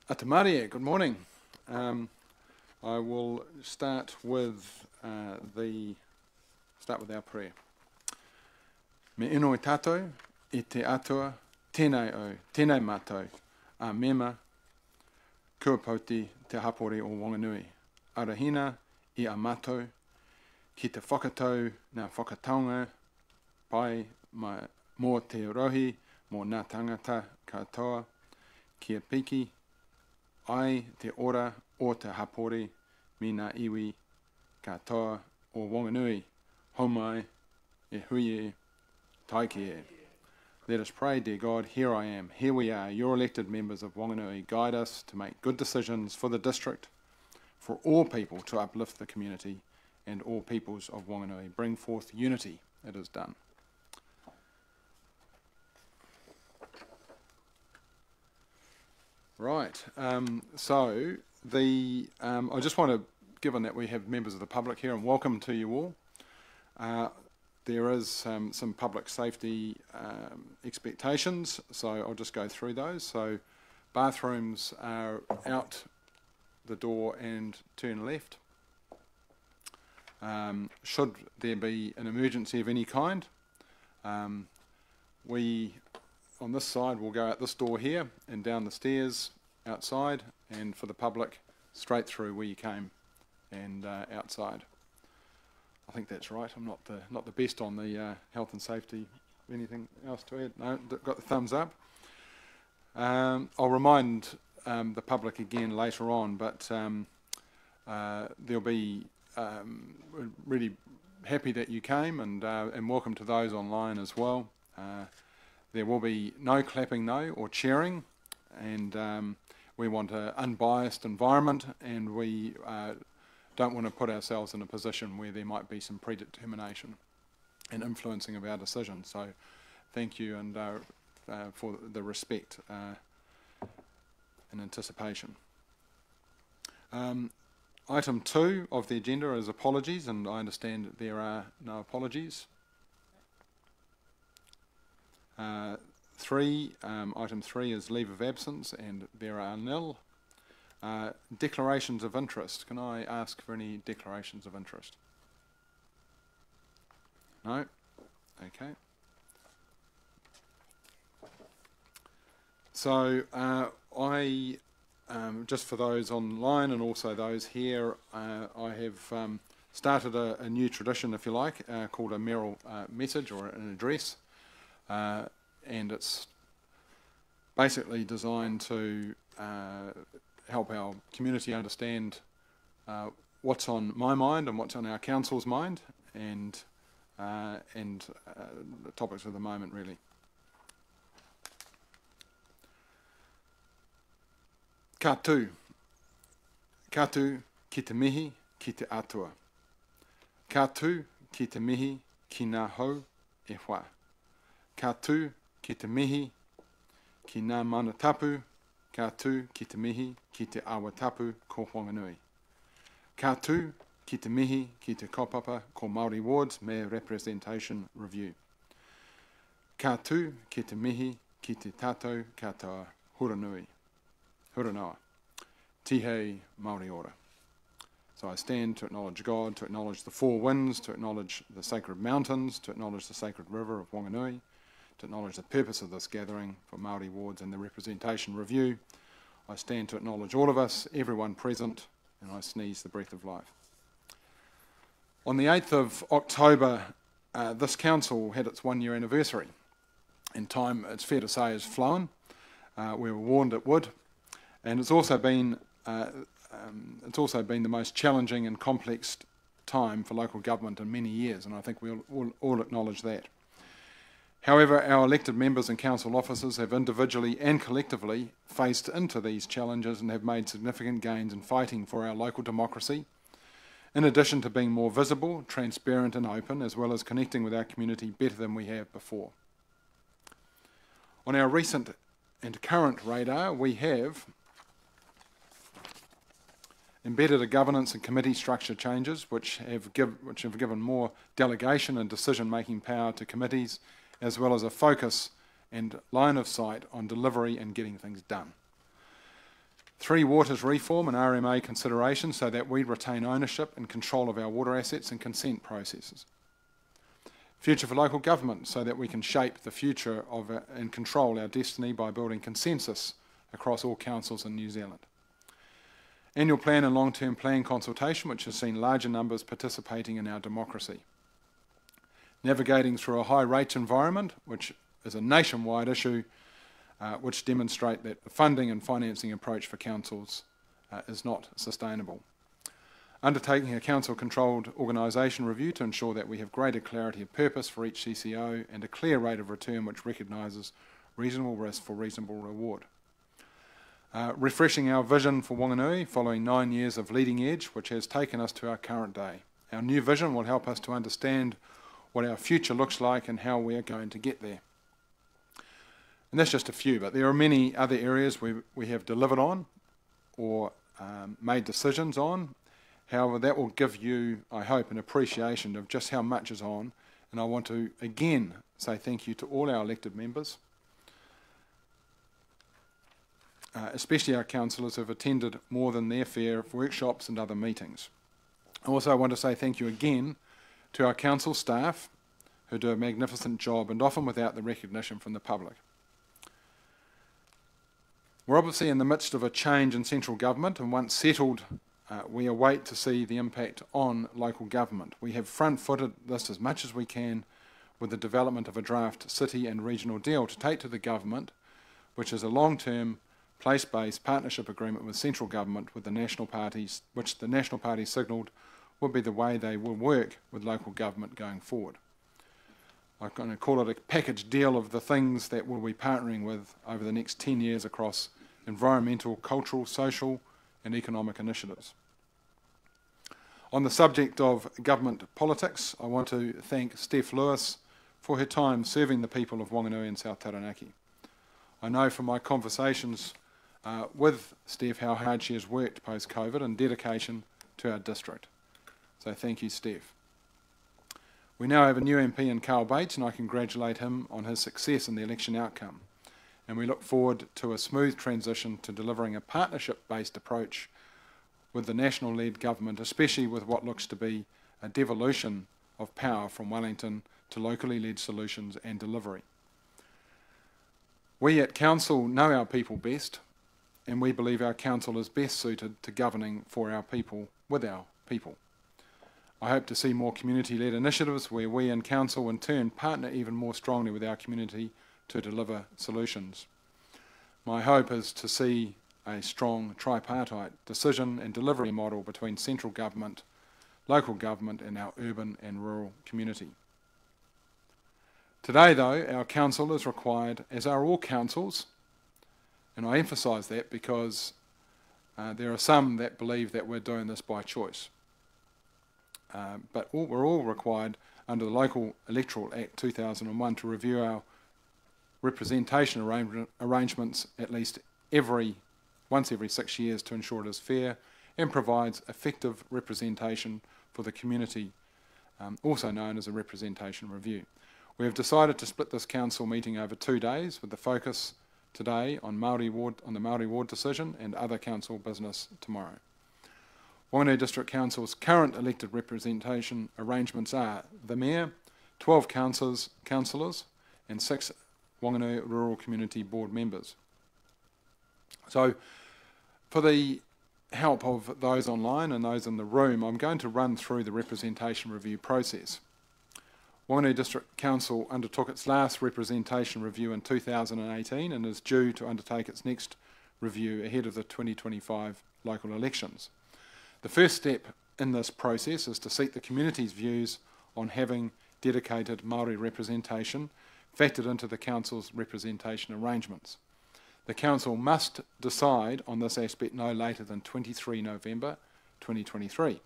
Atamarie, good morning. I will start with our prayer. Me ino e tātou, I te atua, tēnei au, tēnei mātou, a mema, kua pauti te hapori o Wanganui. Arahina I a mātou, ki te whakatau ngā whakataunga, pai mō te rohi, mō ngā tangata katoa, kia piki, ai te ora o te hapori, mi ngā iwi katoa o Wanganui, haumai, e hui e, taiki e. Let us pray, dear God, here I am, here we are, your elected members of Wanganui. Guide us to make good decisions for the district, for all people to uplift the community and all peoples of Wanganui. Bring forth unity, it is done. Right, I just want to, given that we have members of the public here, and welcome to you all. There is some public safety expectations, so I'll just go through those. So bathrooms are out the door and turn left. Should there be an emergency of any kind, we on this side will go out this door here and down the stairs outside, and for the public straight through where you came and outside. I think that's right. I'm not the best on the health and safety. Anything else to add? No, got the thumbs up. I'll remind the public again later on, but there'll be we're really happy that you came, and welcome to those online as well. There will be no clapping though or cheering, and we want an unbiased environment, and we don't want to put ourselves in a position where there might be some predetermination and influencing of our decisions. So thank you, and for the respect and anticipation. Item 2 of the agenda is apologies, and I understand that there are no apologies. 3, item 3 is leave of absence, and there are nil. Declarations of interest. Can I ask for any declarations of interest? No? Okay. So just for those online and also those here, I have started a new tradition, if you like, called a Mayoral Message or an address. And it's basically designed to help our community understand what's on my mind and what's on our council's mind, and the topics of the moment, really. Ka tū ki te mihi ki te atua. Ka tū ki te mihi ki ngā hau e whā. Ka tū ki te mihi ki ngā mana tapu, ka tū ki te mihi ki te awa tapu ko Wanganui. Ka tū ki te mihi ki te kaupapa ko Māori wards me representation review. Ka tū ki te mihi ki te tātou katoa Huranoa. Tihei Māori ora. So I stand to acknowledge God, to acknowledge the four winds, to acknowledge the sacred mountains, to acknowledge the sacred river of Wanganui, to acknowledge the purpose of this gathering for Māori wards and the representation review. I stand to acknowledge all of us, everyone present, and I sneeze the breath of life. On the 8th of October, this council had its 1-year anniversary, and time, it's fair to say, has flown. We were warned it would, and it's also been the most challenging and complex time for local government in many years, and I think we'll all acknowledge that. However, our elected members and council officers have individually and collectively faced into these challenges and have made significant gains in fighting for our local democracy, in addition to being more visible, transparent and open, as well as connecting with our community better than we have before. On our recent and current radar, we have embedded a governance and committee structure changes which have given more delegation and decision-making power to committees, as well as a focus and line of sight on delivery and getting things done. 3, waters reform and RMA consideration so that we retain ownership and control of our water assets and consent processes. Future for local government so that we can shape the future of and control our destiny by building consensus across all councils in New Zealand. Annual plan and long-term plan consultation, which has seen larger numbers participating in our democracy. Navigating through a high rate environment, which is a nationwide issue, which demonstrate that the funding and financing approach for councils is not sustainable. Undertaking a council-controlled organisation review to ensure that we have greater clarity of purpose for each CCO and a clear rate of return which recognises reasonable risk for reasonable reward. Refreshing our vision for Wanganui following 9 years of leading edge, which has taken us to our current day. Our new vision will help us to understand what our future looks like and how we are going to get there. And that's just a few, but there are many other areas we have delivered on or made decisions on. However, that will give you, I hope, an appreciation of just how much is on. And I want to again say thank you to all our elected members, especially our councillors who have attended more than their share of workshops and other meetings. I also want to say thank you again to our council staff who do a magnificent job and often without the recognition from the public. We're obviously in the midst of a change in central government, and once settled, we await to see the impact on local government. We have front-footed this as much as we can with the development of a draft city and regional deal to take to the government, which is a long-term, place-based partnership agreement with central government with the national parties, which the national party signalled would be the way they will work with local government going forward. I'm going to call it a package deal of the things that we'll be partnering with over the next 10 years across environmental, cultural, social and economic initiatives. On the subject of government politics, I want to thank Steph Lewis for her time serving the people of Wanganui and South Taranaki. I know from my conversations with Steph how hard she has worked post-COVID and dedication to our district. So thank you, Steph. We now have a new MP in Carl Bates, and I congratulate him on his success in the election outcome. And we look forward to a smooth transition to delivering a partnership-based approach with the national-led government, especially with what looks to be a devolution of power from Wellington to locally led solutions and delivery. We at Council know our people best, and we believe our Council is best suited to governing for our people with our people. I hope to see more community-led initiatives where we in Council in turn partner even more strongly with our community to deliver solutions. My hope is to see a strong tripartite decision and delivery model between central government, local government and our urban and rural community. Today though, our council is required, as are all councils, and I emphasise that because there are some that believe that we're doing this by choice. But we're all required under the Local Electoral Act 2001 to review our representation arrangements at least once every 6 years to ensure it is fair and provides effective representation for the community, also known as a representation review. We have decided to split this council meeting over 2 days with the focus today on the Māori ward decision and other council business tomorrow. Wanganui District Council's current elected representation arrangements are the Mayor, 12 councillors and 6 Wanganui Rural Community Board members. So for the help of those online and those in the room, I'm going to run through the representation review process. Wanganui District Council undertook its last representation review in 2018 and is due to undertake its next review ahead of the 2025 local elections. The first step in this process is to seek the community's views on having dedicated Māori representation factored into the Council's representation arrangements. The Council must decide on this aspect no later than 23 November 2023.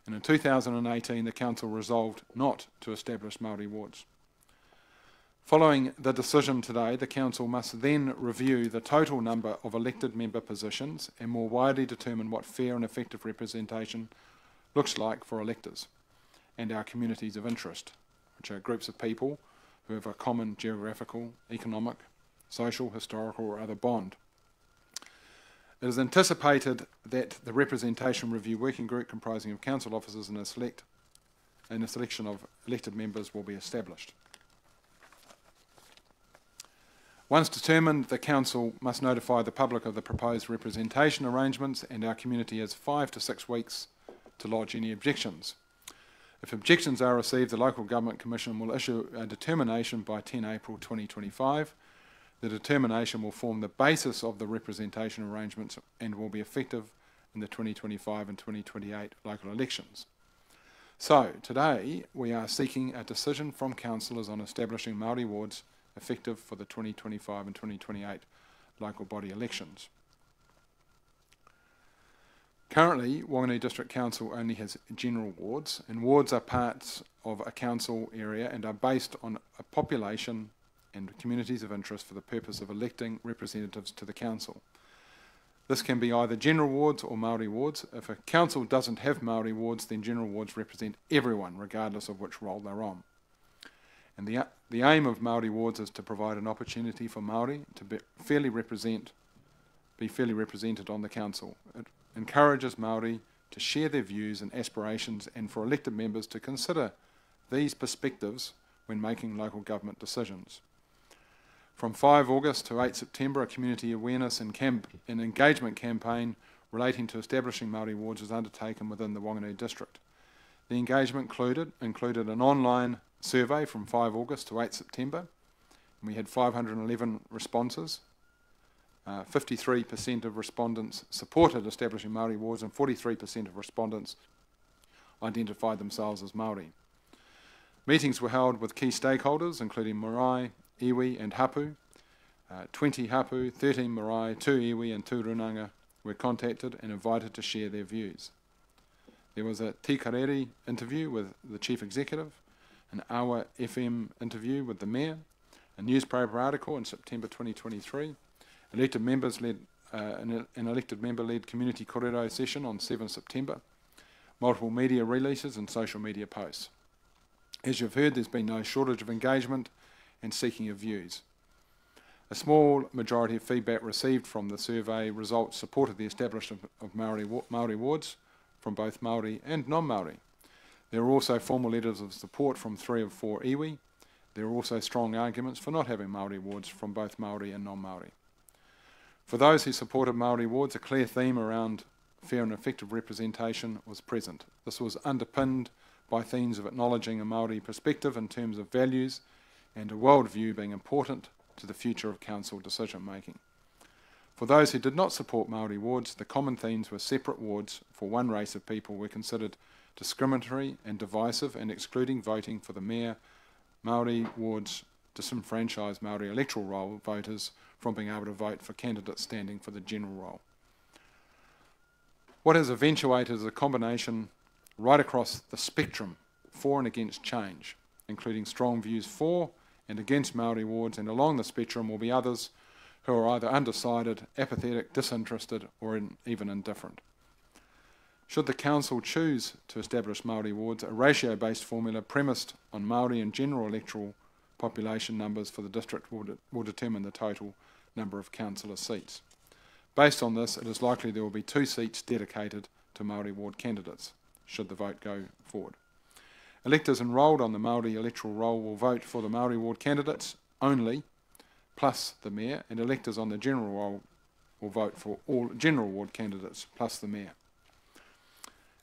And in 2018, the Council resolved not to establish Māori wards. Following the decision today, the Council must then review the total number of elected member positions and more widely determine what fair and effective representation looks like for electors and our communities of interest, which are groups of people who have a common geographical, economic, social, historical or other bond. It is anticipated that the Representation Review Working Group comprising of council officers and a selection of elected members will be established. Once determined, the Council must notify the public of the proposed representation arrangements, and our community has 5 to 6 weeks to lodge any objections. If objections are received, the Local Government Commission will issue a determination by 10 April 2025. The determination will form the basis of the representation arrangements and will be effective in the 2025 and 2028 local elections. So, today we are seeking a decision from councillors on establishing Māori wards effective for the 2025 and 2028 local body elections. Currently, Whanganui District Council only has general wards, and wards are parts of a council area and are based on a population and communities of interest for the purpose of electing representatives to the council. This can be either general wards or Māori wards. If a council doesn't have Māori wards, then general wards represent everyone, regardless of which role they're on. And the aim of Māori wards is to provide an opportunity for Māori to be fairly represented on the council. It encourages Māori to share their views and aspirations, and for elected members to consider these perspectives when making local government decisions. From 5 August to 8 September, a community awareness and engagement campaign relating to establishing Māori wards was undertaken within the Whanganui District. The engagement included an online survey from 5 August to 8 September, and we had 511 responses. 53% of respondents supported establishing Māori wards, and 43% of respondents identified themselves as Māori. Meetings were held with key stakeholders, including marae, iwi and hapu. 20 hapu, 13 marae, 2 iwi and 2 runanga were contacted and invited to share their views. There was a Tikarere interview with the Chief Executive, an Awa FM interview with the Mayor, a newspaper article in September 2023, an elected member-led community korero session on 7 September, multiple media releases and social media posts. As you've heard, there's been no shortage of engagement and seeking of views. A small majority of feedback received from the survey results supported the establishment of Māori wards from both Māori and non-Māori. There were also formal letters of support from 3 of 4 iwi. There were also strong arguments for not having Māori wards from both Māori and non-Māori. For those who supported Māori wards, a clear theme around fair and effective representation was present. This was underpinned by themes of acknowledging a Māori perspective in terms of values and a worldview being important to the future of council decision making. For those who did not support Māori wards, the common themes were separate wards for one race of people were considered discriminatory and divisive, and excluding voting for the mayor. Māori wards disenfranchise Māori electoral roll voters from being able to vote for candidates standing for the general role. What has eventuated is a combination right across the spectrum for and against change, including strong views for and against Māori wards, and along the spectrum will be others who are either undecided, apathetic, disinterested, or even indifferent. Should the council choose to establish Māori wards, a ratio-based formula premised on Māori and general electoral population numbers for the district will determine the total number of councillor seats. Based on this, it is likely there will be 2 seats dedicated to Māori ward candidates, should the vote go forward. Electors enrolled on the Māori electoral roll will vote for the Māori ward candidates only, plus the mayor, and electors on the general roll will vote for all general ward candidates plus the mayor.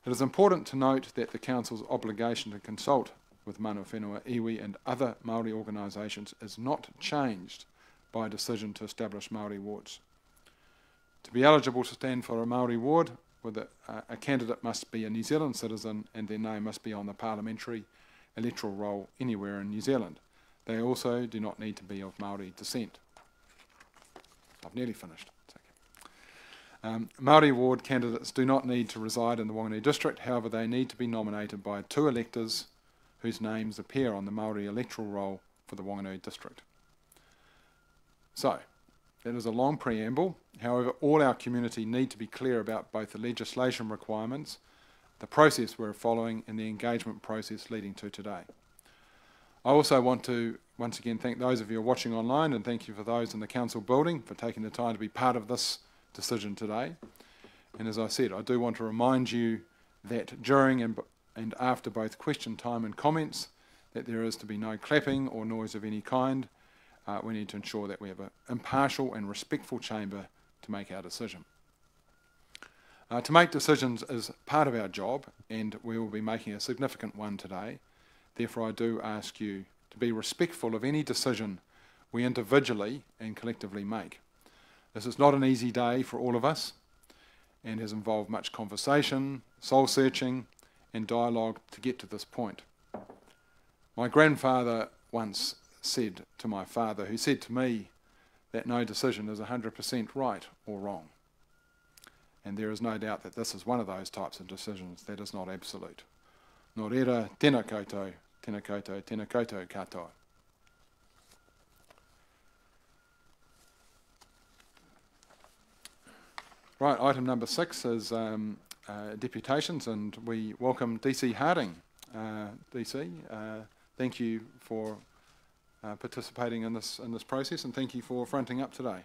It is important to note that the council's obligation to consult with mana whenua, iwi and other Māori organisations is not changed by a decision to establish Māori wards. To be eligible to stand for a Māori ward, a candidate must be a New Zealand citizen and their name must be on the parliamentary electoral roll anywhere in New Zealand. They also do not need to be of Māori descent. I've nearly finished. Māori ward candidates do not need to reside in the Whanganui District, however they need to be nominated by 2 electors whose names appear on the Māori electoral roll for the Whanganui District. So, that is a long preamble. However, all our community need to be clear about both the legislation requirements, the process we're following, and the engagement process leading to today. I also want to once again thank those of you watching online, and thank you for those in the council building for taking the time to be part of this decision today. And as I said, I do want to remind you that during and after both question time and comments, that there is to be no clapping or noise of any kind. We need to ensure that we have an impartial and respectful chamber to make our decision. To make decisions is part of our job, and we will be making a significant one today. Therefore, I do ask you to be respectful of any decision we individually and collectively make. This is not an easy day for all of us, and has involved much conversation, soul-searching, and dialogue to get to this point. My grandfather once said to my father, who said to me that no decision is 100% right or wrong. And there is no doubt that this is one of those types of decisions that is not absolute. Nō reira, tēnā koutou, tēnā koutou, tēnā koutou katoa. Right, item number 6 is deputations, and we welcome DC Harding. DC, thank you for participating in this process, and thank you for fronting up today.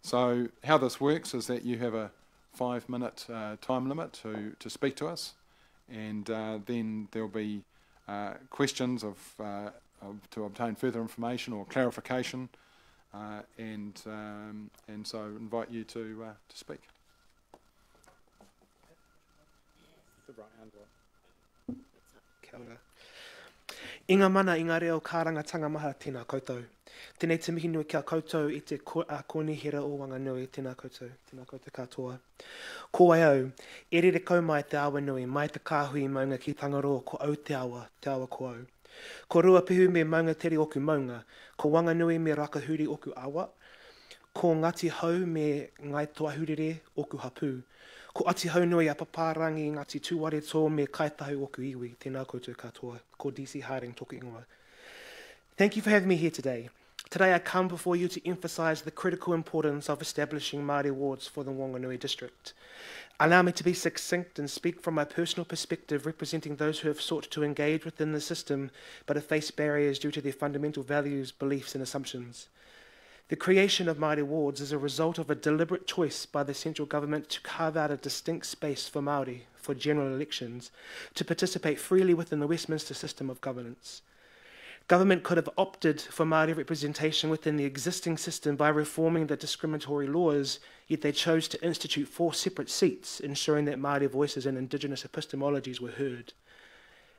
So how this works is that you have a 5-minute time limit to speak to us, and then there'll be questions to obtain further information or clarification, and so invite you to speak. Kia ora. Inga mana i ngā reo kārangatanga maha tēnā koutou. Tēnei te mihi nui kia koutou i te kōnihira o Wanganui, tēnā koutou katoa. Ko ai au, e rere kau mai te awa nui, mai te kāhui maunga ki Tangaroa, ko au te awa ko au. Ko rua pihu me maunga tere oku maunga, ko Wanganui me rakahuri oku awa, ko Ngati Hau me ngai toa hurere oku hapu, ko Ati Hau nui a paparangi Ngati Tūware tō me kaitahu oku iwi, tēnā koutou katoa, ko DC Harding toku ingoa. Thank you for having me here today. Today I come before you to emphasise the critical importance of establishing Māori wards for the Wanganui district. Allow me to be succinct and speak from my personal perspective, representing those who have sought to engage within the system but have faced barriers due to their fundamental values, beliefs and assumptions. The creation of Māori wards is a result of a deliberate choice by the central government to carve out a distinct space for Māori for general elections to participate freely within the Westminster system of governance. Government could have opted for Māori representation within the existing system by reforming the discriminatory laws, yet they chose to institute 4 separate seats, ensuring that Māori voices and Indigenous epistemologies were heard.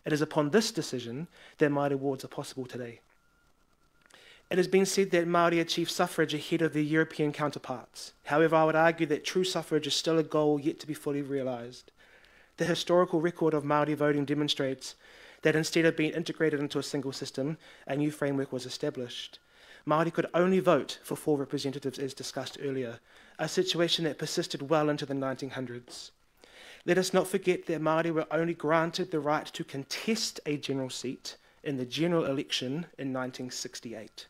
It is upon this decision that Māori wards are possible today. It has been said that Māori achieve suffrage ahead of their European counterparts. However, I would argue that true suffrage is still a goal yet to be fully realised. The historical record of Māori voting demonstrates that instead of being integrated into a single system, a new framework was established. Māori could only vote for 4 representatives as discussed earlier, a situation that persisted well into the 1900s. Let us not forget that Māori were only granted the right to contest a general seat in the general election in 1968.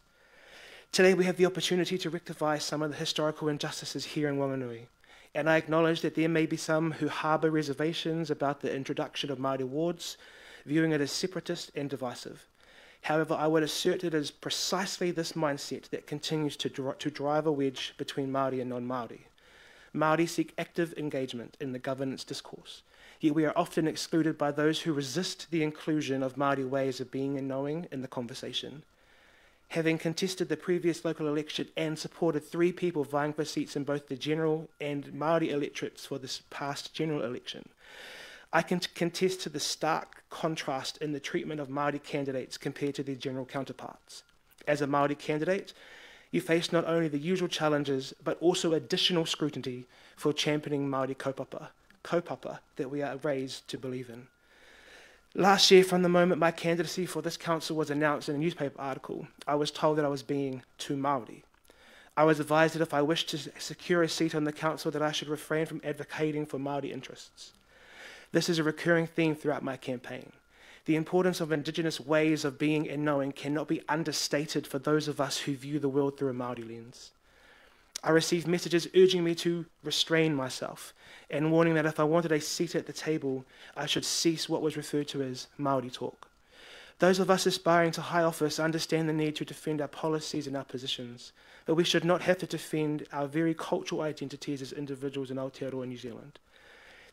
Today we have the opportunity to rectify some of the historical injustices here in Wanganui, and I acknowledge that there may be some who harbour reservations about the introduction of Māori wards, viewing it as separatist and divisive. However, I would assert it is precisely this mindset that continues to drive a wedge between Māori and non-Māori. Māori seek active engagement in the governance discourse, yet we are often excluded by those who resist the inclusion of Māori ways of being and knowing in the conversation. Having contested the previous local election and supported 3 people vying for seats in both the general and Māori electorates for this past general election, I can contest to the stark contrast in the treatment of Māori candidates compared to their general counterparts. As a Māori candidate, you face not only the usual challenges, but also additional scrutiny for championing Māori kaupapa that we are raised to believe in. Last year, from the moment my candidacy for this council was announced in a newspaper article, I was told that I was being too Māori. I was advised that if I wished to secure a seat on the council, that I should refrain from advocating for Māori interests. This is a recurring theme throughout my campaign. The importance of Indigenous ways of being and knowing cannot be understated for those of us who view the world through a Māori lens. I received messages urging me to restrain myself and warning that if I wanted a seat at the table, I should cease what was referred to as Māori talk. Those of us aspiring to high office understand the need to defend our policies and our positions, but we should not have to defend our very cultural identities as individuals in Aotearoa, New Zealand.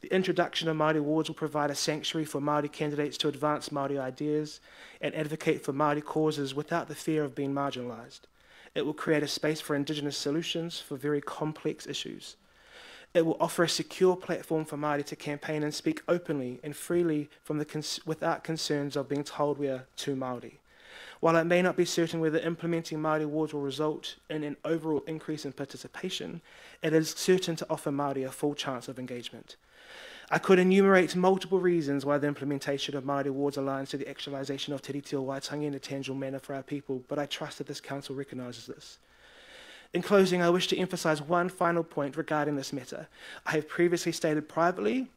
The introduction of Māori wards will provide a sanctuary for Māori candidates to advance Māori ideas and advocate for Māori causes without the fear of being marginalised. It will create a space for Indigenous solutions for very complex issues. It will offer a secure platform for Māori to campaign and speak openly and freely without concerns of being told we are too Māori. While it may not be certain whether implementing Māori wards will result in an overall increase in participation, it is certain to offer Māori a full chance of engagement. I could enumerate multiple reasons why the implementation of Māori wards aligns to the actualisation of Te Riti o Waitangi in a tangible manner for our people, but I trust that this Council recognises this. In closing, I wish to emphasise one final point regarding this matter. I have previously stated privately,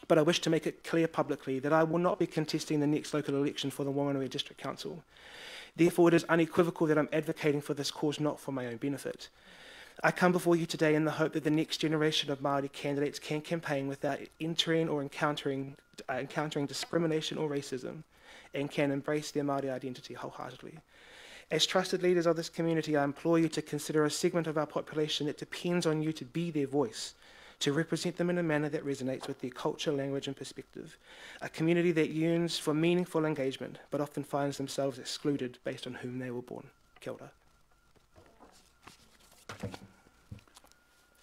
but I wish to make it clear publicly, that I will not be contesting the next local election for the Whanganui District Council. Therefore, it is unequivocal that I'm advocating for this cause not for my own benefit. I come before you today in the hope that the next generation of Māori candidates can campaign without entering or encountering discrimination or racism, and can embrace their Māori identity wholeheartedly. As trusted leaders of this community, I implore you to consider a segment of our population that depends on you to be their voice, to represent them in a manner that resonates with their culture, language and perspective. A community that yearns for meaningful engagement, but often finds themselves excluded based on whom they were born. Kia ora.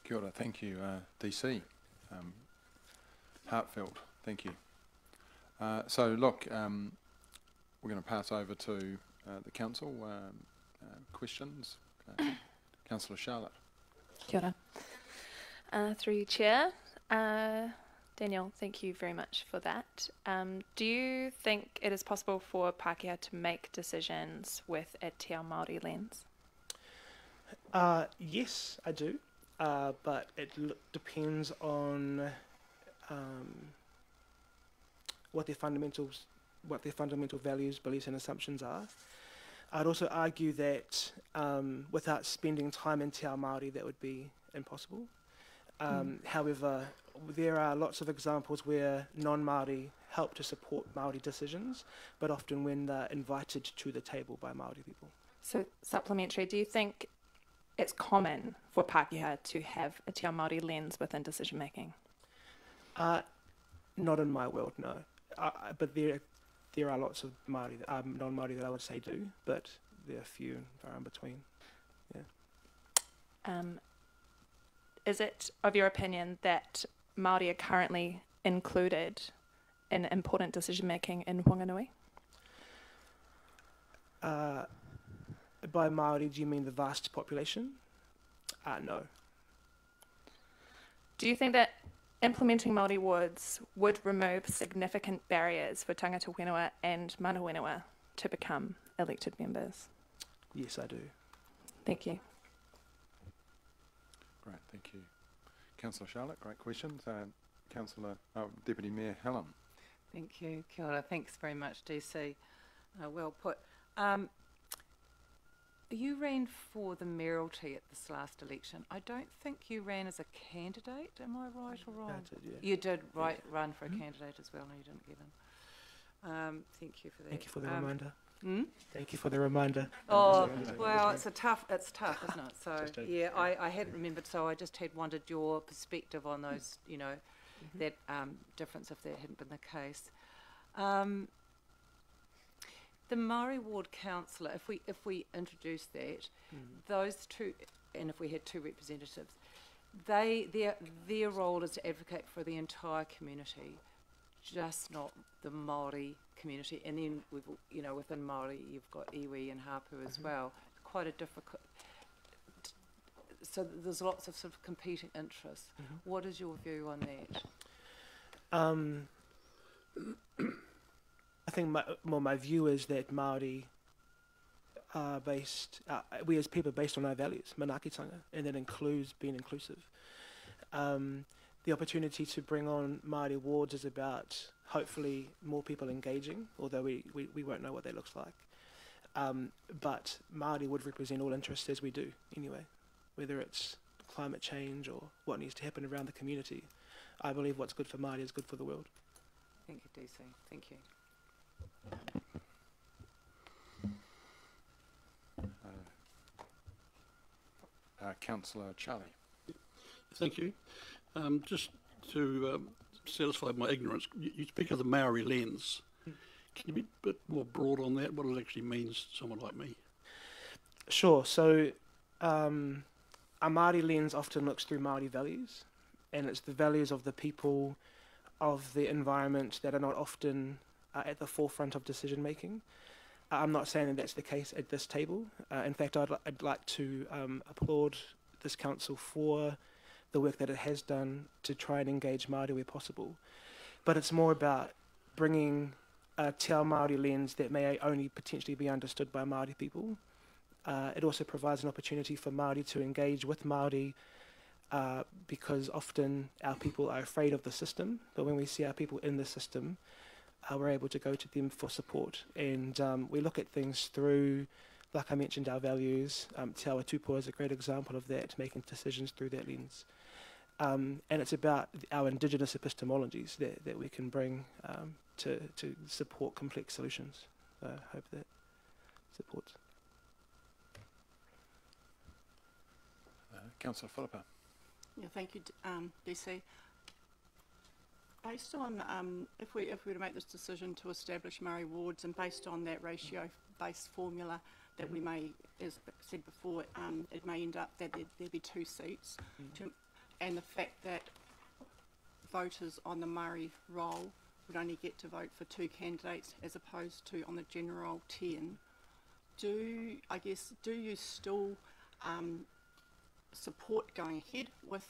Kia ora, thank you, DC. Heartfelt, thank you. So look, we're going to pass over to the Council. Questions? Councillor Charlotte. Kia ora. Through you, Chair. Daniel, thank you very much for that. Do you think it is possible for Pākehā to make decisions with a te ao Māori lens? Yes, I do, but it depends on what their fundamental values, beliefs and assumptions are. I'd also argue that without spending time in te ao Māori, that would be impossible. However, there are lots of examples where non-Māori help to support Māori decisions, but often when they're invited to the table by Māori people. So, supplementary, do you think it's common for Pākehā to have a te ao Māori lens within decision making? Not in my world, no. But there are lots of Māori, non-Māori that I would say do, but there are few and far in between. Yeah. Is it of your opinion that Māori are currently included in important decision making in Whanganui? By Māori, do you mean the vast population? No. Do you think that implementing Māori wards would remove significant barriers for tangata whenua and mana whenua to become elected members? Yes, I do. Thank you. Great, thank you. Councillor Charlotte, great questions. Deputy Mayor Helen. Thank you. Kia ora. Thanks very much, DC. Well put. You ran for the mayoralty at this last election. I don't think you ran as a candidate. Am I right or wrong? I did, yeah. You did run for a candidate as well. No, you didn't get in. Thank you for that. Thank you for the reminder. Hmm? Thank you for the reminder. Oh, well, it's tough, isn't it? So, yeah, I hadn't remembered, so I just had wondered your perspective on those, that difference if that hadn't been the case. The Māori Ward Councillor, if we introduce that, those two, and if we had two representatives, their role is to advocate for the entire community, just not the Māori community. And then within Māori, you've got iwi and hapu as well. Quite a difficult. So there's lots of sort of competing interests. What is your view on that? I think my view is that Māori are based, we as people are based on our values, manaakitanga, and that includes being inclusive. The opportunity to bring on Māori wards is about hopefully more people engaging, although we won't know what that looks like. But Māori would represent all interests as we do anyway, whether it's climate change or what needs to happen around the community. I believe what's good for Māori is good for the world. Thank you, DC. Thank you. Councillor Charlie. Thank you. Just to satisfy my ignorance, you speak of the Maori lens. Can you be a bit more broad on that, what it actually means to someone like me? Sure. So a Māori lens often looks through Māori values, and it's the values of the people, of the environment that are not often at the forefront of decision making. I'm not saying that that's the case at this table. In fact, I'd like to applaud this council for the work that it has done to try and engage Māori where possible. But it's more about bringing a te ao Māori lens that may only potentially be understood by Māori people. It also provides an opportunity for Māori to engage with Māori because often our people are afraid of the system, but when we see our people in the system, we're able to go to them for support. And we look at things through, like I mentioned, our values. Te Awa Tupua is a great example of that, making decisions through that lens. And it's about our indigenous epistemologies that we can bring to support complex solutions. I hope that supports. Councillor Philippa. Yeah, thank you, DC. Based on, if we were to make this decision to establish Maori wards, and based on that ratio-based formula that we may, as said before, it may end up that there'd be 2 seats, and the fact that voters on the Maori roll would only get to vote for 2 candidates as opposed to on the general 10. Do you still support going ahead with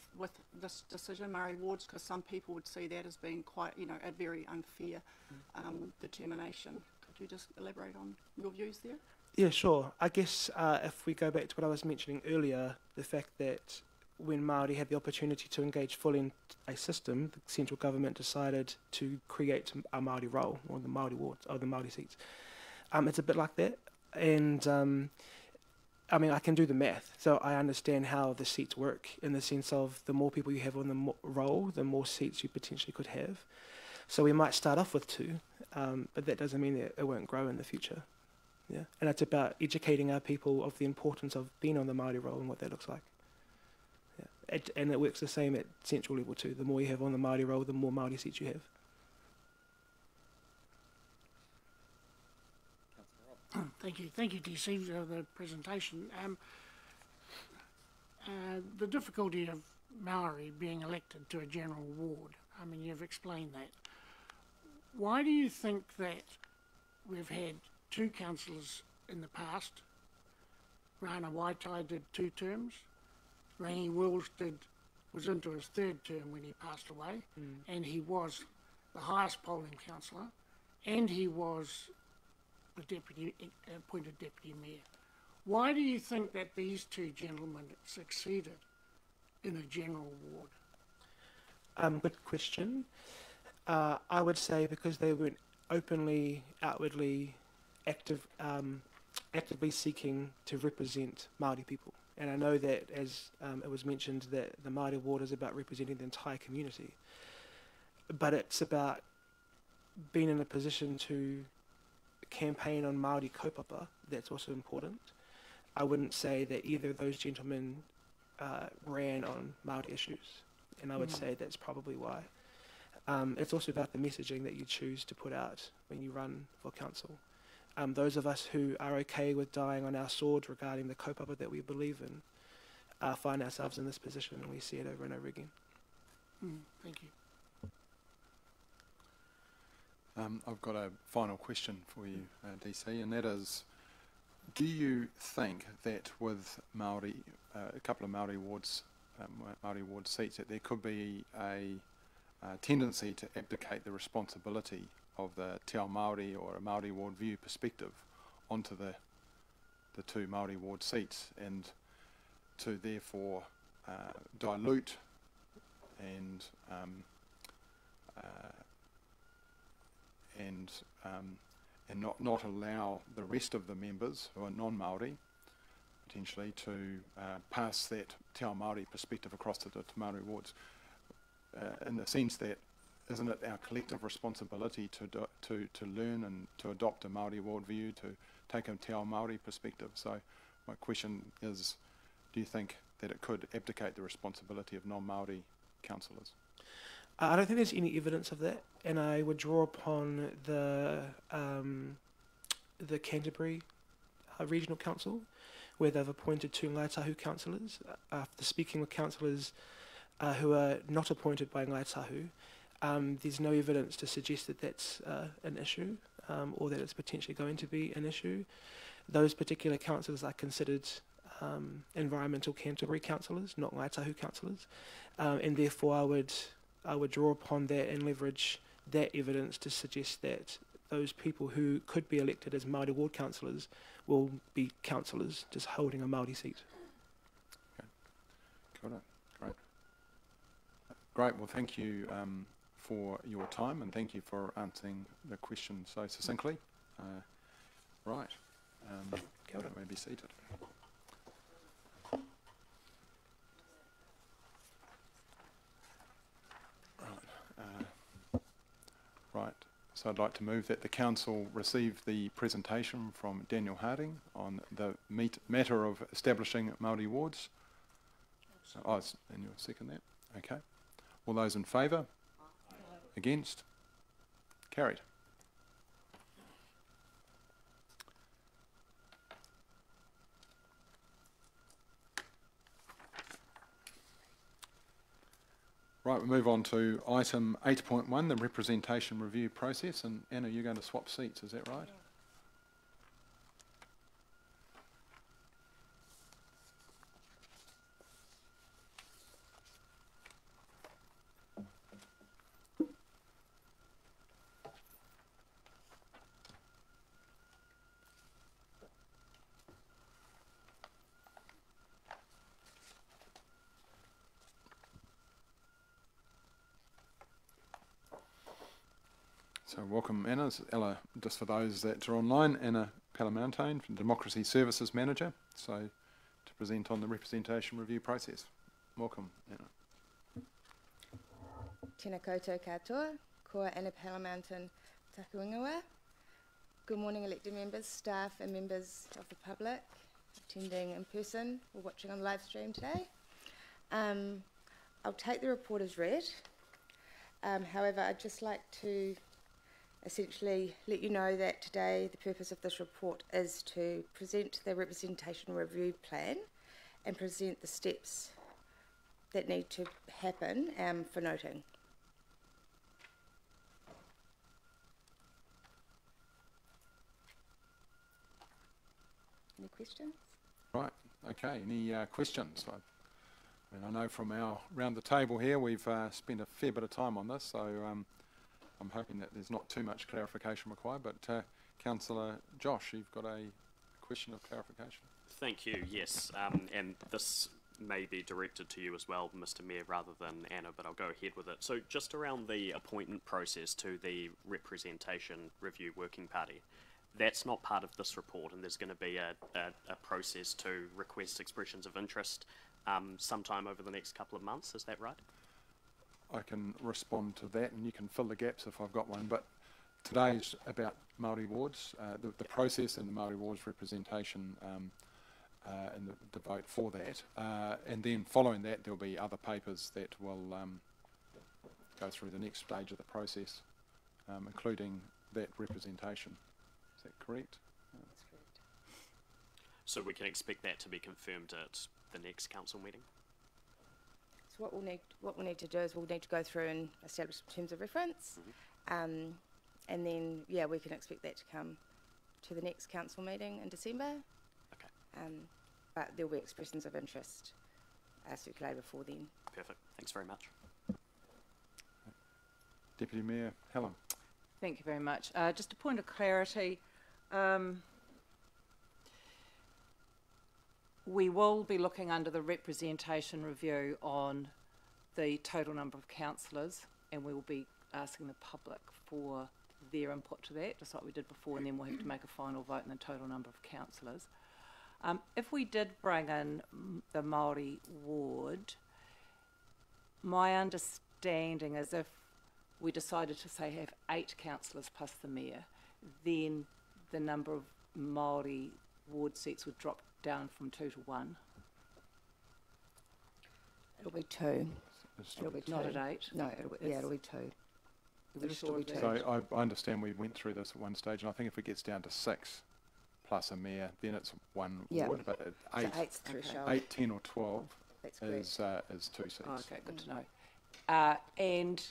this decision, Maori wards, because some people would see that as being quite, a very unfair determination? Could you just elaborate on your views there? Yeah, sure. I guess if we go back to what I was mentioning earlier, the fact that when Māori had the opportunity to engage fully in a system, the central government decided to create a Māori role, or the Māori wards, or the Māori seats. It's a bit like that, and I mean, I can do the math, so I understand how the seats work in the sense of the more people you have on the roll, the more seats you potentially could have. So we might start off with 2, but that doesn't mean that it won't grow in the future. Yeah, and it's about educating our people of the importance of being on the Māori roll and what that looks like. Yeah, and it works the same at central level too. The more you have on the Māori roll, the more Māori seats you have. Thank you, DC, for the presentation. The difficulty of Maori being elected to a general ward, I mean, you've explained that. Why do you think that we've had 2 councillors in the past? Rana Waiata did 2 terms. Rangi Wills was into his 3rd term when he passed away, and he was the highest polling councillor, and he was the appointed deputy mayor. Why do you think that these 2 gentlemen succeeded in a general ward? Good question. I would say because they weren't openly, outwardly actively seeking to represent Māori people. And I know that, as it was mentioned, that the Māori ward is about representing the entire community. But it's about being in a position to campaign on Māori kaupapa. That's also important. I wouldn't say that either of those gentlemen ran on Māori issues, and I would say that's probably why. It's also about the messaging that you choose to put out when you run for council. Those of us who are okay with dying on our sword regarding the kaupapa that we believe in find ourselves in this position, and we see it over and over again. Thank you. I've got a final question for you, DC, and that is, do you think that with Māori, a couple of Māori wards, Māori ward seats, that there could be a tendency to abdicate the responsibility of the te ao Māori or a Māori ward view perspective onto the 2 Māori ward seats, and to therefore dilute and not allow the rest of the members who are non-Māori potentially to pass that te ao Māori perspective across to the Māori wards, in the sense that isn't it our collective responsibility to learn and to adopt a Māori ward view, to take a te ao Māori perspective? So my question is, do you think that it could abdicate the responsibility of non-Māori councillors? I don't think there's any evidence of that, and I would draw upon the Canterbury Regional Council, where they've appointed 2 Ngāi Tahu councillors. After speaking with councillors who are not appointed by Ngāi Tahu, there's no evidence to suggest that that's an issue, or that it's potentially going to be an issue. Those particular councillors are considered environmental Canterbury councillors, not Ngāi Tahu councillors, and therefore I would draw upon that and leverage that evidence to suggest that those people who could be elected as Māori ward councillors will be councillors just holding a Māori seat. Okay. Got it. Great. Great. Well, thank you for your time, and thank you for answering the question so succinctly. Right. Kia ora. You may be seated. Right, so I'd like to move that the Council receive the presentation from Daniel Harding on the matter of establishing Māori wards. And you'll second that? Okay. All those in favour? Against? Carried. Right, we move on to item 8.1, the representation review process. And Anna, you're going to swap seats, is that right? So welcome, Anna. This is Ella, just for those that are online, Anna Palamountain, Democracy Services Manager, so to present on the representation review process. Welcome, Anna. Tēnā koutou katoa, ko Anna Palamountain Takuingawa. Good morning, elected members, staff and members of the public attending in person or watching on live stream today. I'll take the report as read. However, I'd just like to essentially let you know that today the purpose of this report is to present the representation review plan and present the steps that need to happen for noting. Any questions? Right, okay, any questions? I know from our round the table here we've spent a fair bit of time on this, so I'm hoping that there's not too much clarification required, but Councillor Josh, you've got a question of clarification. Thank you, yes, and this may be directed to you as well, Mr Mayor, rather than Anna, but I'll go ahead with it. So just around the appointment process to the Representation Review Working Party, that's not part of this report, and there's going to be a process to request expressions of interest sometime over the next couple of months, is that right? I can respond to that, and you can fill the gaps if I've got one. But today's about Māori wards, the process and the Māori wards representation, and the vote for that. And then following that, there'll be other papers that will go through the next stage of the process, including that representation. Is that correct? That's correct. So we can expect that to be confirmed at the next council meeting? So what we'll need to do is we'll need to go through and establish terms of reference, and then we can expect that to come to the next council meeting in December. Okay. But there'll be expressions of interest circulated before then. Perfect. Thanks very much. Deputy Mayor Helen. Thank you very much. Just a point of clarity. We will be looking under the representation review on the total number of councillors, and we will be asking the public for their input to that, just like we did before, and then we'll have to make a final vote on the total number of councillors. If we did bring in the Māori ward, my understanding is if we decided to say have 8 councillors plus the mayor, then the number of Māori ward seats would drop down from 2 to 1. It'll be 2. It'll be 2. Not at 8. No, it'll be 2. We're sure of that. So I understand we went through this at one stage, and I think if it gets down to 6 plus a mayor, then it's one Yeah. ward. But at 8, So 8's threshold. 8, 10 or 12 That's correct. is 2 seats. Oh, okay, good to know. And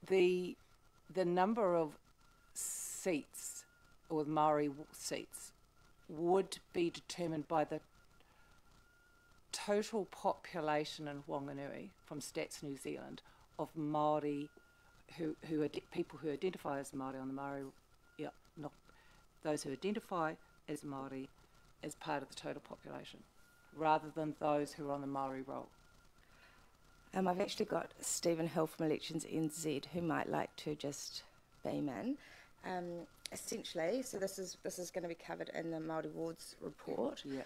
the number of seats, or Maori seats, would be determined by the total population in Whanganui from Stats New Zealand of Māori who are people who identify as Māori on the Maori, not those who identify as Māori as part of the total population, rather than those who are on the Maori roll. I've actually got Stephen Hill from Elections NZ who might like to just beam in. Essentially, so this is going to be covered in the Māori Wards report. Yeah.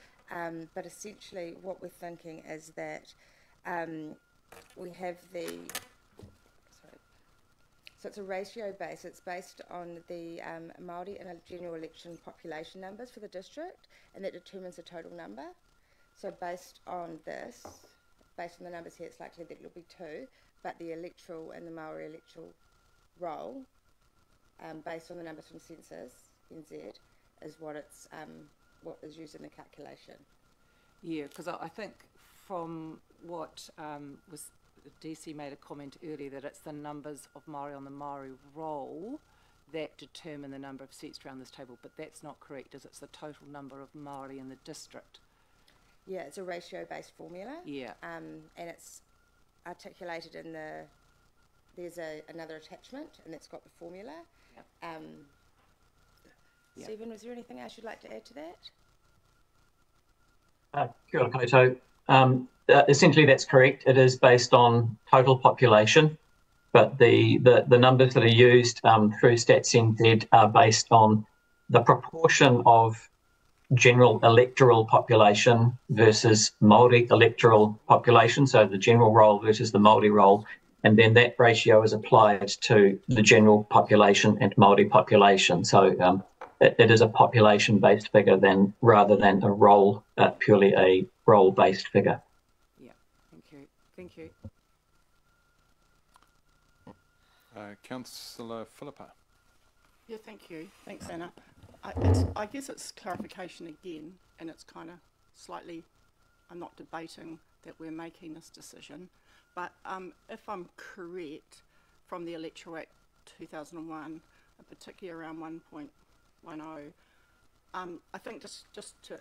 But essentially, what we're thinking is that we have the. So it's a ratio base. It's based on the Māori and general election population numbers for the district, and that determines the total number. So based on this, based on the numbers here, it's likely that it'll be 2, but the electoral and the Maori electoral roll, based on the numbers from Census NZ, is what is used in the calculation. Yeah, because I think from what was DC made a comment earlier that it's the numbers of Maori on the Maori roll that determine the number of seats around this table, but that's not correct, is it's the total number of Maori in the district. Yeah, it's a ratio-based formula. Yeah. And it's articulated in there's another attachment, and it's got the formula. Yep. Stephen, was there anything else you'd like to add to that? Kia ora koutou. Essentially, that's correct. It is based on total population, but the numbers that are used through Stats NZ are based on the proportion of general electoral population versus Māori electoral population, so the general roll versus the Māori roll, and then that ratio is applied to the general population and Māori population. So it is a population-based figure rather than a roll, purely a roll-based figure. Yeah, thank you. Councillor Philippa. Yeah, thank you. Thanks, Anna. I guess it's clarification again, and it's kind of slightly, I'm not debating that we're making this decision, but if I'm correct, from the Electoral Act 2001, particularly around 1.10, I think just to,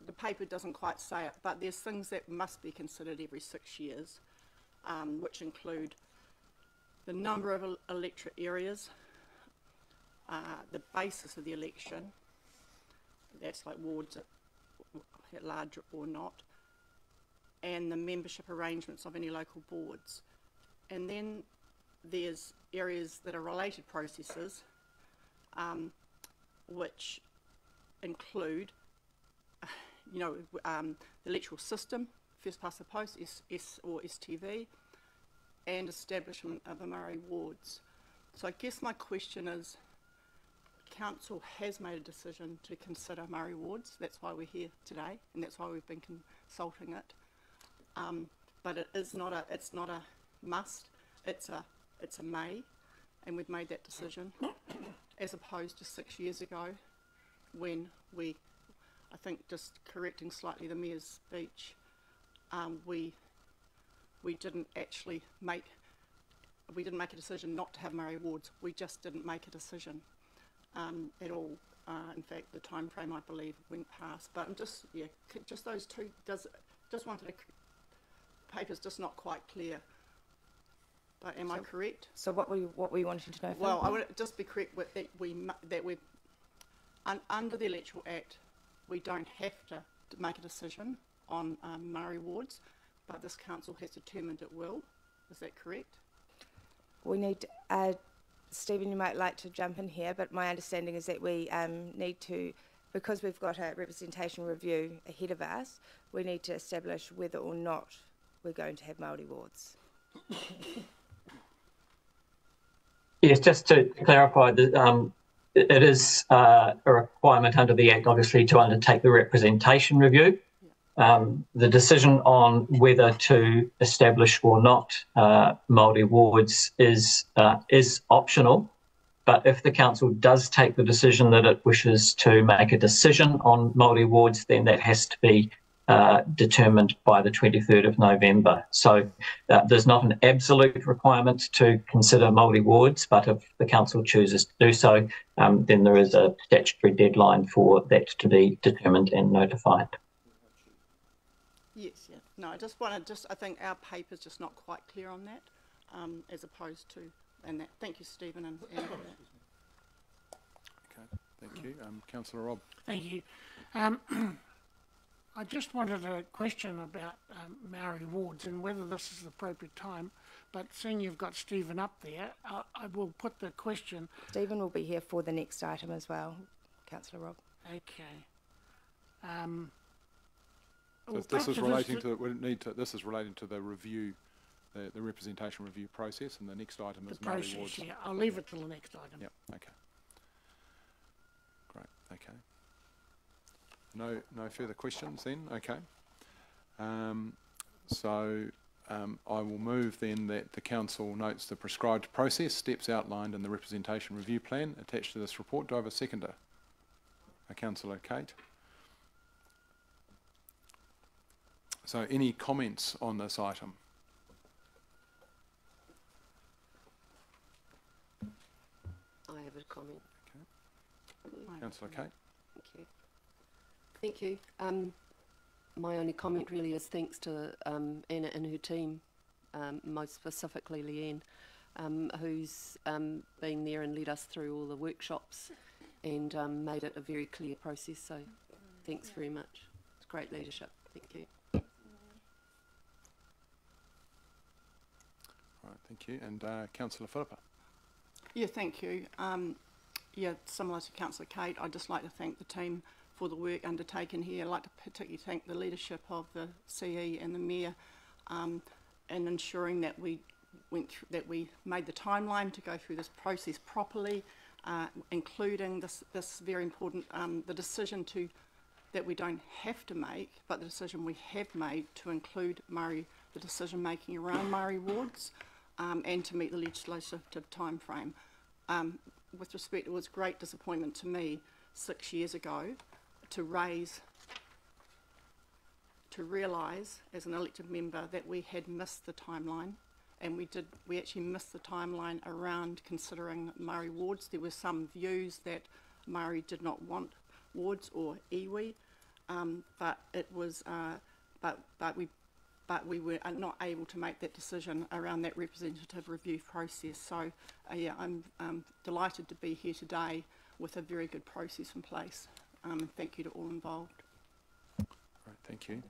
the paper doesn't quite say it, but there's things that must be considered every 6 years, which include the number of electorate areas, the basis of the election, that's like wards at large or not, and the membership arrangements of any local boards. And then there's areas that are related processes, which include, the electoral system, first past the post, or STV, and establishment of the Maori wards. So I guess my question is, Council has made a decision to consider Maori wards. That's why we're here today, and that's why we've been consulting it. But it's not a must. It's a may, and we've made that decision, as opposed to 6 years ago, when I think just correcting slightly the Mayor's speech, we didn't actually make a decision not to have Maori wards. We just didn't make a decision at all. In fact, the time frame, I believe, went past. But I'm just those two. Just wanted to. Paper's just not quite clear. But am I correct? So what were you wanting to know? Well, I would just be correct with that we under the Electoral Act, we don't have to make a decision on Maori wards, but this council has determined it will. Is that correct? We need, Stephen, you might like to jump in here, but my understanding is that we need to, because we've got a representation review ahead of us, we need to establish whether or not we're going to have Māori wards. Yes, just to clarify, it is a requirement under the Act, obviously, to undertake the representation review. the decision on whether to establish or not Māori wards is optional. But if the council does take the decision that it wishes to make a decision on Māori wards, then that has to be determined by the 23rd of November. So there's not an absolute requirement to consider Māori wards, but if the council chooses to do so, then there is a statutory deadline for that to be determined and notified. Yes, yeah. No, I think our paper's just not quite clear on that, as opposed to, and that. Thank you, Stephen, and for that. Okay, thank you. Councillor Robb. Thank you. I just wanted a question about Maori wards and whether this is the appropriate time, but seeing you've got Stephen up there, I will put the question. Stephen will be here for the next item as well, Councillor Robb. Okay. So this is relating to this is relating to the review, the representation review process, and the next item is Māori wards. Yeah, I'll leave it till the next item. Yep. Okay. Great. Okay. No further questions then. Okay. I will move then that the council notes the prescribed process, steps outlined in the representation review plan attached to this report. Do I have a seconder? Councillor Kate. So any comments on this item? I have a comment. Okay. Councillor Kate. Thank you. My only comment really is thanks to Anna and her team, most specifically Leanne, who's been there and led us through all the workshops and made it a very clear process. So thanks very much. It's great leadership. Thank you. Right, thank you. And Councillor Philippa. Yeah, thank you. Yeah, similar to Councillor Kate, I'd just like to thank the team for the work undertaken here. I'd like to particularly thank the leadership of the CE and the Mayor in ensuring that we made the timeline to go through this process properly, including this very important the decision that we don't have to make, but the decision we have made to include the decision making around Māori wards, and to meet the legislative time frame. With respect, it was a great disappointment to me 6 years ago to realise as an elected member that we had missed the timeline, and we actually missed the timeline around considering Māori wards. There were some views that Māori did not want wards or iwi, but we were not able to make that decision around that representative review process. So yeah, I'm delighted to be here today with a very good process in place. Thank you to all involved. Great, thank you.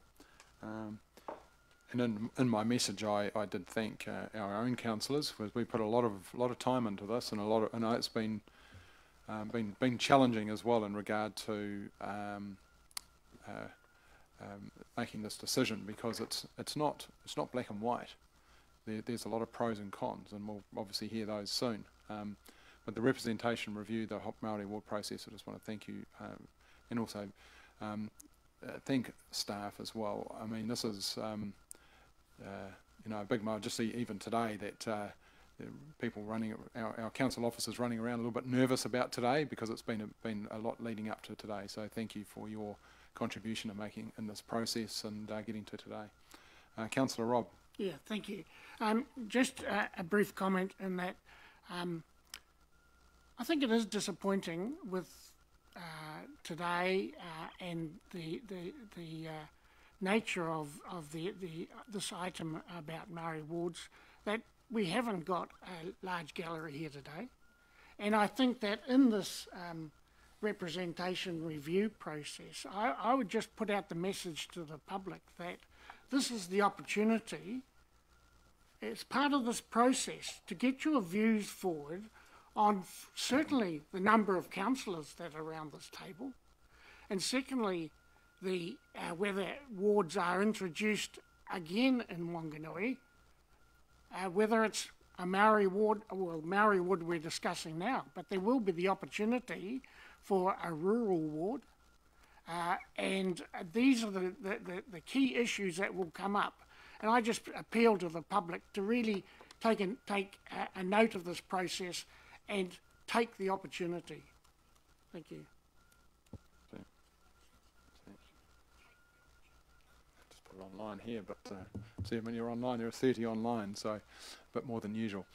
And in my message, I did thank our own councillors, because we put a lot of time into this, and I know it's been challenging as well in regard to making this decision, because it's not black and white. There's a lot of pros and cons, and we'll obviously hear those soon. But the representation review, the Māori ward process, I just want to thank you, and also thank staff as well. I mean, this is a big moment. Just see even today that people running, our council officers running around a little bit nervous about today, because it's been a lot leading up to today. So thank you for your contribution in making in this process and getting to today. Councillor Robb. Yeah, thank you. Just a brief comment in that I think it is disappointing with today and the nature of this item about Māori wards, that we haven't got a large gallery here today. And I think that in this representation review process, I would just put out the message to the public that this is the opportunity, as part of this process, to get your views forward on certainly the number of councillors that are around this table, and secondly, the whether wards are introduced again in Wanganui, whether it's a Maori ward, well, Maori ward we're discussing now, but there will be the opportunity for a rural ward, and these are the key issues that will come up. And I just appeal to the public to really take a note of this process and take the opportunity. Thank you. Just put it online here, but see, when you're online, there are 30 online, so a bit more than usual.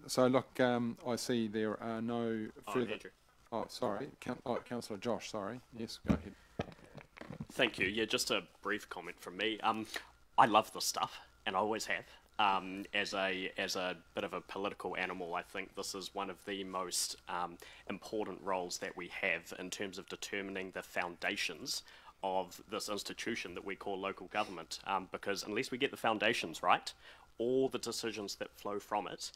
So look, I see there are no further... Andrew. Oh, sorry. Councillor Josh, sorry. Yes, go ahead. Thank you. Yeah, just a brief comment from me. I love this stuff, and I always have. As a bit of a political animal, I think this is one of the most important roles that we have in terms of determining the foundations of this institution that we call local government. Because unless we get the foundations right, all the decisions that flow from it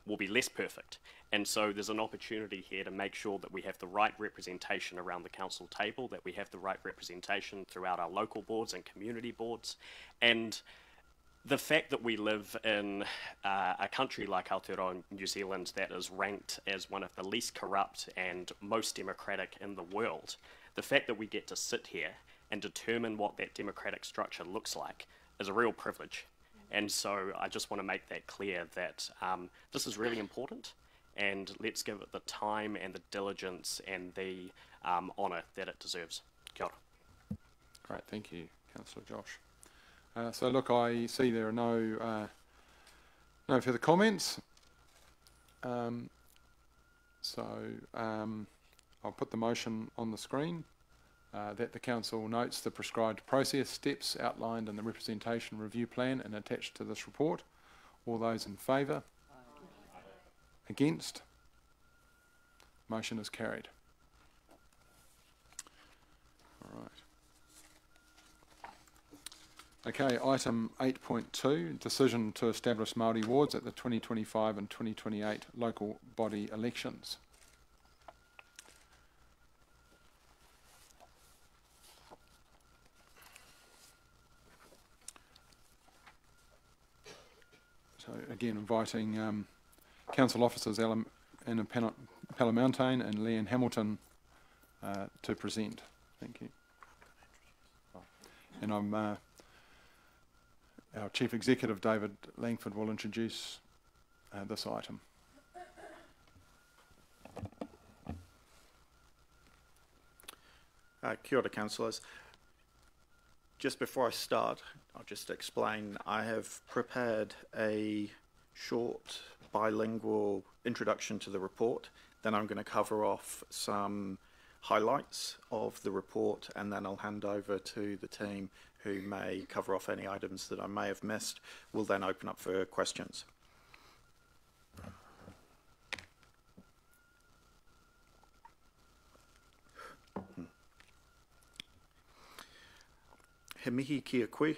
will be less perfect. And so there's an opportunity here to make sure that we have the right representation around the council table, that we have the right representation throughout our local boards and community boards. And the fact that we live in a country like Aotearoa, New Zealand, that is ranked as one of the least corrupt and most democratic in the world, the fact that we get to sit here and determine what that democratic structure looks like is a real privilege. And so I just want to make that clear that this is really important, and let's give it the time and the diligence and the honour that it deserves. Kia ora. Great, thank you, Councillor Josh. So look, I see there are no further comments. I'll put the motion on the screen that the Council notes the prescribed process steps outlined in the representation review plan and attached to this report. All those in favour? Against? Motion is carried. All right. Okay, item 8.2, decision to establish Māori wards at the 2025 and 2028 local body elections. So again, inviting Council Officers Anna Palamountain and Leanne Hamilton to present. Thank you. And our Chief Executive, David Langford, will introduce this item. Kia ora, councillors. Just before I start, I'll just explain. I have prepared a short bilingual introduction to the report. Then I'm going to cover off some highlights of the report, and then I'll hand over to the team who may cover off any items that I may have missed. We'll then open up for questions. He mihi kia koe,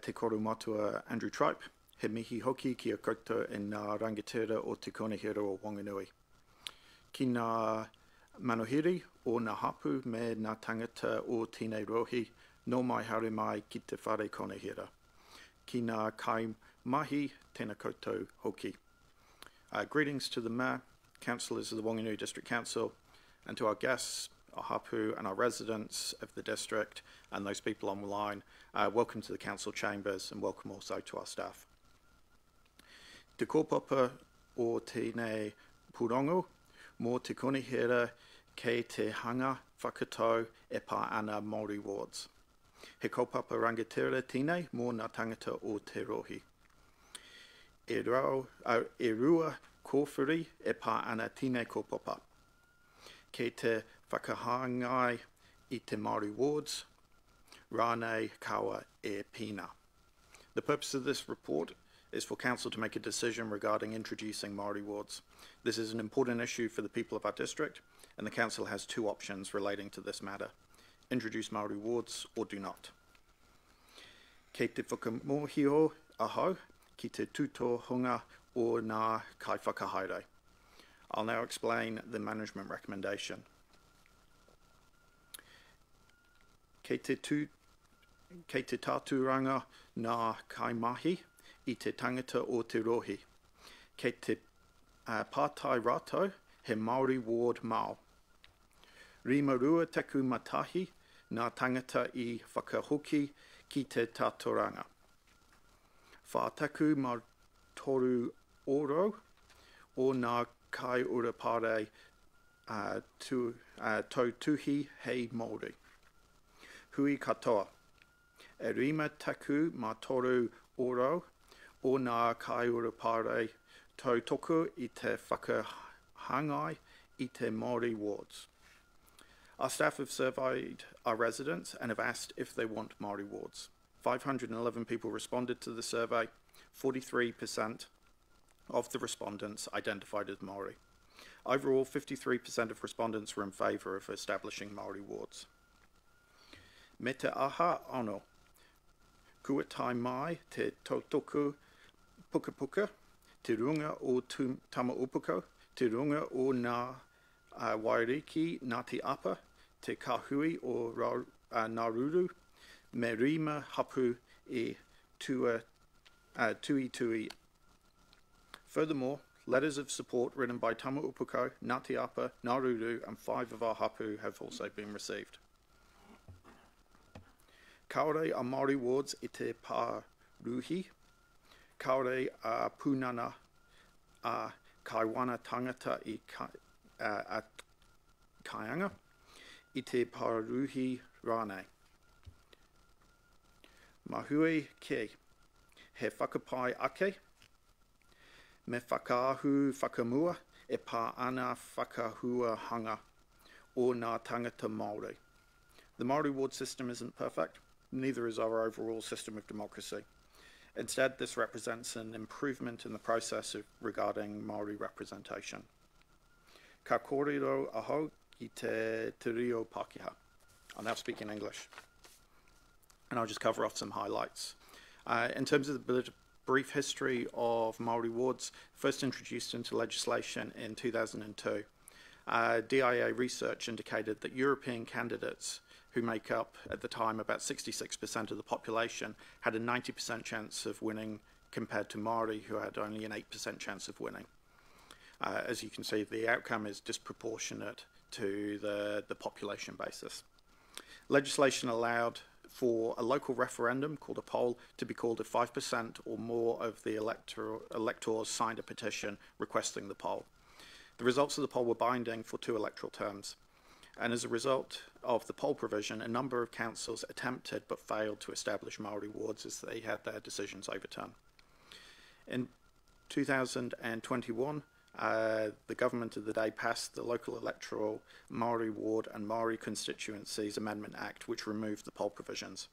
te koro matua Andrew Tripe. He mihi hoki kia koutou e ngā rangatira o te konehira o Wanganui. Ki ngā manohiri o ngā hapu me ngā tangata o tēnei rohi, no mai haere mai ki te whare konehira. Ki ngā kai mahi, tēnā koutou hoki. Greetings to the Mayor, councillors of the Wanganui District Council, and to our guests, our hapu and our residents of the district and those people on the line. Welcome to the council chambers, and welcome also to our staff. Te kōpapa o tēnei pūrongo, mō te konehira kei te hanga whakatau e pā ana Māori wards. He kaupapa rangatira tēnei mō ngā tangata o te rohi. E rua kōwhiri e pā ana tēnei kōpapa. Kei te whakahangai I te Māori wards, rānei kawa e pina. The purpose of this report is for Council to make a decision regarding introducing Māori wards. This is an important issue for the people of our district, and the Council has two options relating to this matter: introduce Māori wards or do not. Kei te whakamohio ahau, ki te tūtohunga o ngā kai whakahaere. I'll now explain the management recommendation. Kei te tāturanga ngā kaimahi I te tangata o te rohi. Kei te pātai rātou he Māori ward mao. Rima rua teku matahi, nā tangata I whakahoki ki te tātoranga. Whātaku mā toru oro, o nā kai urapare tau tuhi hei Māori. Hui katoa. E rima taku mā toru oro, o nā kai urapare tau toku I te whakahangai I te Māori wards. Our staff have surveyed our residents and have asked if they want Māori wards. 511 people responded to the survey. 43% of the respondents identified as Māori. Overall, 53% of respondents were in favour of establishing Māori wards. Me te aha ano, kua tai mai te tautoku puka puka, te runga o tama upuko, te runga o nā wairiki Ngāti Apa, te kahui o Naruru, me rima hapu I tui. Furthermore, letters of support written by Tama Upuko, Ngāti Apa, Naruru and 5 of our hapu have also been received. Kaore a Māori wards I te Pāruhi, kaore a Punana a Kaiwana tangata I Kaianga, I te Pāruhi rānei. Mahui ke, he whakapai ake, me whakaahu whakamua e pā ana whakahua hanga o nā tangata Māori. The Māori ward system isn't perfect, neither is our overall system of democracy. Instead, this represents an improvement in the process regarding Māori representation. Ka kōrero aho ki te reo Pākehā. I'll now speak in English, and I'll just cover off some highlights. In terms of the brief history of Māori wards, first introduced into legislation in 2002, DIA research indicated that European candidates, who make up at the time about 66% of the population, had a 90% chance of winning compared to Māori, who had only an 8% chance of winning. As you can see, the outcome is disproportionate to the population basis. Legislation allowed for a local referendum called a poll to be called if 5% or more of the electors signed a petition requesting the poll. The results of the poll were binding for 2 electoral terms. And as a result of the poll provision, a number of councils attempted but failed to establish Māori wards as they had their decisions overturned. In 2021, the government of the day passed the Local Electoral Māori Ward and Māori Constituencies Amendment Act, which removed the poll provisions.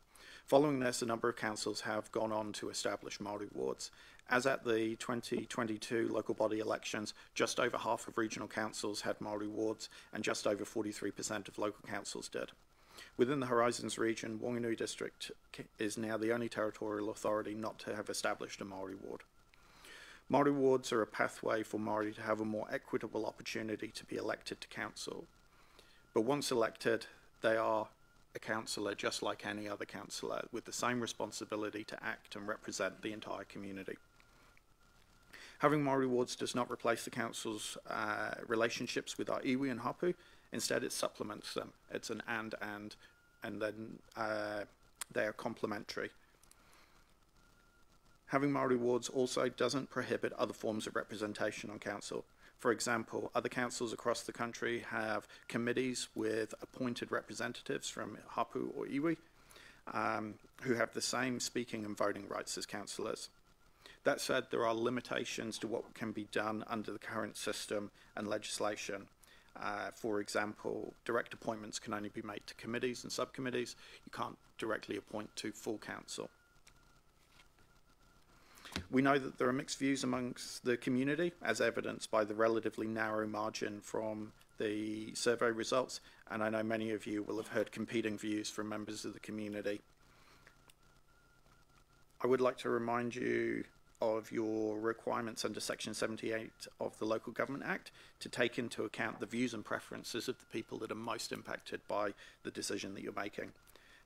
Following this, a number of councils have gone on to establish Māori wards. As at the 2022 local body elections, just over half of regional councils had Māori wards and just over 43% of local councils did. Within the Horizons region, Whanganui District is now the only territorial authority not to have established a Māori ward. Māori wards are a pathway for Māori to have a more equitable opportunity to be elected to council. But once elected, they are a councillor just like any other councillor, with the same responsibility to act and represent the entire community. Having Māori wards does not replace the council's relationships with our iwi and hapu. Instead, it supplements them. It's an and then they are complementary. Having Māori wards also doesn't prohibit other forms of representation on council. For example, other councils across the country have committees with appointed representatives from hapu or iwi who have the same speaking and voting rights as councillors. That said, there are limitations to what can be done under the current system and legislation. For example, direct appointments can only be made to committees and subcommittees. You can't directly appoint to full council. We know that there are mixed views amongst the community, as evidenced by the relatively narrow margin from the survey results, and I know many of you will have heard competing views from members of the community. I would like to remind you of your requirements under Section 78 of the Local Government Act to take into account the views and preferences of the people that are most impacted by the decision that you're making.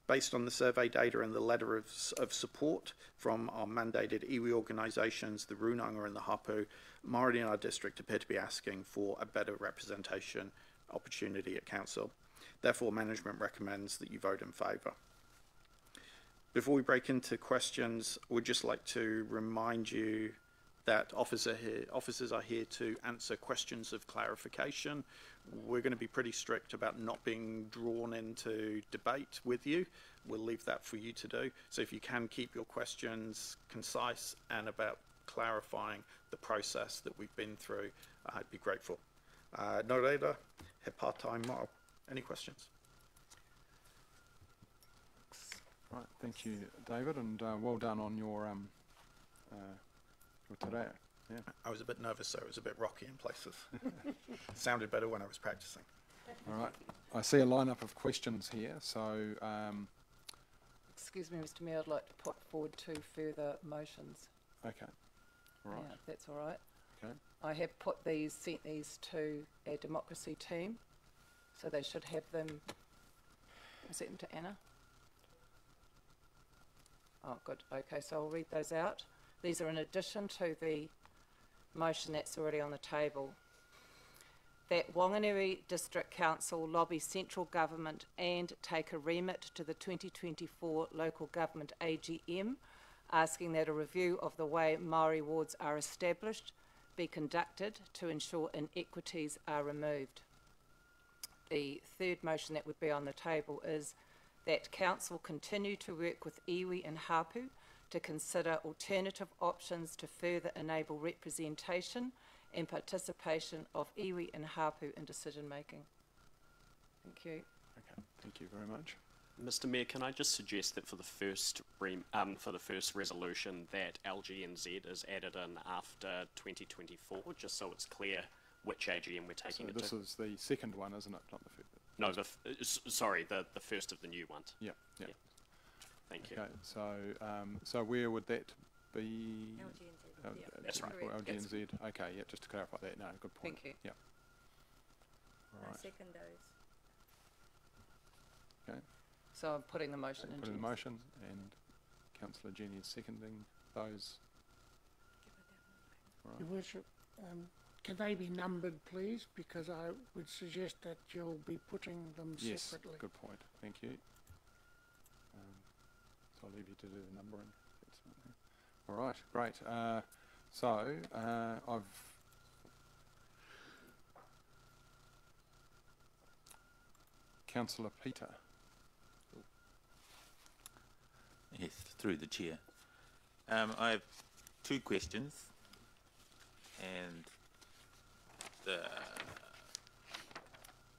Based on the survey data and the letter of support from our mandated iwi organisations, the Runanga and the Hapu, Māori in our district appear to be asking for a better representation opportunity at council. Therefore, management recommends that you vote in favour. Before we break into questions, we'd just like to remind you that officers are here to answer questions of clarification. We're going to be pretty strict about not being drawn into debate with you. We'll leave that for you to do. So if you can keep your questions concise and about clarifying the process that we've been through, I'd be grateful. No reira, he pātai mao. Any questions? Right, thank you, David, and well done on your te reo. Yeah. I was a bit nervous, so it was a bit rocky in places. It sounded better when I was practicing. All right, I see a lineup of questions here, so Excuse me, Mr Mayor, I'd like to put forward 2 further motions. okay, all right, Yeah, if that's all right. okay, I have sent these to our democracy team, so they should have them. I sent them to Anna. Oh, good. Okay, so I'll read those out. These are in addition to the motion that's already on the table. That Whanganui District Council lobby central government and take a remit to the 2024 local government AGM, asking that a review of the way Māori wards are established be conducted to ensure inequities are removed. The third motion that would be on the table is that Council continue to work with iwi and hapu to consider alternative options to further enable representation and participation of iwi and hapu in decision making. Thank you. okay, thank you very much. Mr Mayor, can I just suggest that for the first resolution that LGNZ is added in after 2024, just so it's clear which AGM we're taking So it this to? is the second one, isn't it? Not the first. No, sorry, the first of the new ones. Yeah, yeah. Yeah. Thank you. Okay, so where would that be? LGNZ. That's right. LGNZ. Okay, yeah, just to clarify that. No, good point. Thank you. Yeah. All right. Second those. Okay. So I'm putting the motion Put into in the motion, and Councillor Jenny is seconding those. All Your right. Worship, can they be numbered, please? Because I would suggest that you'll be putting them Yes, separately. good point. Thank you. So I'll leave you to do the numbering. All right, great. I've Councillor Peter. Yes, through the chair. I have 2 questions, and the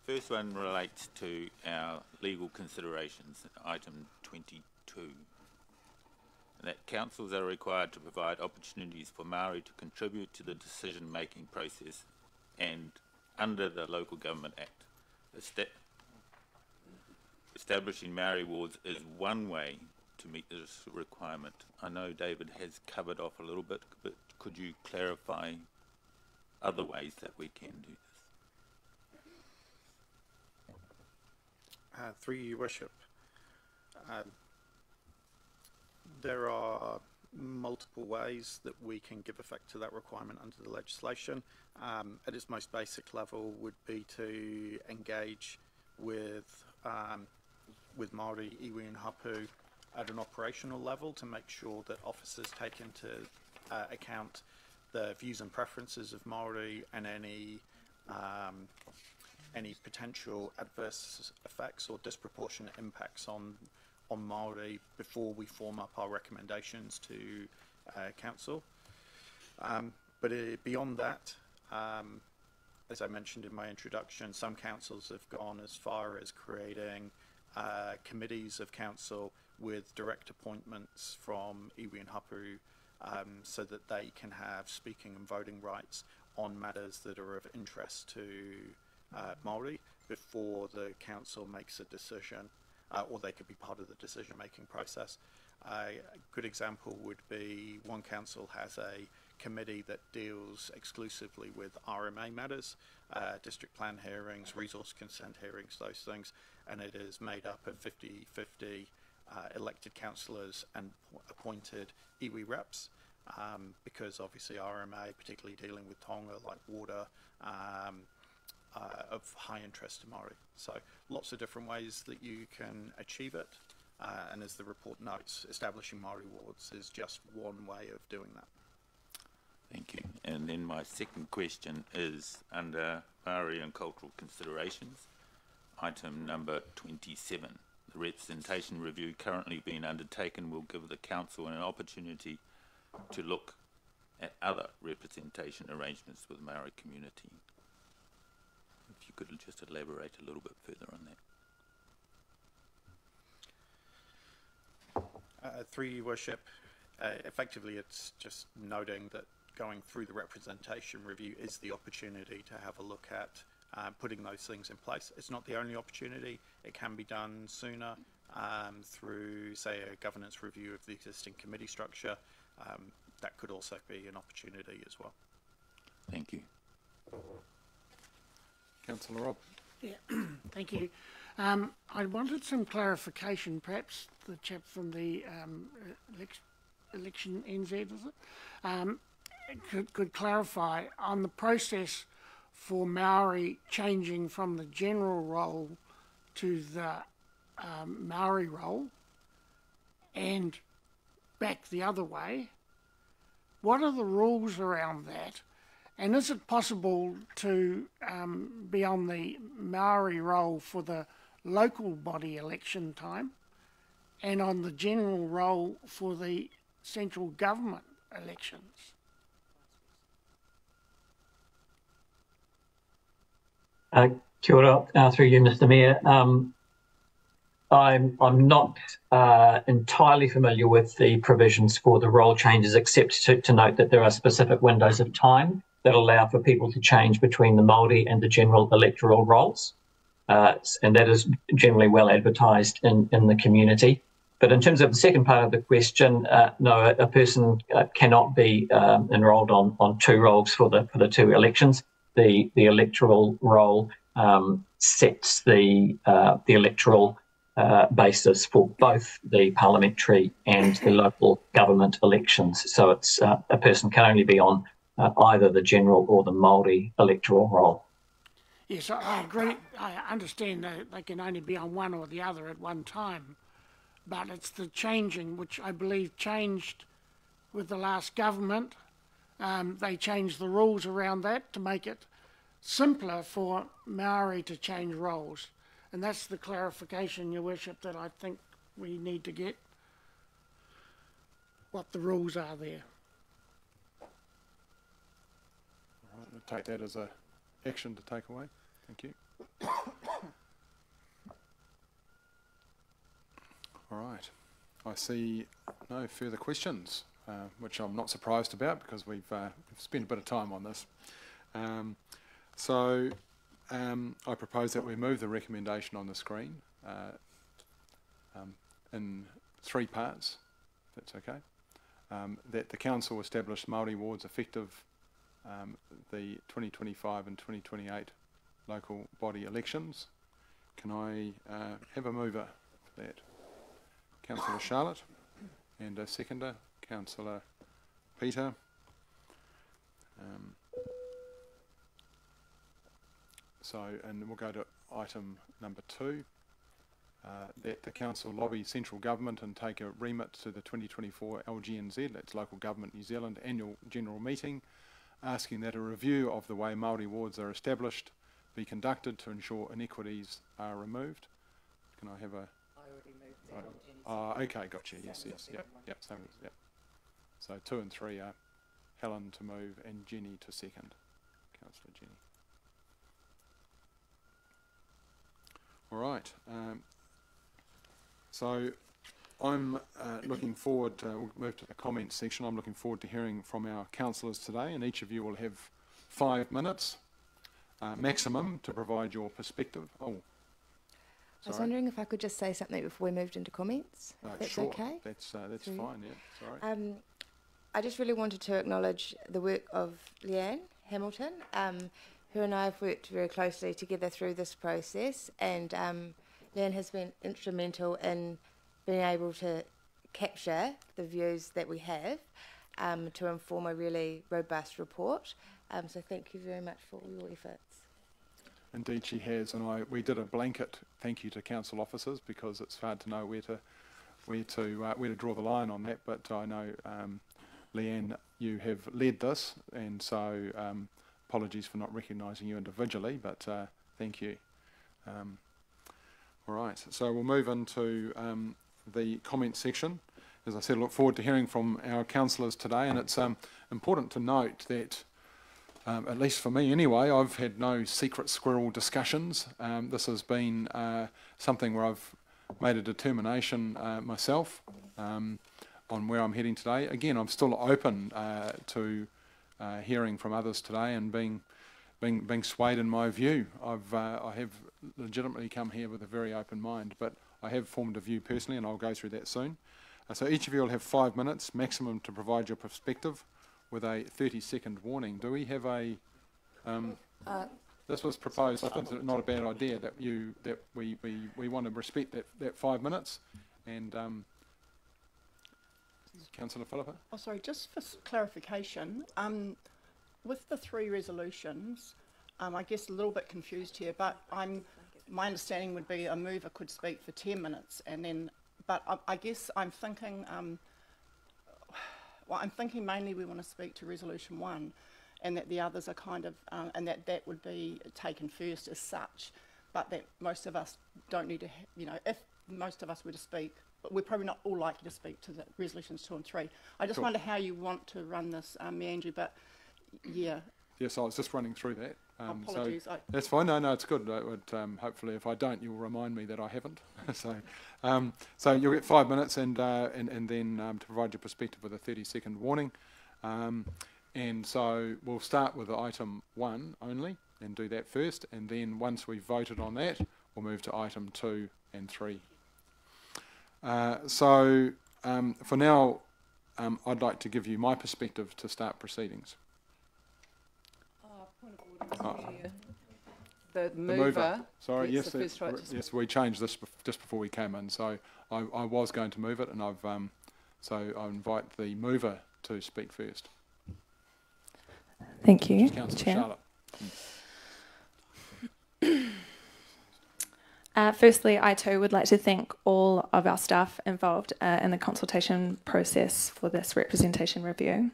first one relates to our legal considerations, item 22. That councils are required to provide opportunities for Māori to contribute to the decision-making process, and under the Local Government Act, establishing Māori wards is one way to meet this requirement. I know David has covered off a little bit, but could you clarify other ways that we can do this? Through you, Worship. There are multiple ways that we can give effect to that requirement under the legislation. At its most basic level would be to engage with Māori, iwi and hapu at an operational level to make sure that officers take into account the views and preferences of Māori and any potential adverse effects or disproportionate impacts on Māori before we form up our recommendations to council. But beyond that, as I mentioned in my introduction, some councils have gone as far as creating committees of council with direct appointments from iwi and hapu, so that they can have speaking and voting rights on matters that are of interest to Māori before the council makes a decision, or they could be part of the decision-making process. A good example would be one council has a committee that deals exclusively with RMA matters, district plan hearings, resource consent hearings, those things, and it is made up of 50-50 elected councillors and appointed iwi reps, because obviously RMA, particularly dealing with Tonga like water, of high interest to Māori. So lots of different ways that you can achieve it, and as the report notes, establishing Māori wards is just one way of doing that. Thank you. And then my second question is under Māori and cultural considerations, item number 27. The representation review currently being undertaken will give the council an opportunity to look at other representation arrangements with the Maori community. If you could just elaborate a little bit further on that. Through your worship, effectively it's just noting that going through the representation review is the opportunity to have a look at putting those things in place. It's not the only opportunity. It can be done sooner through, say, a governance review of the existing committee structure. That could also be an opportunity as well. Thank you. Councillor Robb. Yeah, thank you. I wanted some clarification, perhaps the chap from the election NZ, is it? Could clarify on the process for Maori changing from the general role to the Maori role and back the other way. What are the rules around that? And is it possible to be on the Maori role for the local body election time and on the general role for the central government elections? Kia ora, through you, Mr. Mayor. I'm not entirely familiar with the provisions for the role changes, except to note that there are specific windows of time that allow for people to change between the Māori and the general electoral roles. And that is generally well advertised in the community. But in terms of the second part of the question, no, a person cannot be enrolled on two roles for the two elections. The electoral role sets the electoral basis for both the parliamentary and the local government elections. So it's a person can only be on either the general or the Māori electoral role. Yes, I agree. I understand that they can only be on one or the other at one time, but it's the changing, which I believe changed with the last government. They changed the rules around that to make it simpler for Maori to change roles. And that's the clarification, Your Worship, that I think we need to get, what the rules are there. All right, we'll take that as an action to take away. Thank you. All right. I see no further questions, which I'm not surprised about because we've spent a bit of time on this. So I propose that we move the recommendation on the screen in three parts, if that's okay. That the Council establish Māori wards effective the 2025 and 2028 local body elections. Can I have a mover for that? Councillor Charlotte, and a seconder, Councillor Peter. And we'll go to item number 2, that the Council lobby central government and take a remit to the 2024 LGNZ, that's Local Government New Zealand, annual general meeting, asking that a review of the way Māori wards are established be conducted to ensure inequities are removed. Can I have a... I already moved that. Okay, gotcha, yes, yep, same as, yep. So 2 and 3 are Helen to move and Jenny to second. Councillor Jenny. All right, so I'm looking forward, we'll move to the comments section. I'm looking forward to hearing from our councillors today, and each of you will have 5 minutes maximum to provide your perspective. Oh, sorry. I was wondering if I could just say something before we moved into comments, if that's sure. okay? That's fine, yeah, sorry. I just really wanted to acknowledge the work of Leanne Hamilton, who and I have worked very closely together through this process, and Leanne has been instrumental in being able to capture the views that we have to inform a really robust report. So thank you very much for all your efforts. Indeed she has, and we did a blanket thank you to council officers because it's hard to know where to draw the line on that, but I know, Leanne, you have led this, and so apologies for not recognising you individually, but thank you. All right, so we'll move into the comment section. As I said, I look forward to hearing from our councillors today, and it's important to note that, at least for me anyway, I've had no secret squirrel discussions. This has been something where I've made a determination myself on where I'm heading today. Again, I'm still open to hearing from others today and being swayed in my view. I have legitimately come here with a very open mind, but I have formed a view personally, and I'll go through that soon. So each of you will have 5 minutes maximum to provide your perspective, with a 30-second warning. Do we have a? This was proposed. I think it's not a bad idea that we want to respect that 5 minutes. And Councillor Philippa. Oh, sorry. Just for clarification, with the 3 resolutions, I guess a little bit confused here. But my understanding would be a mover could speak for 10 minutes, and then. But I guess I'm thinking. Well, I'm thinking mainly we want to speak to Resolution 1, and that the others are kind of, and that would be taken first as such, but that most of us don't need to, if most of us were to speak, but we're probably not all likely to speak to the Resolutions 2 and 3. I just wonder how you want to run this, Andrew, but yeah. Yes, I was just running through that. Apologies. So that's fine. No, it's good. Hopefully, if I don't, you'll remind me that I haven't. So you'll get 5 minutes, and then to provide your perspective with a 30-second warning. And so we'll start with item 1 only, and do that first. And then once we've voted on that, we'll move to item 2 and 3. For now, I'd like to give you my perspective to start proceedings. The mover. Sorry, yes, we changed this just before we came in. So I was going to move it, and so I invite the mover to speak first. Thank you, Councillor Charlotte. Firstly, I too would like to thank all of our staff involved in the consultation process for this representation review.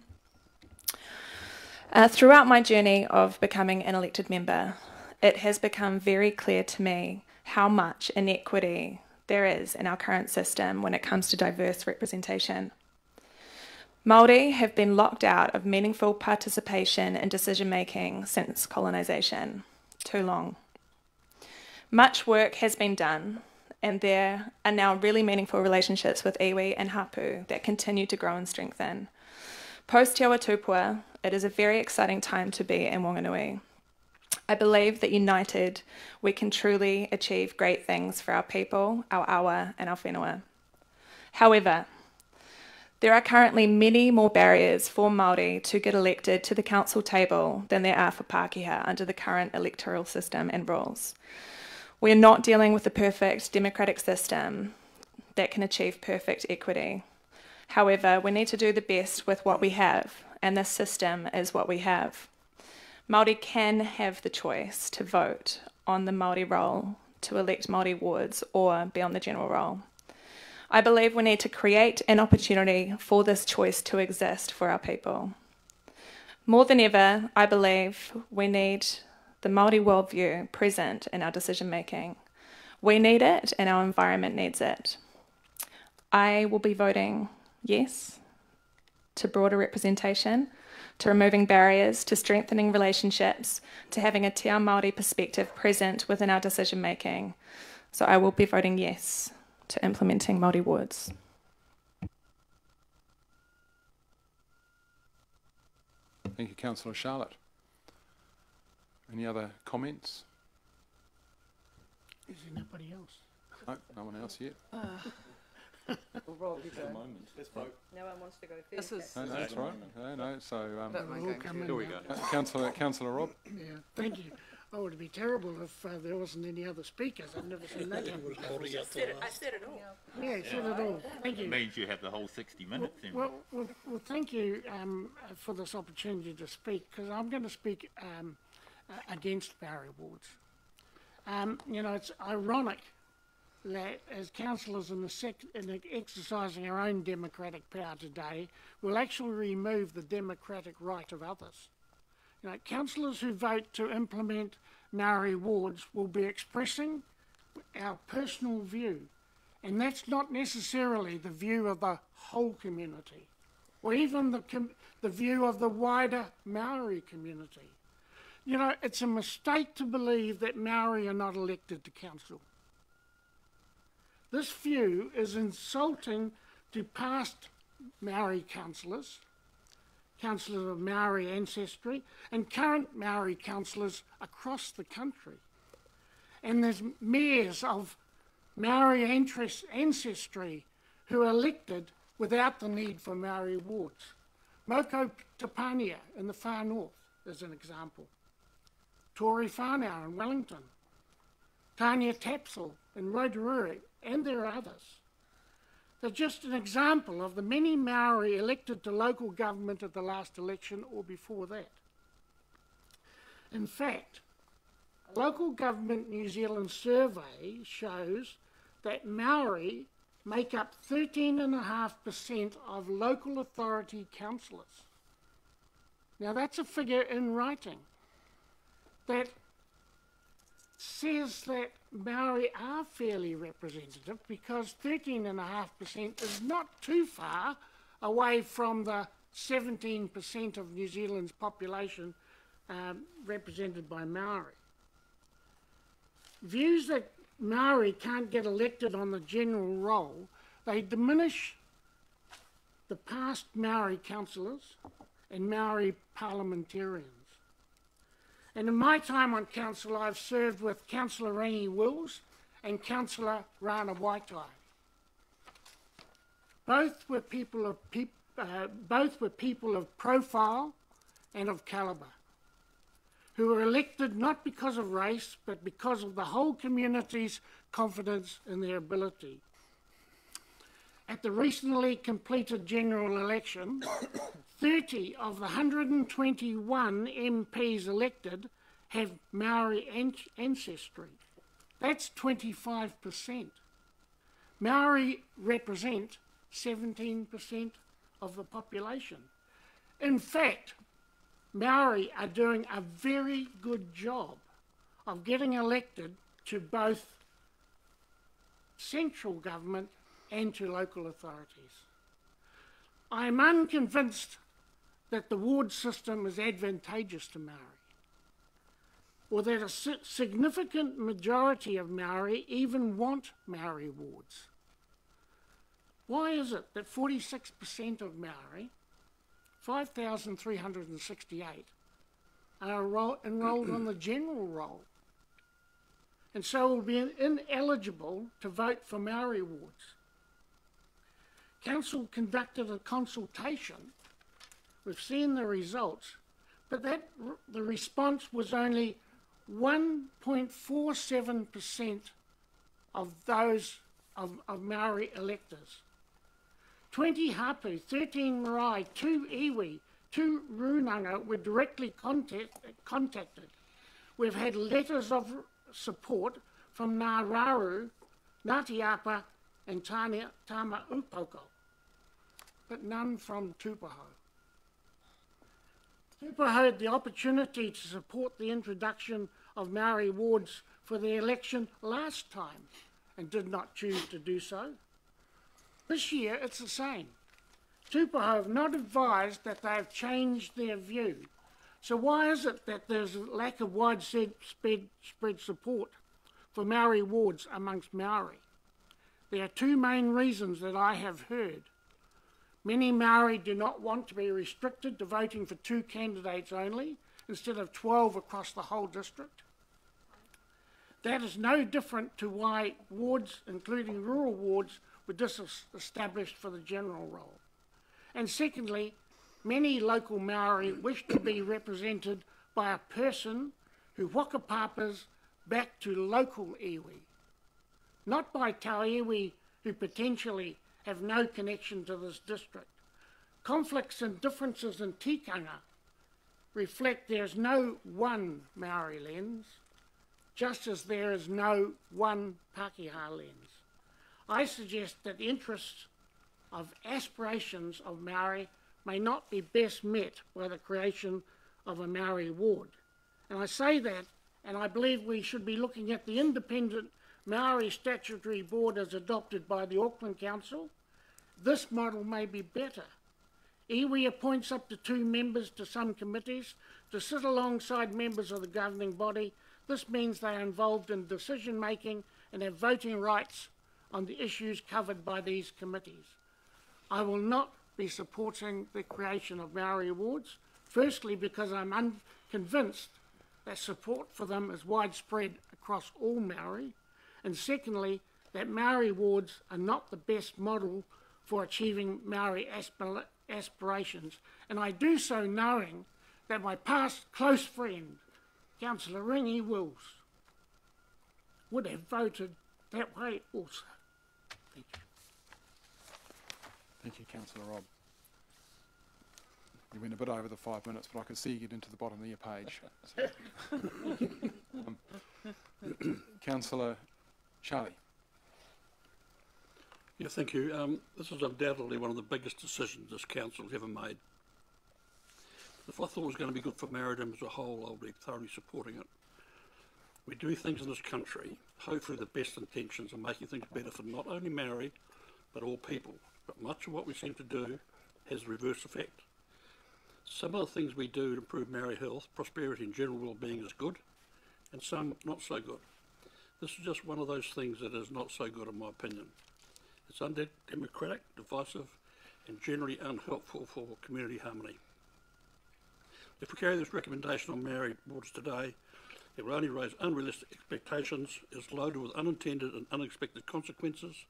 Throughout my journey of becoming an elected member, it has become very clear to me how much inequity there is in our current system when it comes to diverse representation. Māori have been locked out of meaningful participation in decision-making since colonisation. Too long. Much work has been done, and there are now really meaningful relationships with iwi and hapu that continue to grow and strengthen. Post Te Awa Tupua, it is a very exciting time to be in Whanganui. I believe that united, we can truly achieve great things for our people, our awa, and our whenua. However, there are currently many more barriers for Māori to get elected to the council table than there are for Pākehā under the current electoral system and rules. We are not dealing with the perfect democratic system that can achieve perfect equity. However, we need to do the best with what we have, and this system is what we have. Māori can have the choice to vote on the Māori roll, to elect Māori wards, or be on the general roll. I believe we need to create an opportunity for this choice to exist for our people. More than ever, I believe we need the Māori worldview present in our decision making. We need it, and our environment needs it. I will be voting yes to broader representation, to removing barriers, to strengthening relationships, to having a te ao Māori perspective present within our decision making. So I will be voting yes to implementing Māori wards. Thank you, Councillor Charlotte. Any other comments? Is there nobody else? No, no one else yet. Well, Rob, you go. Let's vote. No one wants to go first. This is No, that's right. No. So, Here we go. Councillor Rob. Yeah, thank you. Oh, it'd be terrible if there wasn't any other speakers. I've never seen that happen. I said it all. Yeah, you said it all. Thank you. It means you have the whole 60 minutes then. Well, thank you for this opportunity to speak, because I'm going to speak against Mayoral wards. You know, it's ironic that as councillors in exercising our own democratic power today, we'll actually remove the democratic right of others. You know, councillors who vote to implement Maori wards will be expressing our personal view, and that's not necessarily the view of the whole community, or even the view of the wider Maori community. You know, it's a mistake to believe that Maori are not elected to council. This view is insulting to past Maori councillors, councillors of Maori ancestry, and current Maori councillors across the country. And there's mayors of Maori ancestry who are elected without the need for Maori wards. Moko Tapania in the far north is an example. Tory Whanau in Wellington. Tania Tapsell in Rotorua, and there are others. They're just an example of the many Maori elected to local government at the last election or before that. In fact, a local government New Zealand survey shows that Maori make up 13.5% of local authority councillors. Now that's a figure in writing that says that Maori are fairly representative, because 13.5% is not too far away from the 17% of New Zealand's population represented by Maori. Views that Maori can't get elected on the general roll, they diminish the past Maori councillors and Maori parliamentarians. And in my time on council, I've served with Councillor Rangi Wills and Councillor Rana Waitai. Both were people of profile and of calibre, who were elected not because of race, but because of the whole community's confidence in their ability. At the recently completed general election, 30 of the 121 MPs elected have Maori ancestry. That's 25%. Maori represent 17% of the population. In fact, Maori are doing a very good job of getting elected to both central government and to local authorities. I am unconvinced that the ward system is advantageous to Maori, or that a significant majority of Maori even want Maori wards. Why is it that 46% of Maori, 5,368, are enrolled on the general roll, and so will be ineligible to vote for Maori wards? Council conducted a consultation. We've seen the results, but the response was only 1.47% of those of Maori electors. 20 hapu, 13 marae, 2 iwi, 2 runanga were directly contacted. We've had letters of support from Ngā Raru, Ngāti Apa and Tama Upoko, but none from Tūpaho. Tūpaho had the opportunity to support the introduction of Maori wards for the election last time and did not choose to do so. This year it's the same. Tūpaho have not advised that they have changed their view. So why is it that there's a lack of widespread support for Maori wards amongst Maori? There are two main reasons that I have heard. Many Maori do not want to be restricted to voting for 2 candidates only, instead of 12 across the whole district. That is no different to why wards, including rural wards, were disestablished for the general roll. And secondly, many local Maori wish to be represented by a person who whakapapas back to local iwi, not by tau iwi who potentially have no connection to this district. Conflicts and differences in tikanga reflect there's no one Maori lens, just as there is no one Pākehā lens. I suggest that the interests of aspirations of Māori may not be best met by the creation of a Māori ward. And I say that, and I believe we should be looking at the independent Māori statutory board as adopted by the Auckland Council. This model may be better. Iwi appoints up to 2 members to some committees to sit alongside members of the governing body. This means they are involved in decision making and have voting rights on the issues covered by these committees. I will not be supporting the creation of Māori wards, firstly because I'm unconvinced that support for them is widespread across all Māori, and secondly that Māori wards are not the best model for achieving Māori aspirations, and I do so knowing that my past close friend, Councillor Ringi Wills, would have voted that way also. Thank you. Thank you, Councillor Rob. You went a bit over the 5 minutes, but I could see you get into the bottom of your page. So. Councillor Charlie. Yeah, thank you. This is undoubtedly one of the biggest decisions this council has ever made. If I thought it was going to be good for Maoridom as a whole, I would be thoroughly supporting it. We do things in this country, hopefully the best intentions of making things better for not only Maori, but all people. But much of what we seem to do has the reverse effect. Some of the things we do to improve Maori health, prosperity and general well-being is good, and some not so good. This is just one of those things that is not so good in my opinion. It's undemocratic, divisive, and generally unhelpful for community harmony. If we carry this recommendation on Maori wards today, it will only raise unrealistic expectations, is loaded with unintended and unexpected consequences,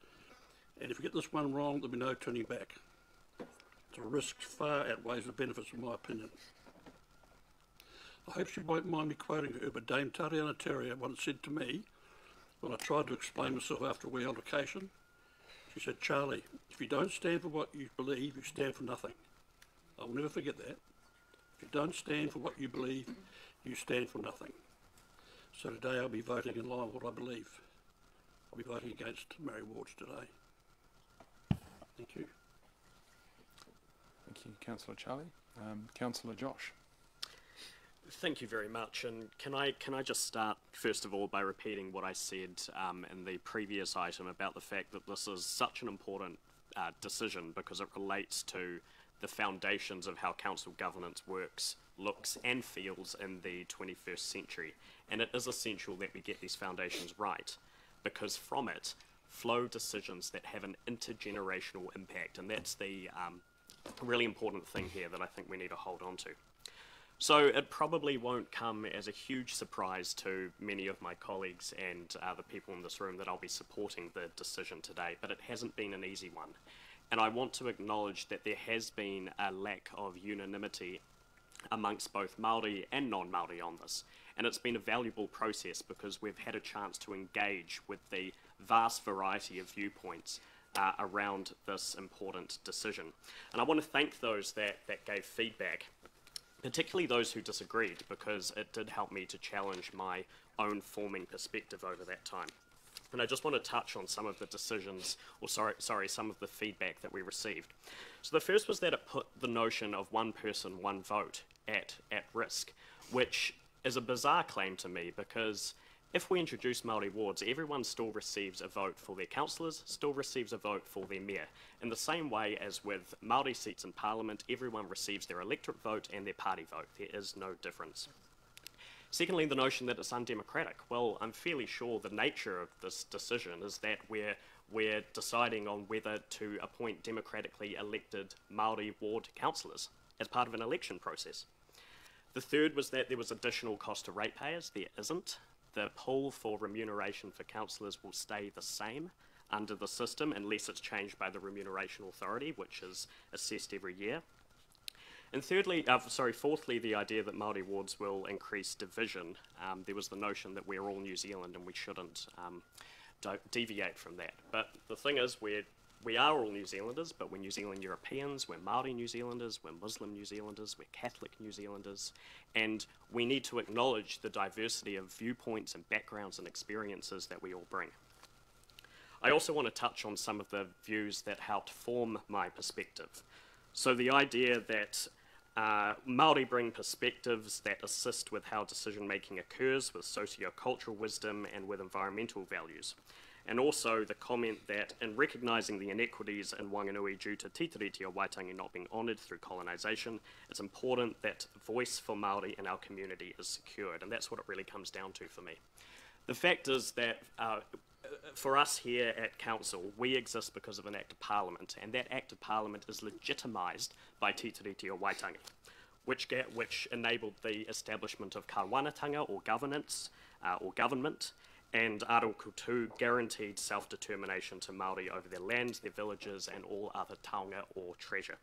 and if we get this one wrong, there'll be no turning back. The risks far outweighs the benefits, in my opinion. I hope she won't mind me quoting her, but Dame Tariana Terria once said to me, when I tried to explain myself after a wee altercation, she said, "Charlie, if you don't stand for what you believe, you stand for nothing." I will never forget that. If you don't stand for what you believe, you stand for nothing. So today I'll be voting in line with what I believe. I'll be voting against Maori wards today. Thank you. Thank you, Councillor Charlie. Councillor Josh. Thank you very much. And can I just start first of all by repeating what I said in the previous item about the fact that this is such an important decision because it relates to the foundations of how council governance works, looks and feels in the 21st century. And it is essential that we get these foundations right because from it flow decisions that have an intergenerational impact. And that's the really important thing here that I think we need to hold on to. So it probably won't come as a huge surprise to many of my colleagues and the people in this room that I'll be supporting the decision today, but it hasn't been an easy one. And I want to acknowledge that there has been a lack of unanimity amongst both Māori and non-Māori on this. And it's been a valuable process because we've had a chance to engage with the vast variety of viewpoints around this important decision. And I want to thank those that gave feedback, particularly those who disagreed, because it did help me to challenge my own forming perspective over that time. And I just want to touch on some of the decisions, or some of the feedback that we received. So the first was that it put the notion of one person, one vote at risk, which is a bizarre claim to me because if we introduce Māori wards, everyone still receives a vote for their councillors, still receives a vote for their mayor. In the same way as with Māori seats in Parliament, everyone receives their electorate vote and their party vote. There is no difference. Secondly, the notion that it's undemocratic. Well, I'm fairly sure the nature of this decision is that we're deciding on whether to appoint democratically elected Māori ward councillors as part of an election process. The third was that there was additional cost to ratepayers. There isn't. The pool for remuneration for councillors will stay the same under the system unless it's changed by the Remuneration Authority, which is assessed every year. And fourthly, the idea that Māori wards will increase division. There was the notion that we're all New Zealand and we shouldn't deviate from that. But the thing is, we're we are all New Zealanders, but we're New Zealand Europeans, we're Māori New Zealanders, we're Muslim New Zealanders, we're Catholic New Zealanders, and we need to acknowledge the diversity of viewpoints and backgrounds and experiences that we all bring. I also want to touch on some of the views that helped form my perspective. So the idea that Māori bring perspectives that assist with how decision-making occurs, with socio-cultural wisdom and with environmental values. And also the comment that in recognising the inequities in Wanganui due to Tītiriti o Waitangi not being honoured through colonisation, it's important that voice for Māori in our community is secured, and that's what it really comes down to for me. The fact is that for us here at Council, we exist because of an Act of Parliament, and that Act of Parliament is legitimised by Tītiriti o Waitangi, which enabled the establishment of kāwanatanga or governance or government, and Article 2 guaranteed self-determination to Māori over their lands, their villages, and all other taonga or treasure.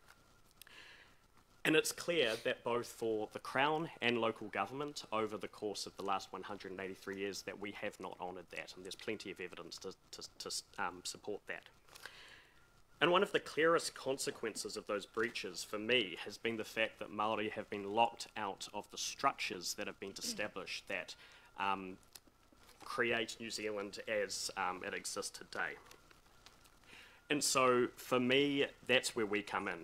And it's clear that both for the Crown and local government over the course of the last 183 years that we have not honoured that, and there's plenty of evidence to support that. And one of the clearest consequences of those breaches for me has been the fact that Māori have been locked out of the structures that have been established that create New Zealand as it exists today. And so for me, that's where we come in.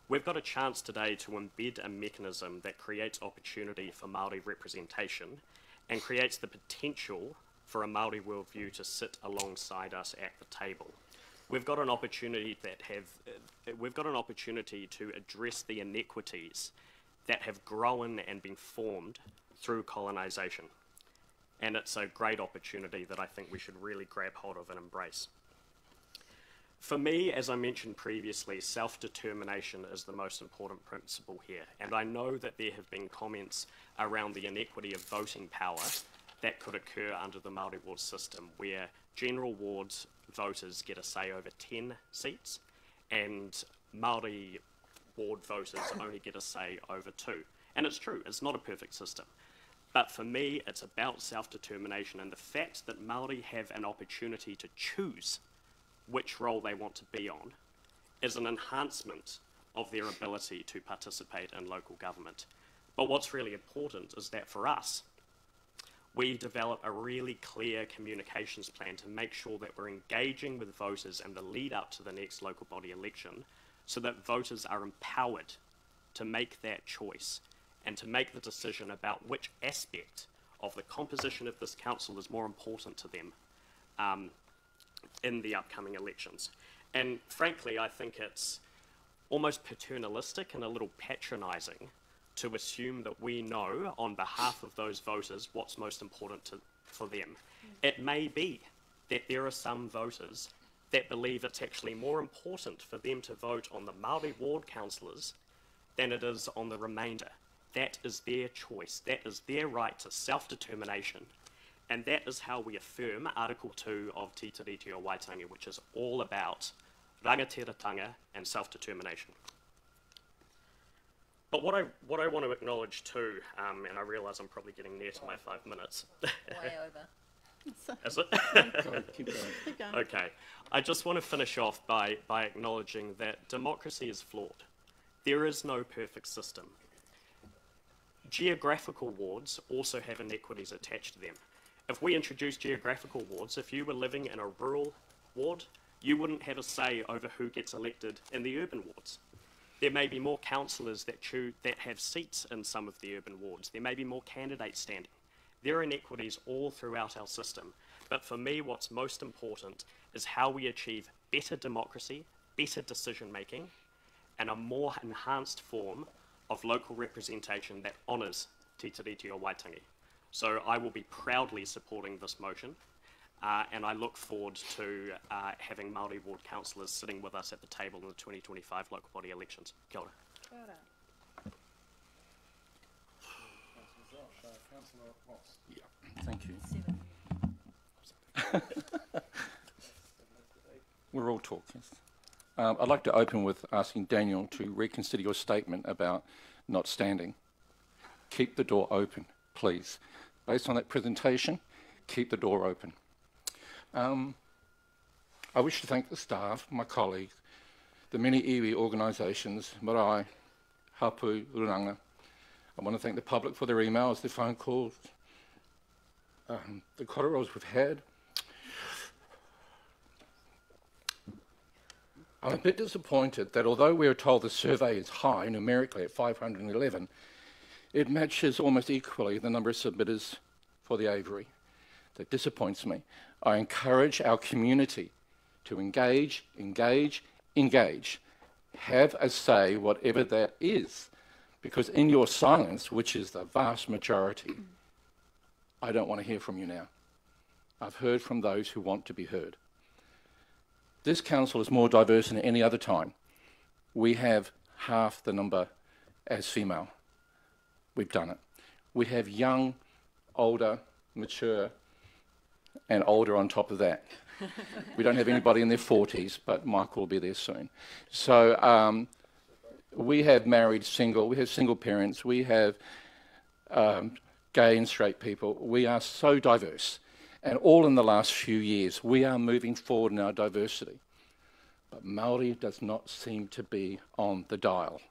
We've got a chance today to embed a mechanism that creates opportunity for Māori representation and creates the potential for a Māori worldview to sit alongside us at the table. We've got an opportunity to address the inequities that have grown and been formed through colonisation. And it's a great opportunity that I think we should really grab hold of and embrace. For me, as I mentioned previously, self-determination is the most important principle here. And I know that there have been comments around the inequity of voting power that could occur under the Māori ward system, where general wards voters get a say over 10 seats, and Māori ward voters only get a say over 2. And it's true, it's not a perfect system. But for me, it's about self-determination and the fact that Māori have an opportunity to choose which role they want to be on is an enhancement of their ability to participate in local government. But what's really important is that for us, we develop a really clear communications plan to make sure that we're engaging with voters in the lead up to the next local body election so that voters are empowered to make that choice and to make the decision about which aspect of the composition of this council is more important to them in the upcoming elections. And frankly, I think it's almost paternalistic and a little patronising to assume that we know on behalf of those voters what's most important for them. It may be that there are some voters that believe it's actually more important for them to vote on the Māori ward councillors than it is on the remainder. That is their choice. That is their right to self-determination. And that is how we affirm Article 2 of Tītiriti o Waitangi, which is all about rangatiratanga and self-determination. But what I want to acknowledge too, and I realise I'm probably getting near to my 5 minutes. Way over. Is it? Keep going. Okay. I just want to finish off by acknowledging that democracy is flawed. There is no perfect system. Geographical wards also have inequities attached to them. If we introduce geographical wards, if you were living in a rural ward, you wouldn't have a say over who gets elected in the urban wards. There may be more councillors that have seats in some of the urban wards. There may be more candidates standing. There are inequities all throughout our system. But for me, what's most important is how we achieve better democracy, better decision making, and a more enhanced form of local representation that honours Tītiriti o Waitangi. So I will be proudly supporting this motion, and I look forward to having Māori ward councillors sitting with us at the table in the 2025 local body elections. Kia ora. Kia ora. Yeah, thank you. We're all talking. I'd like to open with asking Daniel to reconsider your statement about not standing. Keep the door open, please. Based on that presentation, keep the door open. I wish to thank the staff, my colleagues, the many iwi organisations, marae, hapu, uranga. I want to thank the public for their emails, their phone calls, the kororos we've had. I'm a bit disappointed that although we are told the survey is high numerically at 511, it matches almost equally the number of submitters for the aviary. That disappoints me. I encourage our community to engage. Have a say, whatever that is. Because in your silence, which is the vast majority, I don't want to hear from you now. I've heard from those who want to be heard. This council is more diverse than any other time. We have half the number as female. We've done it. We have young, older, mature, and older on top of that. We don't have anybody in their 40s, but Michael will be there soon. So we have married single, we have single parents, we have gay and straight people. We are so diverse. And all in the last few years, we are moving forward in our diversity. But Māori does not seem to be on the dial.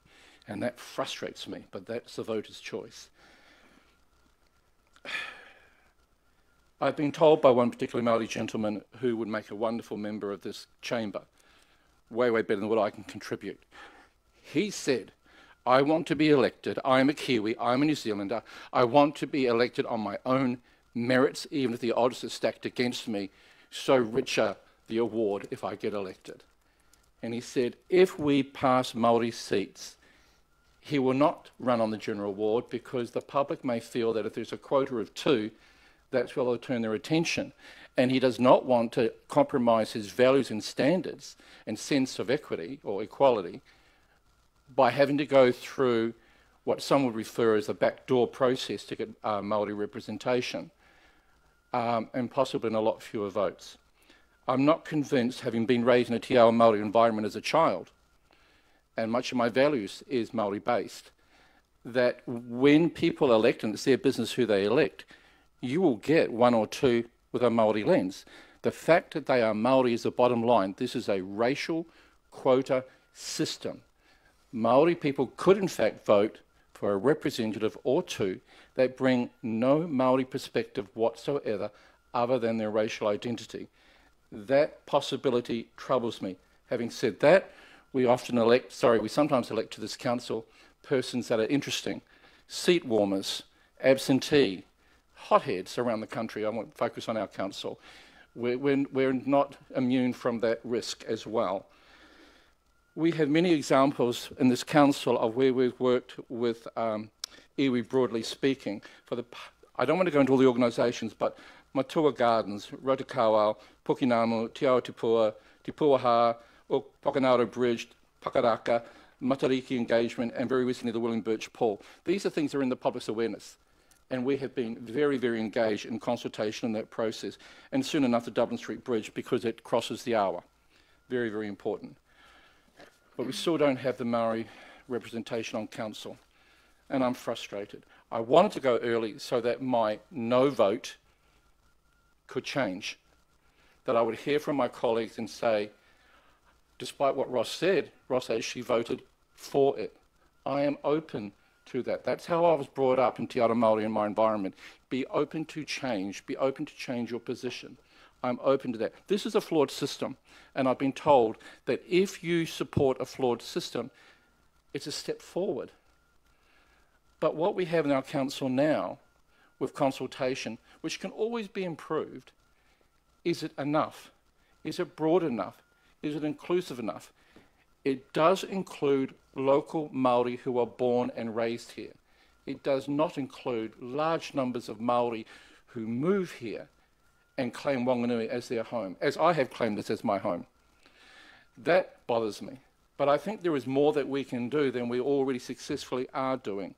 And that frustrates me, but that's the voter's choice. I've been told by one particular Māori gentleman who would make a wonderful member of this chamber, way, way better than what I can contribute. He said, I want to be elected, I'm a Kiwi, I'm a New Zealander, I want to be elected on my own merits, even if the odds are stacked against me, so richer the award if I get elected. And he said, if we pass Māori seats, he will not run on the general ward because the public may feel that if there's a quota of 2, that's where they'll turn their attention. And he does not want to compromise his values and standards and sense of equity or equality by having to go through what some would refer as a backdoor process to get Māori representation, and possibly in a lot fewer votes. I'm not convinced, having been raised in a te ao Māori environment as a child, and much of my values is Māori based, that when people elect, and it's their business who they elect, you will get 1 or 2 with a Māori lens. The fact that they are Māori is the bottom line. This is a racial quota system. Māori people could in fact vote for a representative or 2 that bring no Māori perspective whatsoever other than their racial identity. That possibility troubles me. Having said that, we sometimes elect to this council persons that are interesting, seat warmers, absentee, hotheads around the country. I won't focus on our council. We're not immune from that risk as well. We have many examples in this council of where we've worked with iwi, broadly speaking. I don't want to go into all the organisations, but Matua Gardens, Rotakawao, Pukinamu, Te Aotipua, Te Puaha, Pokanaro Bridge, Pakaraka, Matariki Engagement, and very recently the William Birch Pool. These are things that are in the public's awareness. And we have been very, very engaged in consultation in that process. And soon enough, the Dublin Street Bridge, because it crosses the hour. Very, very important. But we still don't have the Māori representation on council. And I'm frustrated. I wanted to go early so that my no vote could change. That I would hear from my colleagues and say, despite what Ross said, Ross actually voted for it. I am open to that. That's how I was brought up in Te Ara Māori in my environment. Be open to change. Be open to change your position. I'm open to that. This is a flawed system, and I've been told that if you support a flawed system, it's a step forward. But what we have in our council now, with consultation, which can always be improved, is it enough? Is it broad enough? Is it inclusive enough? It does include local Māori who are born and raised here. It does not include large numbers of Māori who move here and claim Whanganui as their home, as I have claimed this as my home. That bothers me. But I think there is more that we can do than we already successfully are doing.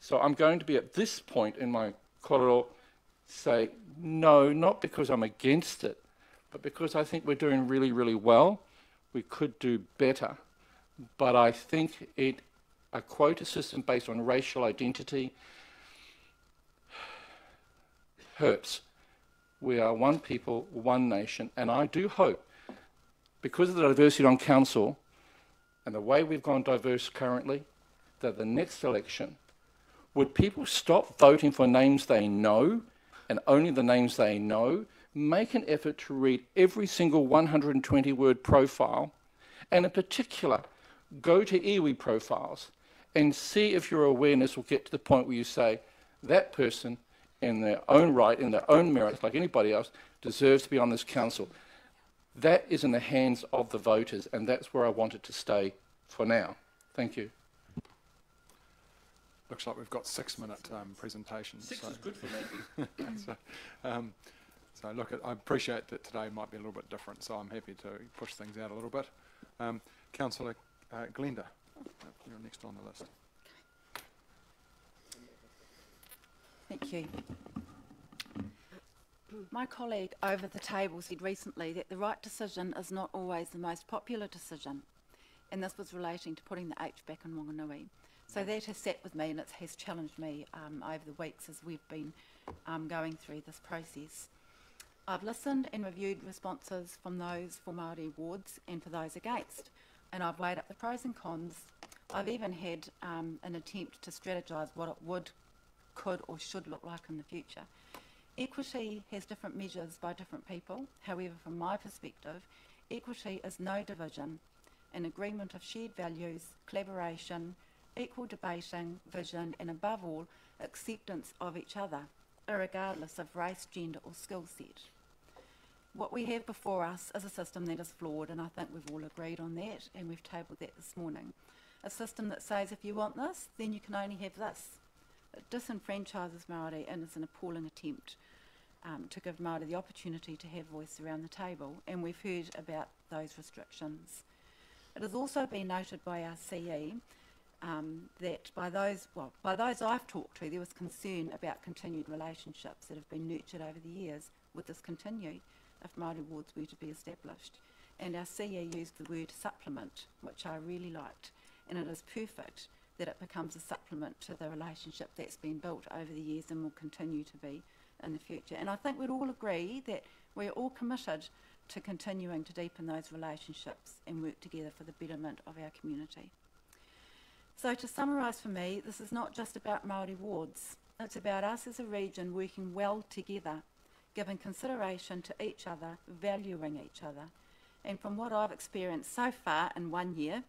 So I'm going to be at this point in my korero say no, not because I'm against it, but because I think we're doing really, really well. We could do better. But I think a quota system based on racial identity hurts. We are one people, one nation, and I do hope because of the diversity on council and the way we've gone diverse currently, that the next election, would people stop voting for names they know and only the names they know, make an effort to read every single 120-word profile, and in particular, go to iwi profiles and see if your awareness will get to the point where you say, that person, in their own right, in their own merits, like anybody else, deserves to be on this council. That is in the hands of the voters, and that's where I want it to stay for now. Thank you. Looks like we've got 6-minute presentations. Six is good for me. So look, I appreciate that today might be a little bit different, so I'm happy to push things out a little bit. Councillor Glenda, you're next on the list. Thank you. My colleague over the table said recently that the right decision is not always the most popular decision, and this was relating to putting the H back in Wanganui. So that has sat with me and it has challenged me over the weeks as we've been going through this process. I've listened and reviewed responses from those for Māori wards and for those against, and I've weighed up the pros and cons. I've even had an attempt to strategise what it would, could or should look like in the future. Equity has different measures by different people. However, from my perspective, equity is no division, an agreement of shared values, collaboration, equal debating, vision, and above all, acceptance of each other, irregardless of race, gender or skill set. What we have before us is a system that is flawed, and I think we've all agreed on that, and we've tabled that this morning. A system that says if you want this, then you can only have this. It disenfranchises Māori and is an appalling attempt to give Māori the opportunity to have voice around the table, and we've heard about those restrictions. It has also been noted by our CE that by those I've talked to, there was concern about continued relationships that have been nurtured over the years would this continue if Māori wards were to be established. And our CE used the word supplement, which I really liked, and it is perfect that it becomes a supplement to the relationship that's been built over the years and will continue to be in the future. And I think we'd all agree that we're all committed to continuing to deepen those relationships and work together for the betterment of our community. So to summarise for me, this is not just about Māori wards. It's about us as a region working well together, giving consideration to each other, valuing each other. And from what I've experienced so far in 1 year,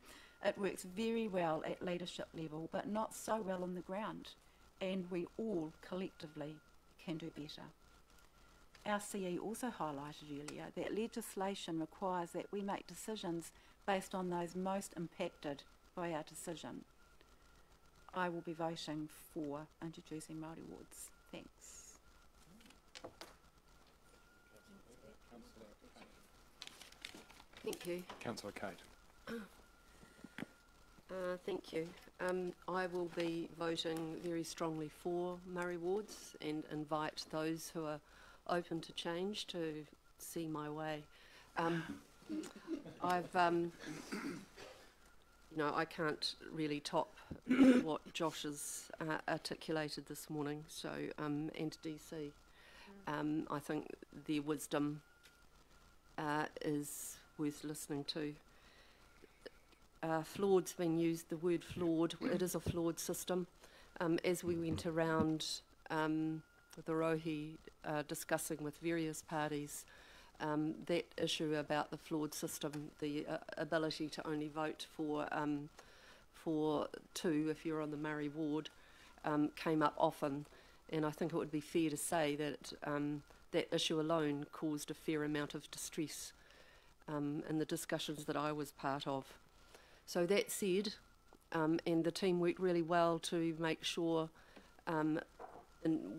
it works very well at leadership level, but not so well on the ground. And we all collectively can do better. Our CE also highlighted earlier that legislation requires that we make decisions based on those most impacted by our decision. I will be voting for introducing Māori wards. Thanks. Thank you. Councillor Kate. Thank you. I will be voting very strongly for Māori wards and invite those who are open to change to see my way. I can't really top what Josh has articulated this morning, so, and DC. I think their wisdom is worth listening to. Flawed's been used, the word flawed, it is a flawed system. As we went around the rohi discussing with various parties, that issue about the flawed system, the ability to only vote for two if you're on the Māori ward, came up often, and I think it would be fair to say that that issue alone caused a fair amount of distress in the discussions that I was part of. So that said, and the team worked really well to make sure, and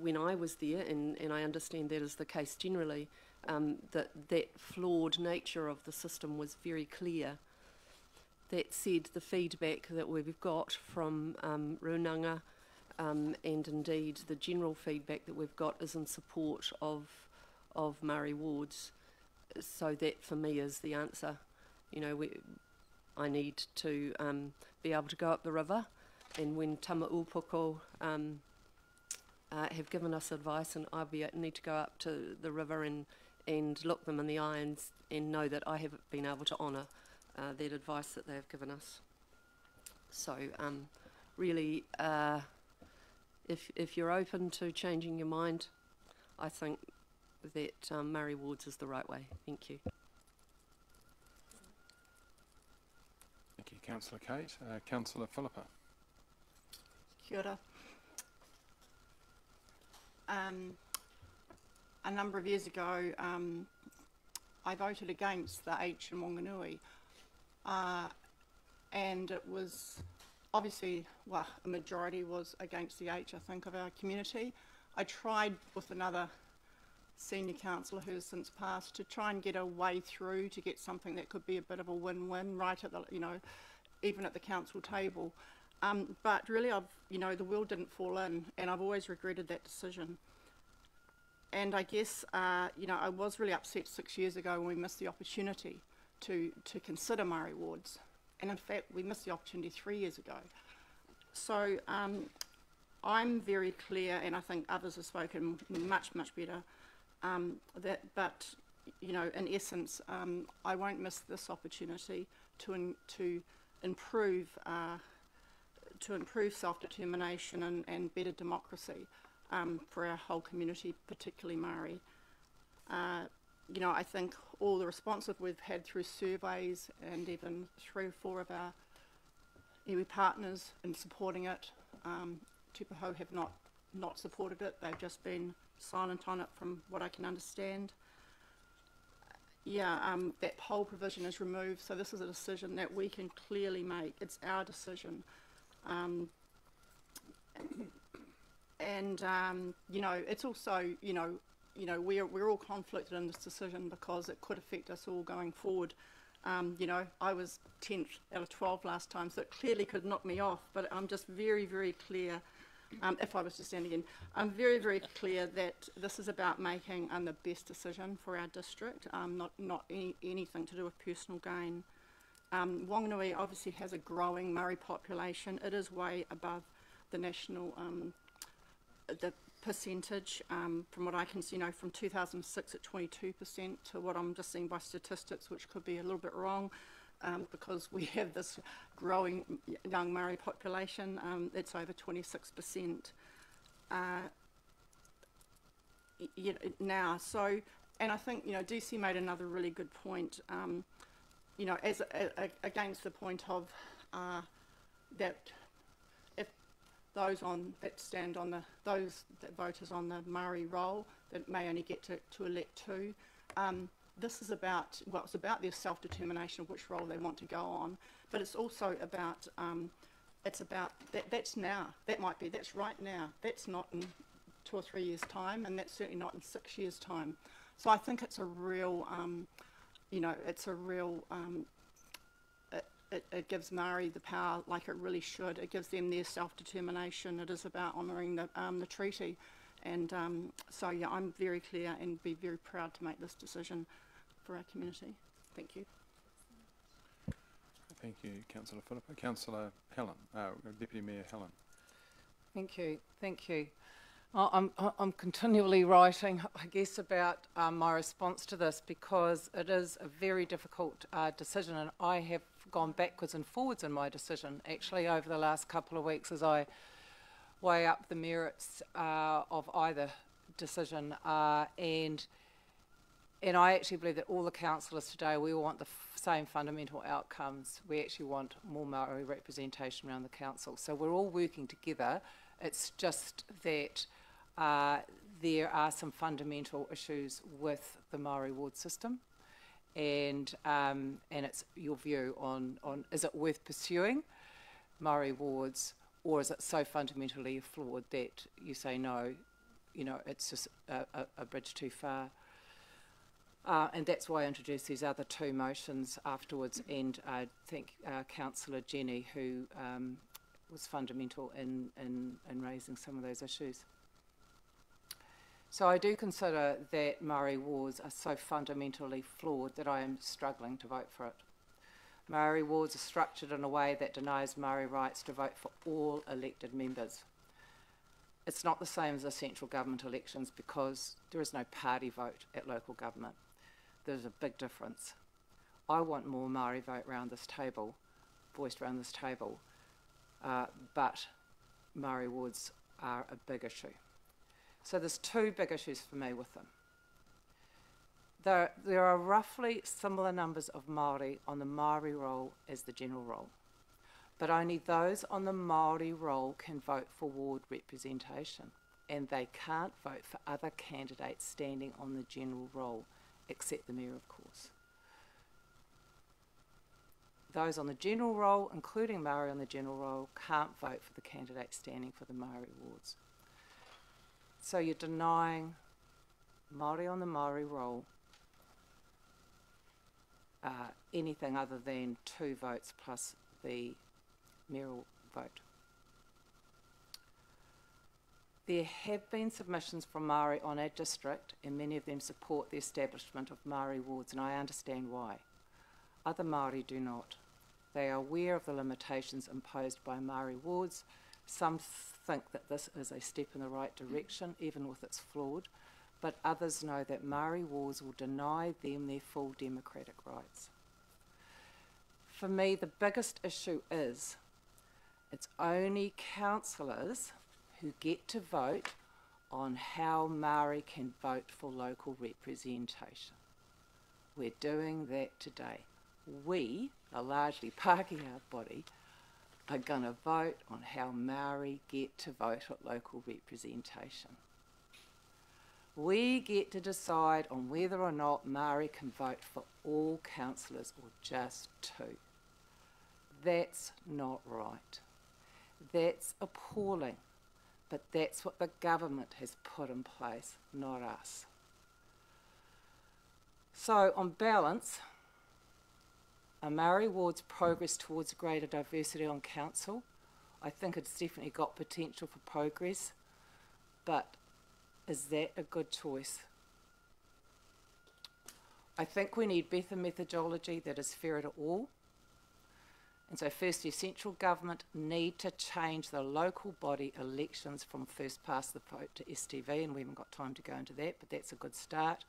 when I was there, and I understand that is the case generally, that flawed nature of the system was very clear. That said, the feedback that we've got from Runanga, and indeed the general feedback that we've got is in support of Māori wards. So that for me is the answer. I need to be able to go up the river, and when Tama Upoko have given us advice, and I need to go up to the river and and look them in the eye and know that I have been able to honour that advice that they have given us. So really, if you're open to changing your mind, I think that Murray Wards is the right way. Thank you. Thank you, Councillor Kate. Councillor Philippa. Kia ora. A number of years ago, I voted against the H in Wanganui, and it was obviously, well, a majority was against the H, I think, of our community. I tried with another senior councillor who has since passed to try and get a way through to get something that could be a bit of a win-win right at the, even at the council table. But really, the wheel didn't fall in, and I've always regretted that decision. And I guess, I was really upset 6 years ago when we missed the opportunity to consider Māori wards. And in fact, we missed the opportunity 3 years ago. So I'm very clear, and I think others have spoken much, much better, but in essence, I won't miss this opportunity to improve self-determination and better democracy for our whole community, particularly Māori. I think all the responses we've had through surveys and even 3 or 4 of our iwi partners in supporting it, Tupaho have not supported it. They've just been silent on it from what I can understand. That poll provision is removed, so this is a decision that we can clearly make. It's our decision. It's also, we're all conflicted in this decision because it could affect us all going forward. I was 10th out of 12 last time, so it clearly could knock me off, but I'm just very, very clear, if I was to stand again, I'm very, very clear that this is about making the best decision for our district, not anything to do with personal gain. Wanganui obviously has a growing Māori population. It is way above the national the percentage, from what I can see, from 2006 at 22% to what I'm just seeing by statistics, which could be a little bit wrong, because we have this growing young Māori population. It's over 26% now. So, and I think DC made another really good point. Against the point of that. Those that voters on the Māori roll that may only get to elect 2. This is about, well, it's about their self-determination of which role they want to go on, but it's also about, that's now, that's right now, that's not in 2 or 3 years' time, and that's certainly not in 6 years' time. So I think it's a real, it gives Māori the power like it really should. It gives them their self-determination. It is about honouring the treaty. And so, yeah, I'm very clear and be very proud to make this decision for our community. Thank you. Thank you, Councillor Philippa. Councillor Helen, Deputy Mayor Helen. Thank you. Thank you. I'm continually writing, I guess, about my response to this because it is a very difficult decision, and I have gone backwards and forwards in my decision actually over the last couple of weeks as I weigh up the merits of either decision, and I actually believe that all the councillors today, we all want the same fundamental outcomes. We actually want more Māori representation around the council, so we're all working together. It's just that there are some fundamental issues with the Māori ward system, and it's your view on is it worth pursuing Māori wards, or is it so fundamentally flawed that you say no, it's just a bridge too far. And that's why I introduced these other 2 motions afterwards, and I thank Councillor Jenny, who was fundamental in raising some of those issues. So I do consider that Māori wards are so fundamentally flawed that I am struggling to vote for it. Māori wards are structured in a way that denies Māori rights to vote for all elected members. It's not the same as the central government elections because there is no party vote at local government. There's a big difference. I want more Māori vote around this table, voiced around this table, but Māori wards are a big issue. So there's two big issues for me with them. There are roughly similar numbers of Māori on the Māori roll as the general roll, but only those on the Māori roll can vote for ward representation, and they can't vote for other candidates standing on the general roll, except the Mayor, of course. Those on the general roll, including Māori on the general roll, can't vote for the candidate standing for the Māori wards. So you're denying Māori on the Māori roll anything other than 2 votes plus the mayoral vote. There have been submissions from Māori on our district, and many of them support the establishment of Māori wards, and I understand why. Other Māori do not. They are aware of the limitations imposed by Māori wards. Some think that this is a step in the right direction, even with its flawed, but others know that Māori wards will deny them their full democratic rights. For me, the biggest issue is it's only councillors who get to vote on how Māori can vote for local representation. We're doing that today. We, a largely Pākehā body, are going to vote on how Māori get to vote at local representation. We get to decide on whether or not Māori can vote for all councillors or just 2. That's not right. That's appalling. But that's what the government has put in place, not us. So, on balance, are Māori wards progress towards greater diversity on council? I think it's definitely got potential for progress, but is that a good choice? I think we need better methodology that is fair to all. And so firstly, central government need to change the local body elections from first past the vote to STV, and we haven't got time to go into that, but that's a good start.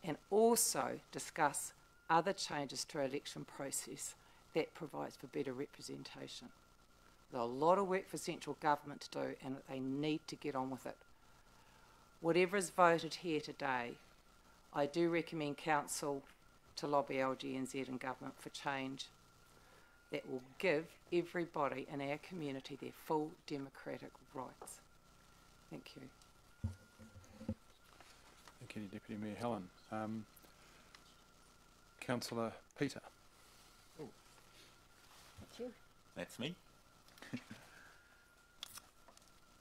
And also discuss other changes to our election process that provides for better representation. There's a lot of work for central government to do, and they need to get on with it. Whatever is voted here today, I do recommend council to lobby LGNZ and government for change that will give everybody in our community their full democratic rights. Thank you. Thank you, Deputy Mayor Helen. Councillor Peter. Oh. That's you. That's me.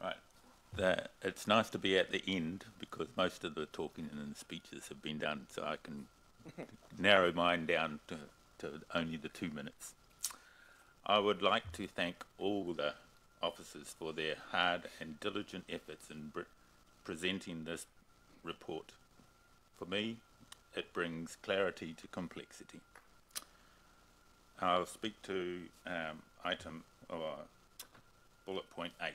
Right. It's nice to be at the end because most of the talking and the speeches have been done, so I can narrow mine down to only the 2 minutes. I would like to thank all the officers for their hard and diligent efforts in presenting this report. For me, it brings clarity to complexity. I'll speak to item or bullet point 8.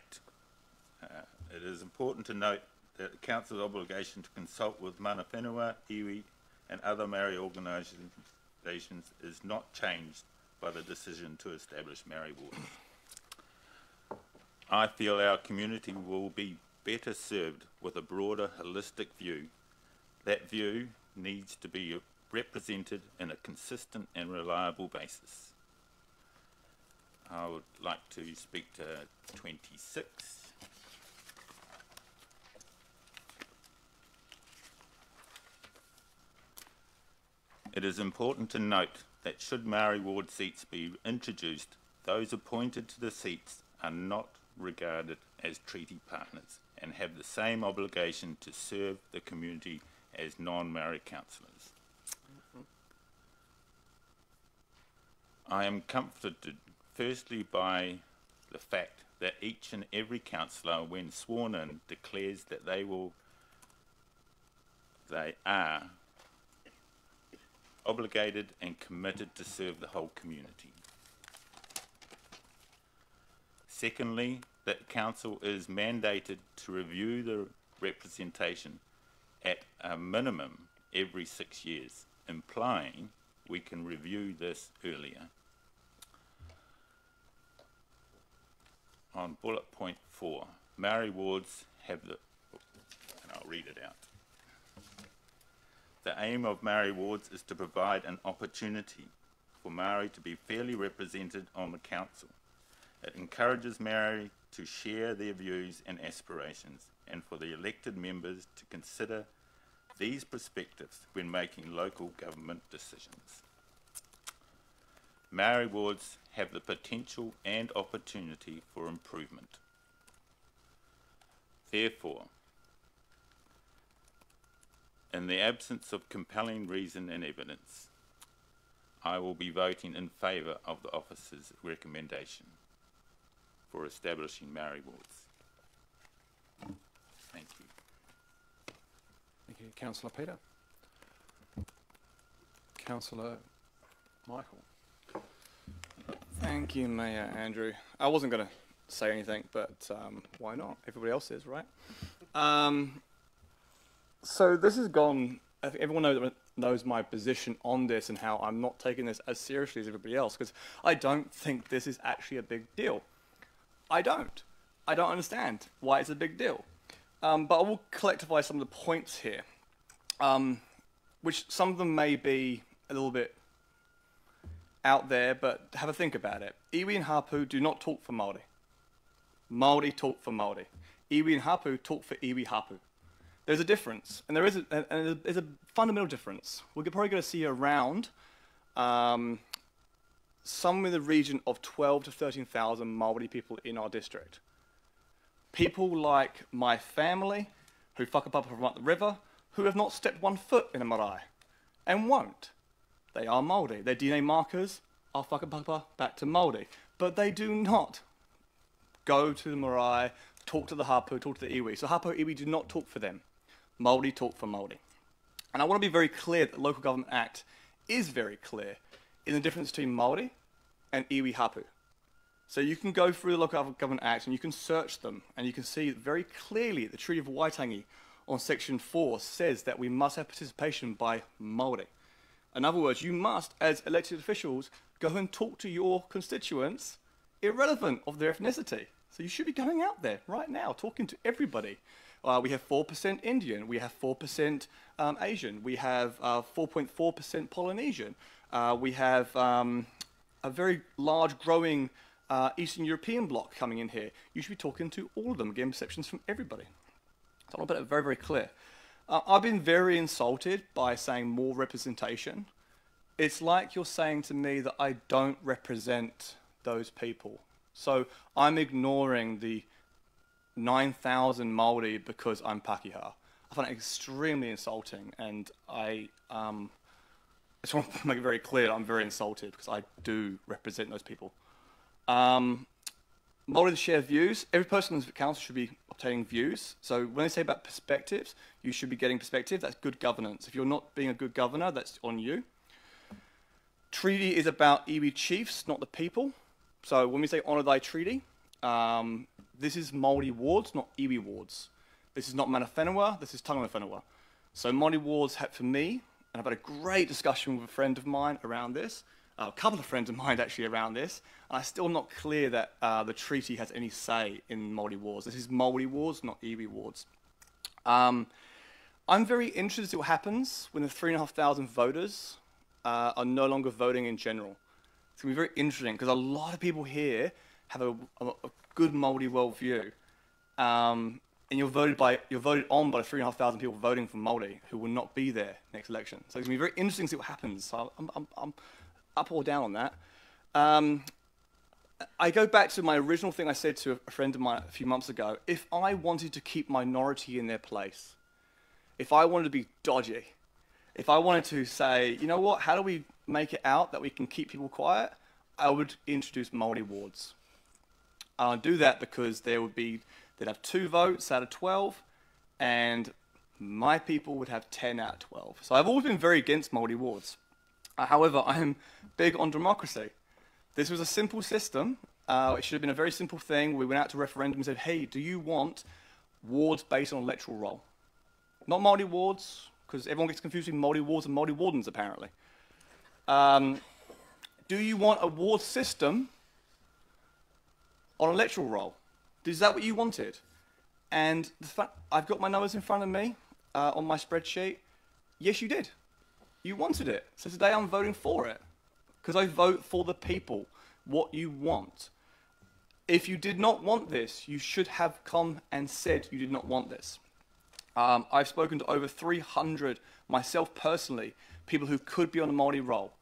It is important to note that the Council's obligation to consult with mana whenua, iwi and other Māori organisations is not changed by the decision to establish Māori wards. I feel our community will be better served with a broader, holistic view. That view needs to be represented in a consistent and reliable basis. I would like to speak to 26. It is important to note that should Māori ward seats be introduced, those appointed to the seats are not regarded as treaty partners and have the same obligation to serve the community as non-Māori councillors. I am comforted firstly by the fact that each and every councillor, when sworn in, declares that they are obligated and committed to serve the whole community. Secondly, that council is mandated to review the representation at a minimum every 6 years, implying we can review this earlier. On bullet point 4, Maori wards have the, and I'll read it out. The aim of Maori wards is to provide an opportunity for Maori to be fairly represented on the council. It encourages Maori to share their views and aspirations, and for the elected members to consider these perspectives when making local government decisions. Maori wards have the potential and opportunity for improvement. Therefore, in the absence of compelling reason and evidence, I will be voting in favour of the officer's recommendation for establishing Maori wards. Thank you. Thank you, Councillor Peter. Councillor Michael. Thank you, Mayor Andrew. I wasn't going to say anything, but why not? Everybody else is, right? So this has gone, I think everyone knows my position on this and how I'm not taking this as seriously as everybody else, because I don't think this is actually a big deal. I don't understand why it's a big deal. But I will collectivise some of the points here, which some of them may be a little bit out there, but have a think about it. Iwi and Hapu do not talk for Māori. Māori talk for Māori. Iwi and Hapu talk for Iwi Hapu. There's a difference, and there's a fundamental difference. We're probably going to see around somewhere in the region of 12 to 13,000 Māori people in our district. People like my family, who whakapapa from up the river, who have not stepped one foot in a marae, and won't. They are Māori. Their DNA markers are whakapapa back to Māori. But they do not go to the marae, talk to the hapu, talk to the iwi. So hapu iwi do not talk for them. Māori talk for Māori. And I want to be very clear that the Local Government Act is very clear in the difference between Māori and iwi hapu. So you can go through the Local Government Act and you can search them, and you can see very clearly the Treaty of Waitangi on Section 4 says that we must have participation by Māori. In other words, you must, as elected officials, go and talk to your constituents, irrelevant of their ethnicity. So you should be going out there right now, talking to everybody. We have 4% Indian, we have 4% Asian, we have 4.4% Polynesian, we have a very large growing Eastern European bloc coming in here. You should be talking to all of them, getting perceptions from everybody. So I want to put it very, very clear. I've been very insulted by saying more representation. It's like you're saying to me that I don't represent those people. So I'm ignoring the 9,000 Māori because I'm Pākehā. I find it extremely insulting, and I just want to make it very clear that I'm very insulted because I do represent those people. Māori share views. Every person in the council should be obtaining views. So when they say about perspectives, you should be getting perspective. That's good governance. If you're not being a good governor, that's on you. Treaty is about iwi chiefs, not the people. So when we say honour thy treaty, this is Māori wards, not iwi wards. This is not mana whenua, this is tangata whenua. So Māori wards, for me, and I've had a great discussion with a friend of mine around this, a couple of friends of mine actually around this, and I'm still not clear that the treaty has any say in Māori wards. This is Māori wards, not iwi wards. I'm very interested to see what happens when the 3,500 voters are no longer voting in general. It's going to be very interesting because a lot of people here have a good Māori worldview, and you're voted on by 3,500 people voting for Māori who will not be there next election. So it's going to be very interesting to see what happens. So I'm up or down on that. I go back to my original thing I said to a friend of mine a few months ago. If I wanted to keep minority in their place, if I wanted to be dodgy, if I wanted to say, you know what, how do we make it out that we can keep people quiet, I would introduce Māori wards. I'll do that because they'd have 2 votes out of 12, and my people would have 10 out of 12. So I've always been very against Māori wards. However, I am big on democracy. This was a simple system It should have been a very simple thing. We went out to referendum and said, hey, do you want wards based on electoral roll? Not Māori wards, because everyone gets confused with Māori wards and Māori wardens, apparently. Do you want a ward system on electoral roll? Is that what you wanted? And I've got my numbers in front of me on my spreadsheet. Yes, you did. You wanted it. So today I'm voting for it, because I vote for the people, what you want. If you did not want this, you should have come and said you did not want this. I've spoken to over 300, myself personally, people who could be on a Māori roll.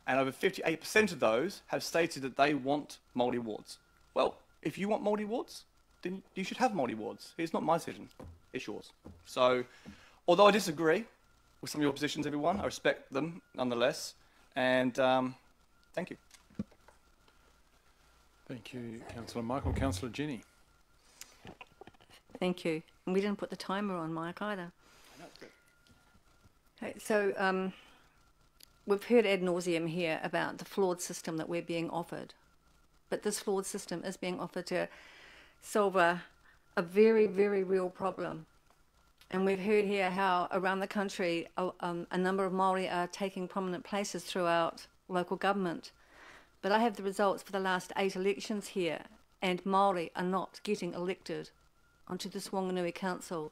And over 58% of those have stated that they want Māori wards. Well, if you want Māori wards, then you should have Māori wards. It's not my decision, it's yours. So, although I disagree with some of your positions, everyone, I respect them nonetheless. And thank you. Thank you, Councillor Michael. Councillor Jenny. Thank you. And we didn't put the timer on, Mike, either. Okay, so we've heard ad nauseum here about the flawed system that we're being offered. But this flawed system is being offered to solve a very, very real problem. And we've heard here how around the country a number of Māori are taking prominent places throughout local government. But I have the results for the last 8 elections here, and Māori are not getting elected onto this Whanganui Council.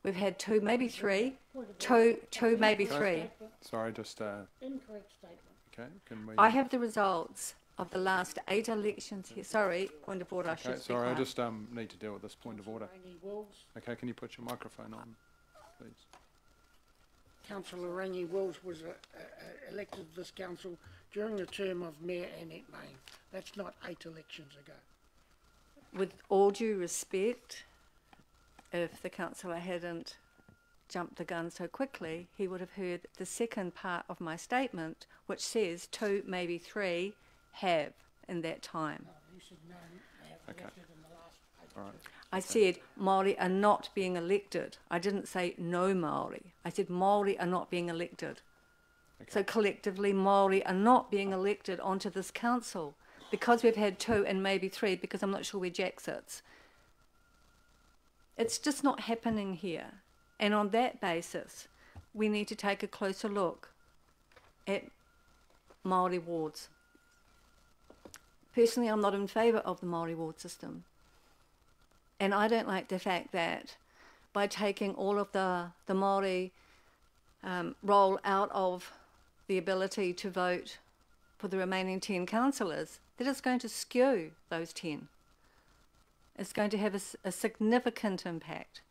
We've had 2, maybe 3. Two, maybe 3. Sorry, just... Incorrect statement. Okay, can we... I have the results of the last 8 elections here. Sorry, point of order. Okay, sorry, I just need to deal with this point of order. Okay, can you put your microphone on, please? Councillor Rangi Wills was elected to this council during the term of Mayor Annette Main. That's not 8 elections ago. With all due respect, if the councillor hadn't jumped the gun so quickly, he would have heard the second part of my statement, which says 2, maybe 3 have in that time. You said no, they have elected in the last 8 All right. I said Māori are not being elected. I didn't say no Māori. I said Māori are not being elected. Okay. So collectively Māori are not being elected onto this council because we've had 2 and maybe 3, because I'm not sure where Jack sits. It's just not happening here. And on that basis, we need to take a closer look at Māori wards. Personally, I'm not in favour of the Māori ward system. And I don't like the fact that by taking all of the Māori roll out of the ability to vote for the remaining 10 councillors, that it's going to skew those 10. It's going to have a significant impact,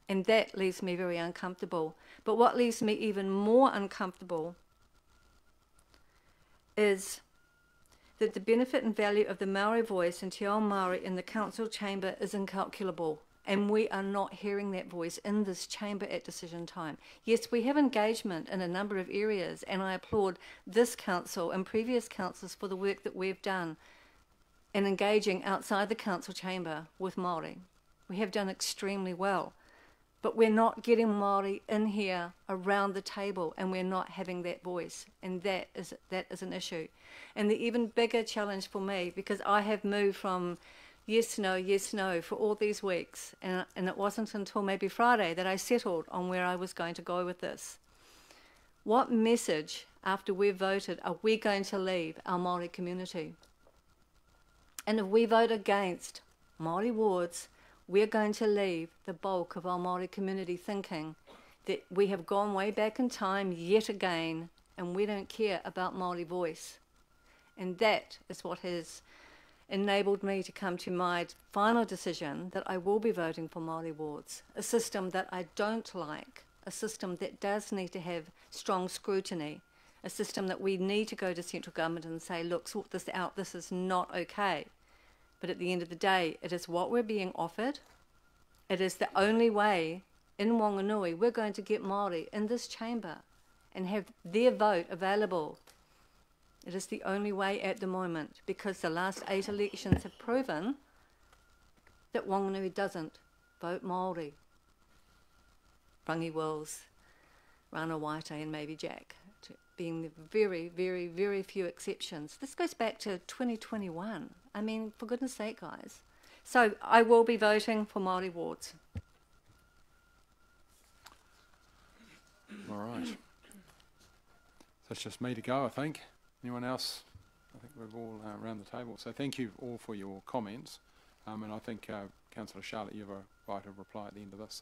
and that leaves me very uncomfortable. But what leaves me even more uncomfortable is that the benefit and value of the Maori voice and Te Ao Māori in the council chamber is incalculable, and we are not hearing that voice in this chamber at decision time. Yes, we have engagement in a number of areas, and I applaud this council and previous councils for the work that we've done in engaging outside the council chamber with Māori. We have done extremely well, but we're not getting Māori in here around the table, and we're not having that voice, and that is an issue. And the even bigger challenge for me, because I have moved from yes, no for all these weeks, and it wasn't until maybe Friday that I settled on where I was going to go with this. What message, after we've voted, are we going to leave our Māori community? And if we vote against Māori wards, we're going to leave the bulk of our Māori community thinking that we have gone way back in time yet again, and we don't care about Māori voice. And that is what has enabled me to come to my final decision that I will be voting for Māori wards, a system that I don't like, a system that does need to have strong scrutiny, a system that we need to go to central government and say, look, sort this out, this is not okay. But at the end of the day, it is what we're being offered. It is the only way in Whanganui we're going to get Māori in this chamber and have their vote available. It is the only way at the moment, because the last 8 elections have proven that Whanganui doesn't vote Māori. Rangi Wills, Rana Waiata and maybe Jack being the very, very, very few exceptions. This goes back to 2021. I mean, for goodness sake, guys. So I will be voting for Māori wards. All right. So it's just me to go, I think. Anyone else? I think we're all around the table. So thank you all for your comments. And I think Councillor Charlotte, you have a right of reply at the end of this.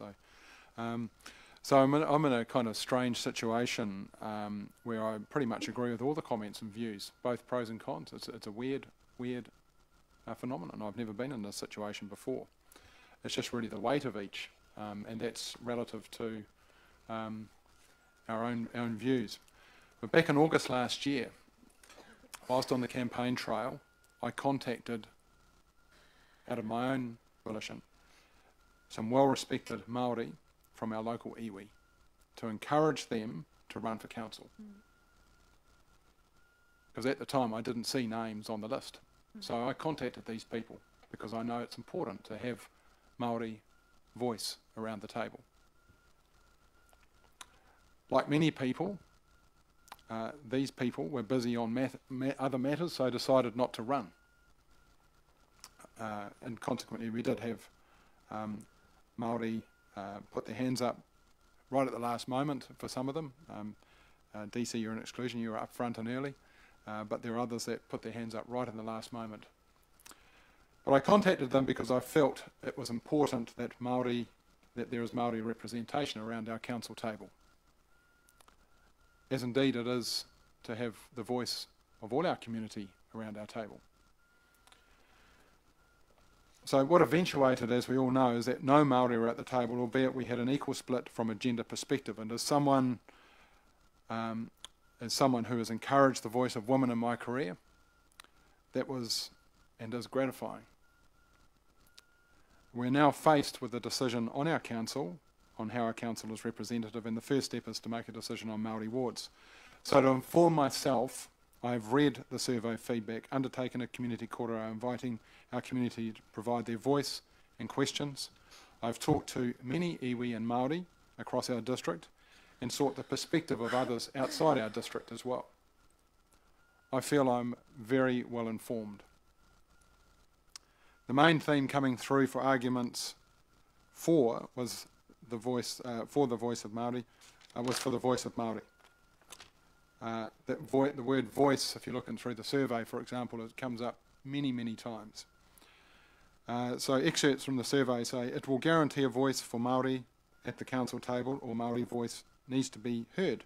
So I'm in a kind of strange situation where I pretty much agree with all the comments and views, both pros and cons. It's a weird phenomenon. I've never been in this situation before. It's just really the weight of each, and that's relative to our own views. But back in August last year, whilst on the campaign trail, I contacted, out of my own volition, some well-respected Māori from our local iwi to encourage them to run for council. Because at the time I didn't see names on the list. So I contacted these people because I know it's important to have Māori voice around the table. Like many people, these people were busy on other matters, so decided not to run. And consequently we did have Māori put their hands up right at the last moment for some of them. DC, you're an exclusion, you were up front and early, but there are others that put their hands up right in the last moment. But I contacted them because I felt it was important that there is Māori representation around our council table. As indeed it is to have the voice of all our community around our table. So what eventuated, as we all know, is that no Māori were at the table, albeit we had an equal split from a gender perspective. And as someone who has encouraged the voice of women in my career, that was and is gratifying. We're now faced with a decision on our council, on how our council is representative, and the first step is to make a decision on Māori wards. So to inform myself, I have read the survey feedback, undertaken a community kōrero inviting our community to provide their voice and questions. I've talked to many iwi and Māori across our district and sought the perspective of others outside our district as well. I feel I'm very well informed. The main theme coming through for arguments for was the voice for the voice of Māori, was for the voice of Māori. The word voice, if you're looking through the survey, for example, it comes up many, many times. So excerpts from the survey say, it will guarantee a voice for Māori at the council table, or Māori voice needs to be heard.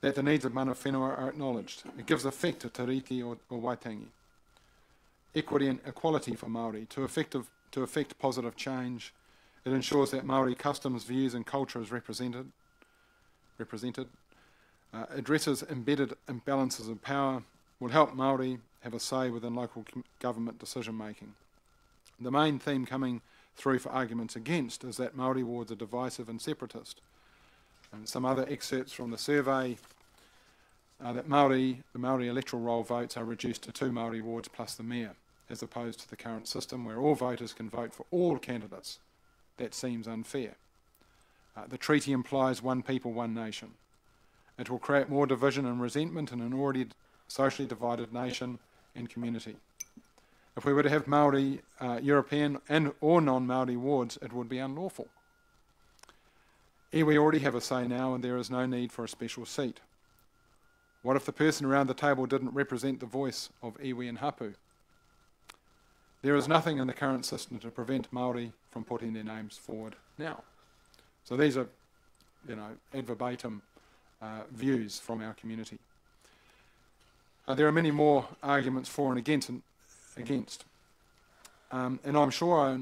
That the needs of mana whenua are acknowledged. It gives effect to te riki or waitangi. Equity and equality for Māori. To effect positive change, it ensures that Māori customs, views and culture is represented. Addresses embedded imbalances of power, will help Māori have a say within local government decision making. The main theme coming through for arguments against is that Māori wards are divisive and separatist. And some other excerpts from the survey are that the Māori electoral roll votes are reduced to 2 Māori wards plus the mayor, as opposed to the current system where all voters can vote for all candidates. That seems unfair. The treaty implies one people, one nation. It will create more division and resentment in an already socially divided nation and community. If we were to have Māori, European and or non-Māori wards, it would be unlawful. We already have a say now and there is no need for a special seat. What if the person around the table didn't represent the voice of iwi and hapu? There is nothing in the current system to prevent Māori from putting their names forward now. So these are, ad verbatim views from our community. There are many more arguments for and against. And I'm sure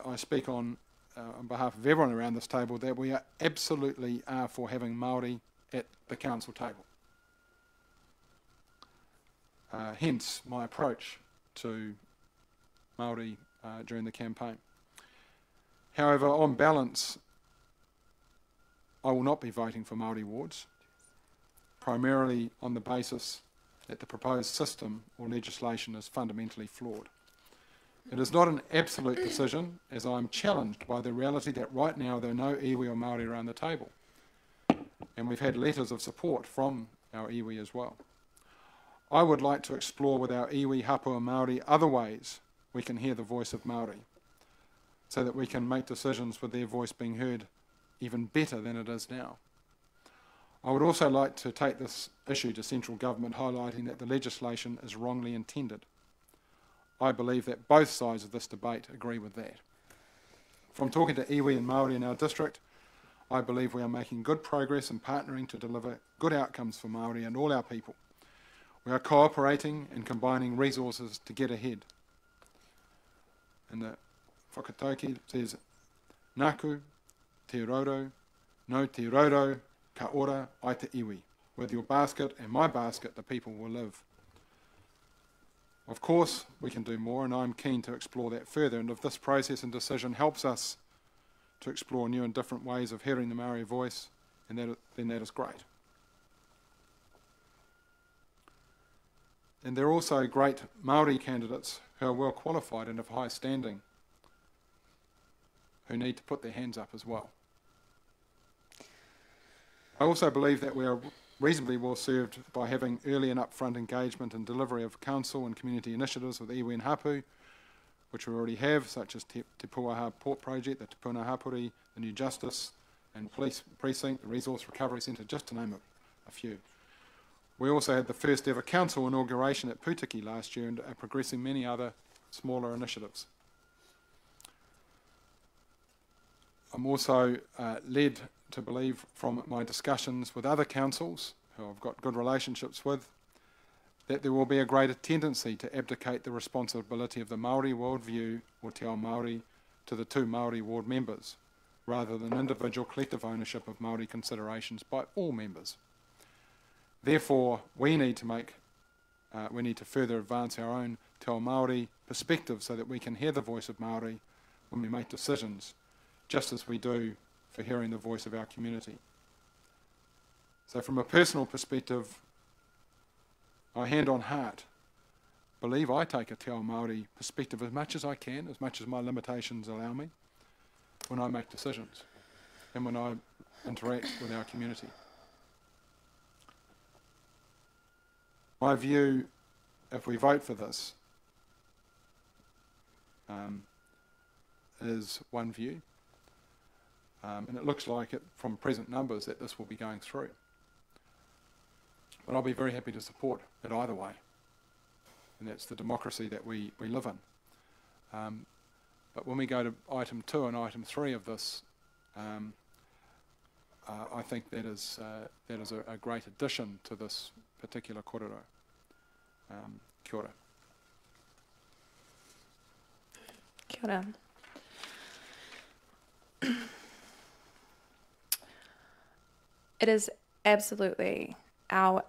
I speak on behalf of everyone around this table that we are absolutely for having Māori at the council table. Hence my approach to Māori during the campaign. However, on balance, I will not be voting for Māori wards, primarily on the basis that the proposed system or legislation is fundamentally flawed. It is not an absolute decision, as I am challenged by the reality that right now there are no iwi or Māori around the table. and we've had letters of support from our iwi as well. I would like to explore with our iwi, hapu and Māori other ways we can hear the voice of Māori, so that we can make decisions with their voice being heard even better than it is now. I would also like to take this issue to central government, highlighting that the legislation is wrongly intended. I believe that both sides of this debate agree with that. From talking to iwi and Māori in our district, I believe we are making good progress in partnering to deliver good outcomes for Māori and all our people. We are cooperating and combining resources to get ahead. And the whakatauki says, Nāku, te roro, no te roro, ka ora ai te iwi. With your basket and my basket, the people will live. Of course, we can do more, and I'm keen to explore that further, and if this process and decision helps us to explore new and different ways of hearing the Māori voice, then that is great. And there are also great Māori candidates who are well qualified and of high standing, who need to put their hands up as well. I also believe that we are reasonably well served by having early and upfront engagement and delivery of council and community initiatives with iwi and hapu, which we already have, such as Te Puaha Port Project, the Te Puna Hapuri, the New Justice and Police Precinct, the Resource Recovery Centre, just to name a few. We also had the first ever council inauguration at Putiki last year and are progressing many other smaller initiatives. I'm also led to believe from my discussions with other councils who I've got good relationships with that there will be a greater tendency to abdicate the responsibility of the Māori worldview or te ao Māori to the two Māori ward members, rather than individual collective ownership of Māori considerations by all members. Therefore, we need to further advance our own te ao Māori perspective so that we can hear the voice of Māori when we make decisions, just as we do for hearing the voice of our community. So from a personal perspective, I hand on heart believe I take a te ao Māori perspective as much as I can, as much as my limitations allow me, when I make decisions and when I interact with our community. My view, if we vote for this, is one view, and it looks like it from present numbers that this will be going through. But I'll be very happy to support it either way, and that's the democracy that we live in. But when we go to item 2 and item 3 of this, I think that is a great addition to this particular kōrero. Kia ora. Kia ora. It is absolutely our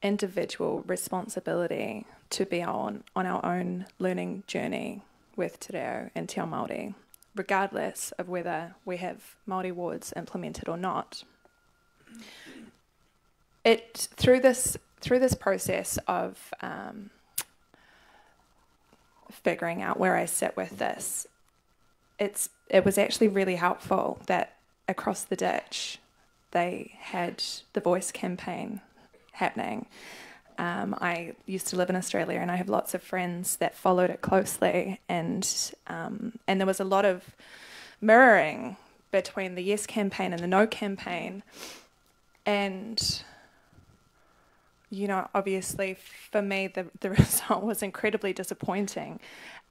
individual responsibility to be on our own learning journey with te reo and te ao Māori, regardless of whether we have Māori wards implemented or not. Through this process of figuring out where I sit with this, it was actually really helpful that across the ditch they had the Voice campaign happening. I used to live in Australia and I have lots of friends that followed it closely, and there was a lot of mirroring between the Yes campaign and the No campaign. And, you know, obviously for me the result was incredibly disappointing,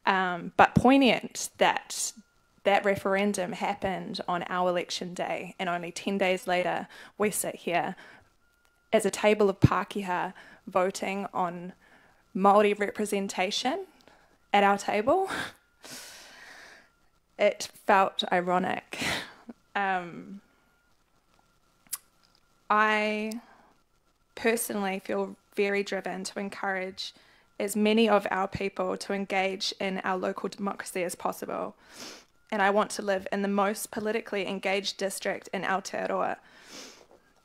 but poignant that referendum happened on our election day, and only 10 days later we sit here as a table of Pākehā voting on Māori representation at our table. It felt ironic. I personally feel very driven to encourage as many of our people to engage in our local democracy as possible. And I want to live in the most politically engaged district in Aotearoa.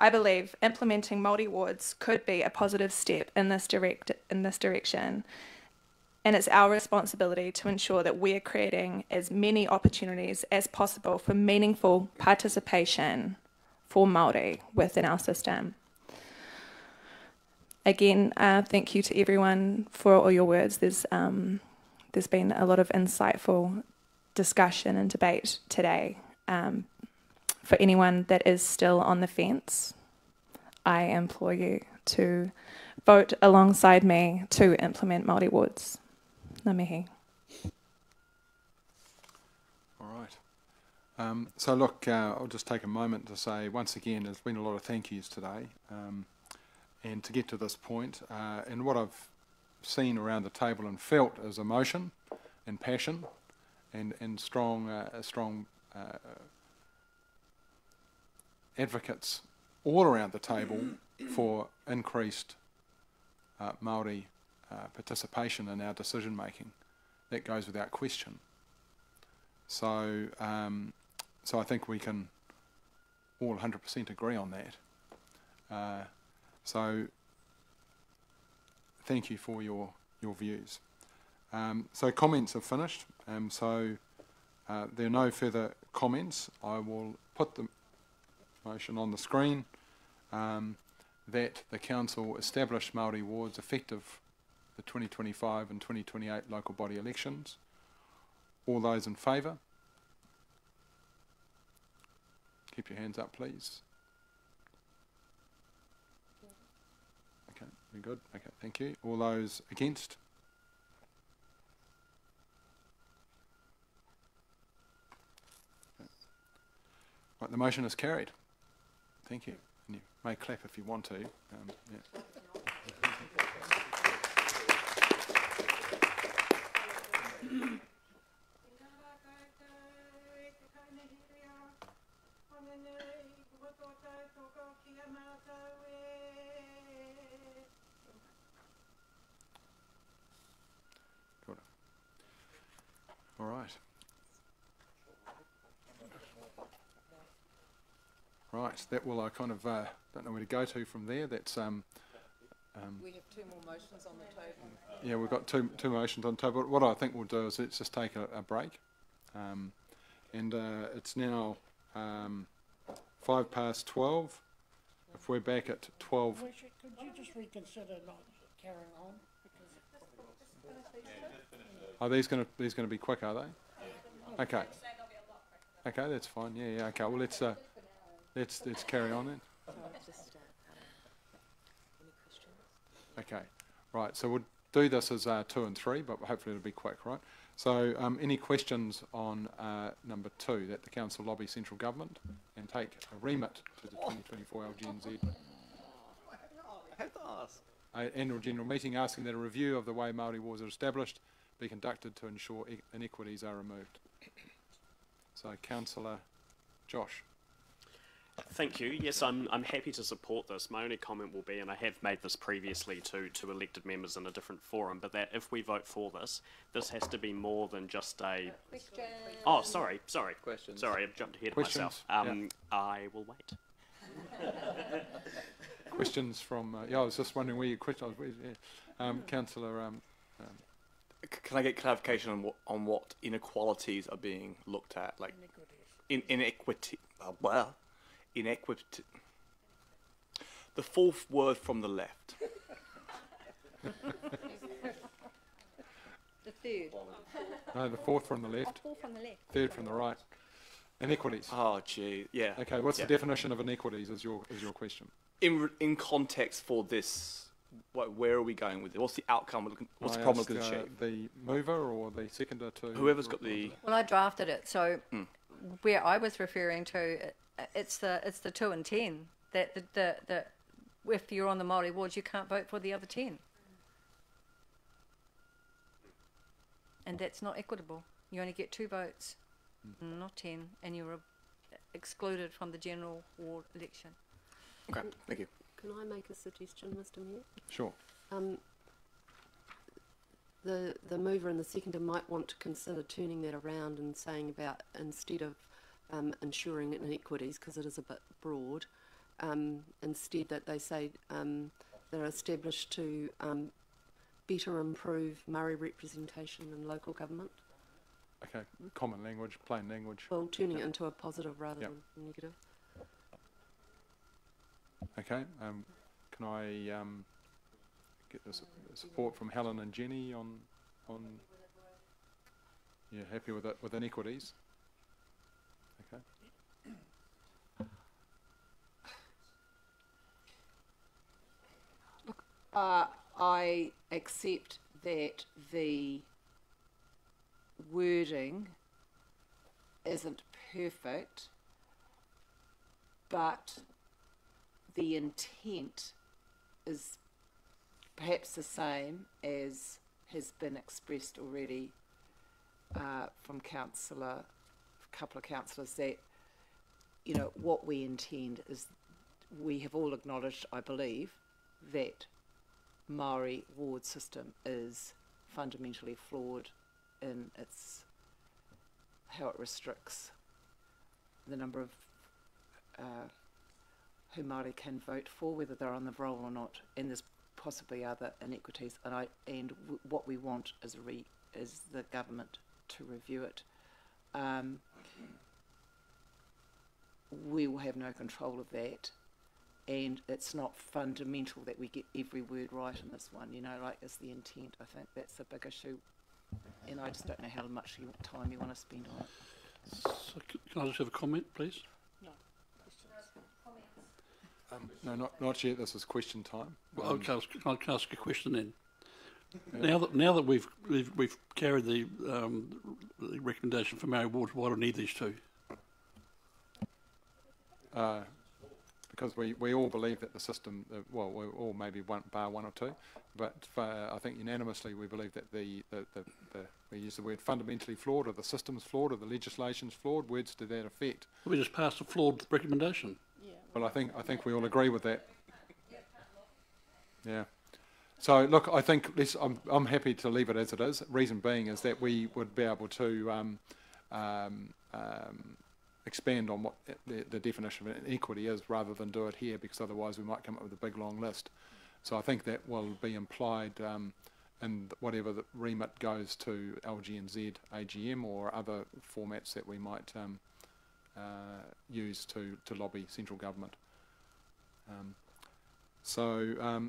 I believe implementing Māori wards could be a positive step in this direction, and it's our responsibility to ensure that we're creating as many opportunities as possible for meaningful participation for Māori within our system. Again, thank you to everyone for all your words. There's been a lot of insightful discussion and debate today. For anyone that is still on the fence, I implore you to vote alongside me to implement Māori wards. Ngā mihi. All right. So look, I'll just take a moment to say once again, there's been a lot of thank yous today. And to get to this point, and what I've seen around the table and felt is emotion and passion and strong advocates all around the table for increased Māori participation in our decision making. That goes without question. So, so I think we can all 100% agree on that. So, thank you for your views. So comments are finished. So there are no further comments. I will put the motion on the screen that the council establish Māori wards effective the 2025 and 2028 local body elections. All those in favour? Keep your hands up, please. Okay, very good. Okay, thank you. All those against? Okay. Right, the motion is carried. Thank you. And you may clap if you want to. Yeah. All right. Right, that will I kind of don't know where to go to from there. That's we have two more motions on the table. Yeah, we've got two motions on the table. What I think we'll do is let's just take a break, and it's now 5:12. If we're back at 12. Could you just reconsider not carrying on? Are these going to be quick? Are they? Okay. Okay, that's fine. Yeah. Okay. Well, let's carry on then. Okay. Right. So we'll do this as 2 and 3, but hopefully it'll be quick, right? So, any questions on number 2, that the council lobby central government and take a remit to the 2024 LGNZ annual general meeting, asking that a review of the way Māori wards are established be conducted to ensure inequities are removed. So, Councillor Josh. Thank you. Yes, I'm happy to support this. My only comment will be, and I have made this previously to elected members in a different forum, but that if we vote for this, this has to be more than just a... Question. Oh, sorry. Questions. Sorry, I've jumped ahead of myself. I will wait. Questions from... I was just wondering where your question was. Councillor... Can I get clarification on what inequalities are being looked at? Like inequity. Well, inequity. The fourth word from the left. The third. No, the fourth from the left. Fourth from the left. Third from the right. Inequities. Oh, gee, yeah. Okay, what's the definition of inequities? Is your question? In context for this. Where are we going with it? What's the outcome? What's the problem we're going to achieve? The mover or the seconder to... Whoever's got the... Well, I drafted it, so where I was referring to, it's the 2 and 10, that the if you're on the Māori wards, you can't vote for the other 10. And that's not equitable. You only get 2 votes, not 10, and you're excluded from the general ward election. Okay, thank you. Can I make a suggestion, Mr. Mayor? Sure. The mover and the seconder might want to consider turning that around and saying about, instead of ensuring inequities, because it is a bit broad, instead that they say they're established to better improve Māori representation in local government. Okay, common language, plain language. Well, turning it into a positive rather than negative. Okay, can I get the support from Helen and Jenny on yeah, happy with it, with inequities? Okay. Look, I accept that the wording isn't perfect, but the intent is perhaps the same as has been expressed already from a couple of councillors, that, you know, what we intend is, we have all acknowledged, I believe, that Māori ward system is fundamentally flawed in its how it restricts the number of who Māori can vote for, whether they're on the roll or not, and there's possibly other inequities. And what we want is the government to review it. We will have no control of that, and it's not fundamental that we get every word right in this one. You know, like, is the intent. I think that's a big issue, and I just don't know how much time you want to spend on it. So can I just have a comment, please? No, not yet. This is question time. Well, okay, can I ask a question then? Yeah. Now that we've carried the recommendation for Mayoral Ward, why do we need these two? Because we all believe that the system, well, we all maybe bar one or two, but I think unanimously we believe that the we use the word fundamentally flawed, or the system's flawed, or the legislation's flawed, words to that effect. We just passed a flawed recommendation. Yeah. Well, I think we all agree with that. Yeah. So look, I think I'm happy to leave it as it is. Reason being is that we would be able to expand on what the definition of inequity is, rather than do it here, because otherwise we might come up with a big long list. So I think that will be implied in whatever the remit goes to LGNZ AGM or other formats that we might use to lobby central government.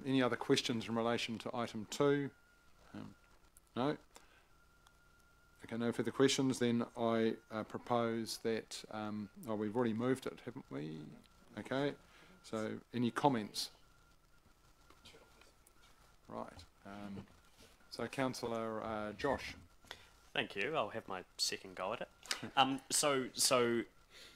Any other questions in relation to item 2? No? Okay, no further questions. Then I propose that, we've already moved it, haven't we? Okay, so any comments? Right. So Councillor Josh. Thank you. I'll have my second go at it. So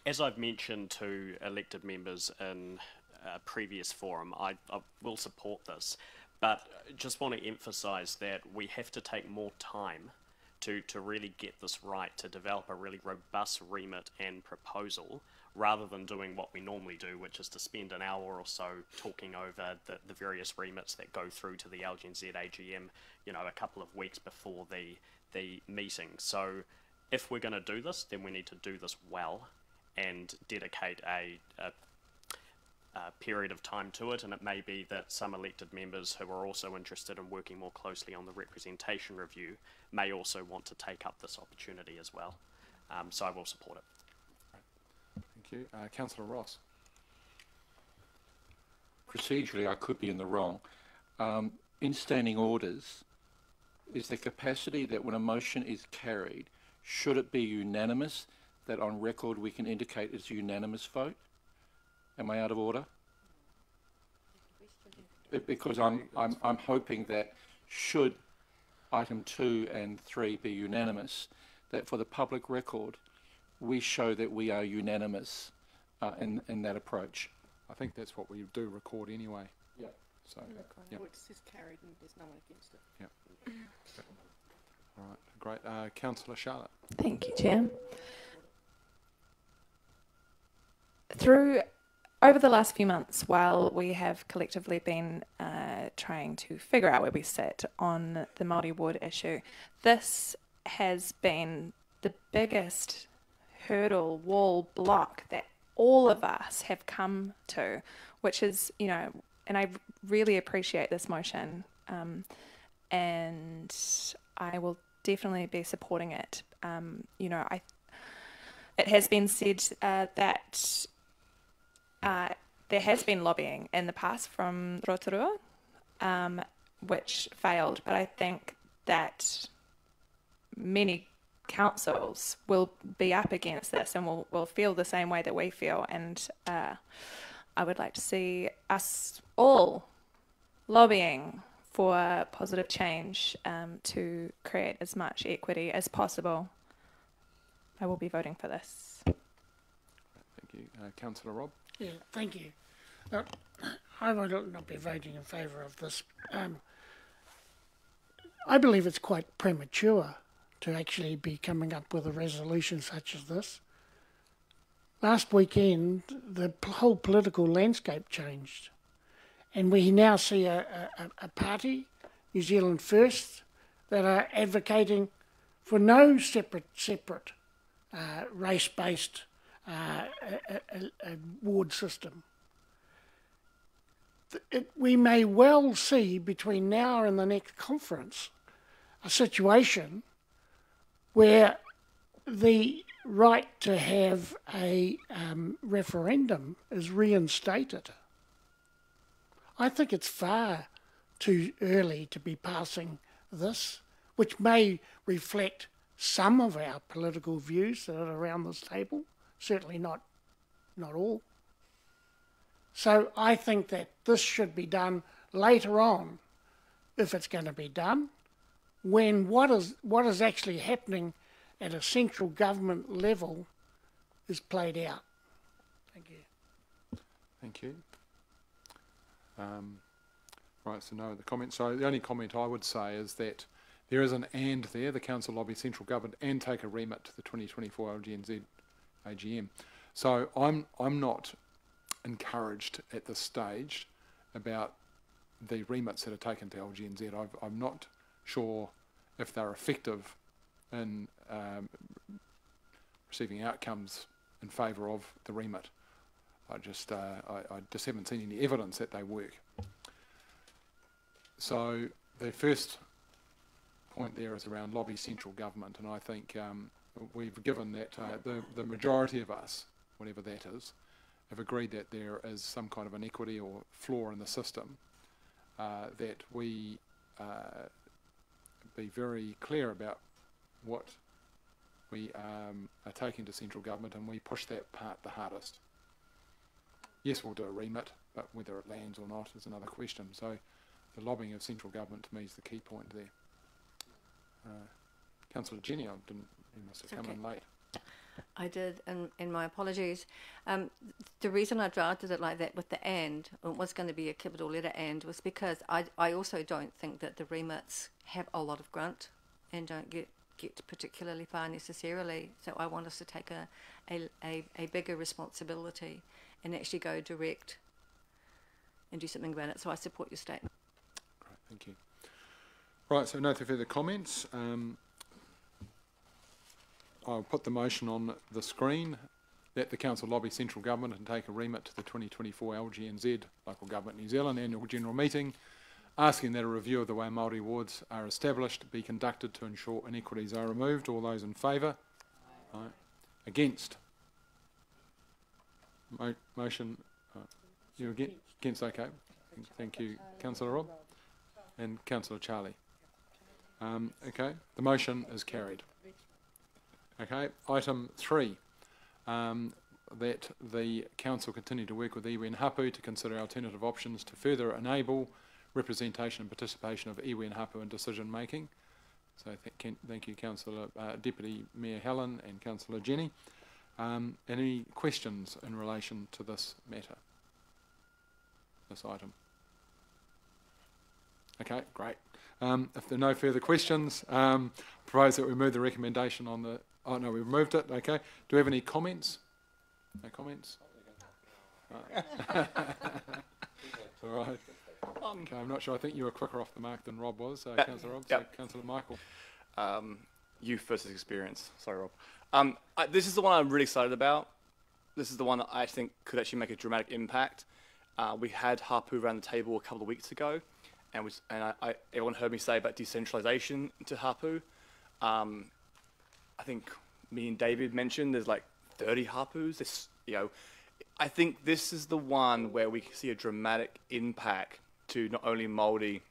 as I've mentioned to elected members in a previous forum, I will support this, but just want to emphasise that we have to take more time to really get this right, to develop a really robust remit and proposal, rather than doing what we normally do, which is to spend an hour or so talking over the various remits that go through to the LGNZ AGM, you know, a couple of weeks before the meeting. So if we're going to do this, then we need to do this well and dedicate a period of time to it, and it may be that some elected members who are also interested in working more closely on the representation review may also want to take up this opportunity as well. So I will support it. Thank you. Councillor Ross. Procedurally, I could be in the wrong. In standing orders, is the capacity that when a motion is carried, should it be unanimous, that on record we can indicate it's a unanimous vote? Am I out of order? Because I'm hoping that should item 2 and 3 be unanimous, that for the public record we show that we are unanimous in that approach. I think that's what we do record anyway. Yeah. So. Yeah. Well, it says carried and there's no one against it. Yeah. All right. Great. Councillor Charlotte. Thank you, Chair. Over the last few months, while we have collectively been trying to figure out where we sit on the Māori ward issue, this has been the biggest hurdle, wall, block that all of us have come to, which is, you know, and I really appreciate this motion, and I will definitely be supporting it. You know, it has been said that there has been lobbying in the past from Rotorua, which failed. But I think that many councils will be up against this and will feel the same way that we feel. And I would like to see us all lobbying for positive change to create as much equity as possible. I will be voting for this. Thank you. Councillor Rob? Yeah, thank you. I will not be voting in favour of this. I believe it's quite premature to actually be coming up with a resolution such as this. Last weekend, the whole political landscape changed, and we now see a party, New Zealand First, that are advocating for no separate race-based ward system. We may well see between now and the next conference a situation where the right to have a referendum is reinstated. I think it's far too early to be passing this, which may reflect some of our political views that are around this table, certainly not all. So I think that this should be done later on, if it's going to be done, when what is actually happening at a central government level is played out. Thank you. Thank you. Right, so no other comments. So the only comment I would say is that there is an and there, the council lobby central government and take a remit to the 2024 LGNZ AGM. So I'm not encouraged at this stage about the remits that are taken to LGNZ. I'm not sure if they're effective in receiving outcomes in favour of the remit. I just haven't seen any evidence that they work. So the first point there is around lobby central government, and I think we've given that the majority of us, whatever that is, have agreed that there is some kind of inequity or flaw in the system, that we be very clear about what we are taking to central government, and we push that part the hardest. Yes, we'll do a remit, but whether it lands or not is another question. So the lobbying of central government to me is the key point there. Councillor Jenny, you must have come in late. I did, and my apologies. The reason I drafted it like that with the and, it was going to be a capital letter and, was because I also don't think that the remits have a lot of grunt and don't get particularly far necessarily. So I want us to take a bigger responsibility and actually go direct and do something about it. So I support your statement. Great, thank you. Right, so no further comments. I'll put the motion on the screen that the council lobby central government and take a remit to the 2024 LGNZ Local Government New Zealand Annual General Meeting, asking that a review of the way Māori wards are established be conducted to ensure inequities are removed. All those in favour? Aye. Against? Motion? You against? Okay. Thank you, Councillor Rob and Councillor Charlie. Okay, the motion is carried. Okay, item 3, that the council continue to work with iwi and hapu to consider alternative options to further enable representation and participation of iwi and hapu in decision making. So thank you, Councillor Deputy Mayor Helen and Councillor Jenny. Any questions in relation to this matter, this item? Okay, great. If there are no further questions, propose that we move the recommendation on the... Oh, no, we've moved it. Okay. Do we have any comments? No comments? All right. Okay, I'm not sure. I think you were quicker off the mark than Rob was. Councillor Rob, so Councillor Michael. Youth versus experience. Sorry, Rob. This is the one I'm really excited about. This is the one that I think could actually make a dramatic impact. We had hapu around the table a couple of weeks ago, and everyone heard me say about decentralisation to hapu. I think me and David mentioned there's like 30 hapus. This, I think this is the one where we see a dramatic impact to not only Māori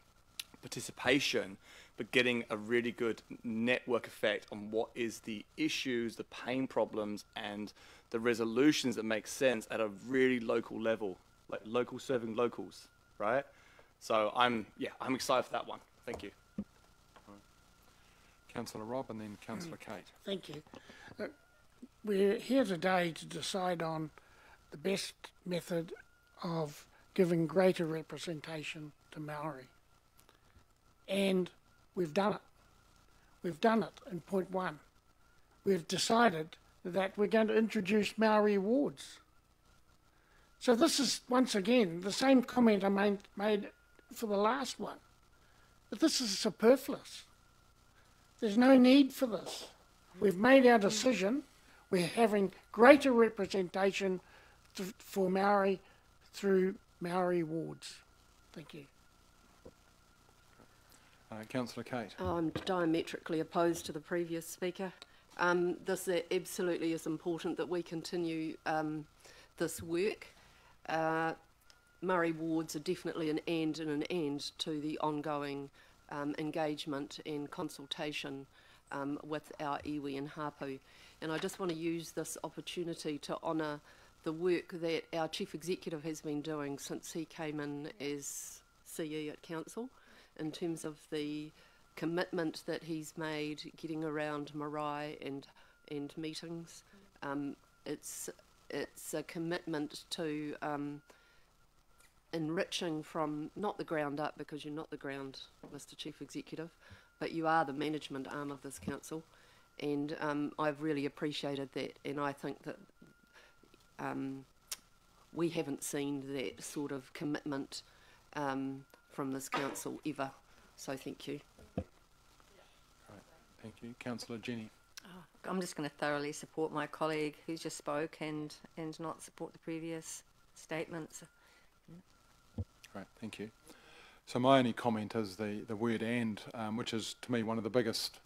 participation, but getting a really good network effect on what is the issues, the pain problems, and the resolutions that make sense at a really local level, like local serving locals, right? So I'm excited for that one. Thank you. Councillor Rob and then Councillor Kate. Thank you. We're here today to decide on the best method of giving greater representation to Maori. And we've done it. We've done it in point 1. We've decided that we're going to introduce Maori wards. So this is, once again, the same comment I made for the last one. But this is superfluous. There's no need for this. We've made our decision. We're having greater representation for Maori through Maori wards. Thank you. Councillor Kate. I'm diametrically opposed to the previous speaker. This absolutely is important that we continue this work. Maori wards are definitely an end to the ongoing engagement and consultation with our iwi and hapu. And I just want to use this opportunity to honour the work that our Chief Executive has been doing since he came in as CE at Council, in terms of the commitment that he's made getting around marae and meetings. It's a commitment to enriching from not the ground up, because you're not the ground, Mr. Chief Executive, but you are the management arm of this council, and I've really appreciated that, and I think that we haven't seen that sort of commitment from this council ever. So thank you. Right. Thank you. Councillor Jenny. I'm just going to thoroughly support my colleague who just spoke and not support the previous statements. Great, thank you. So my only comment is the word "and," which is to me one of the biggest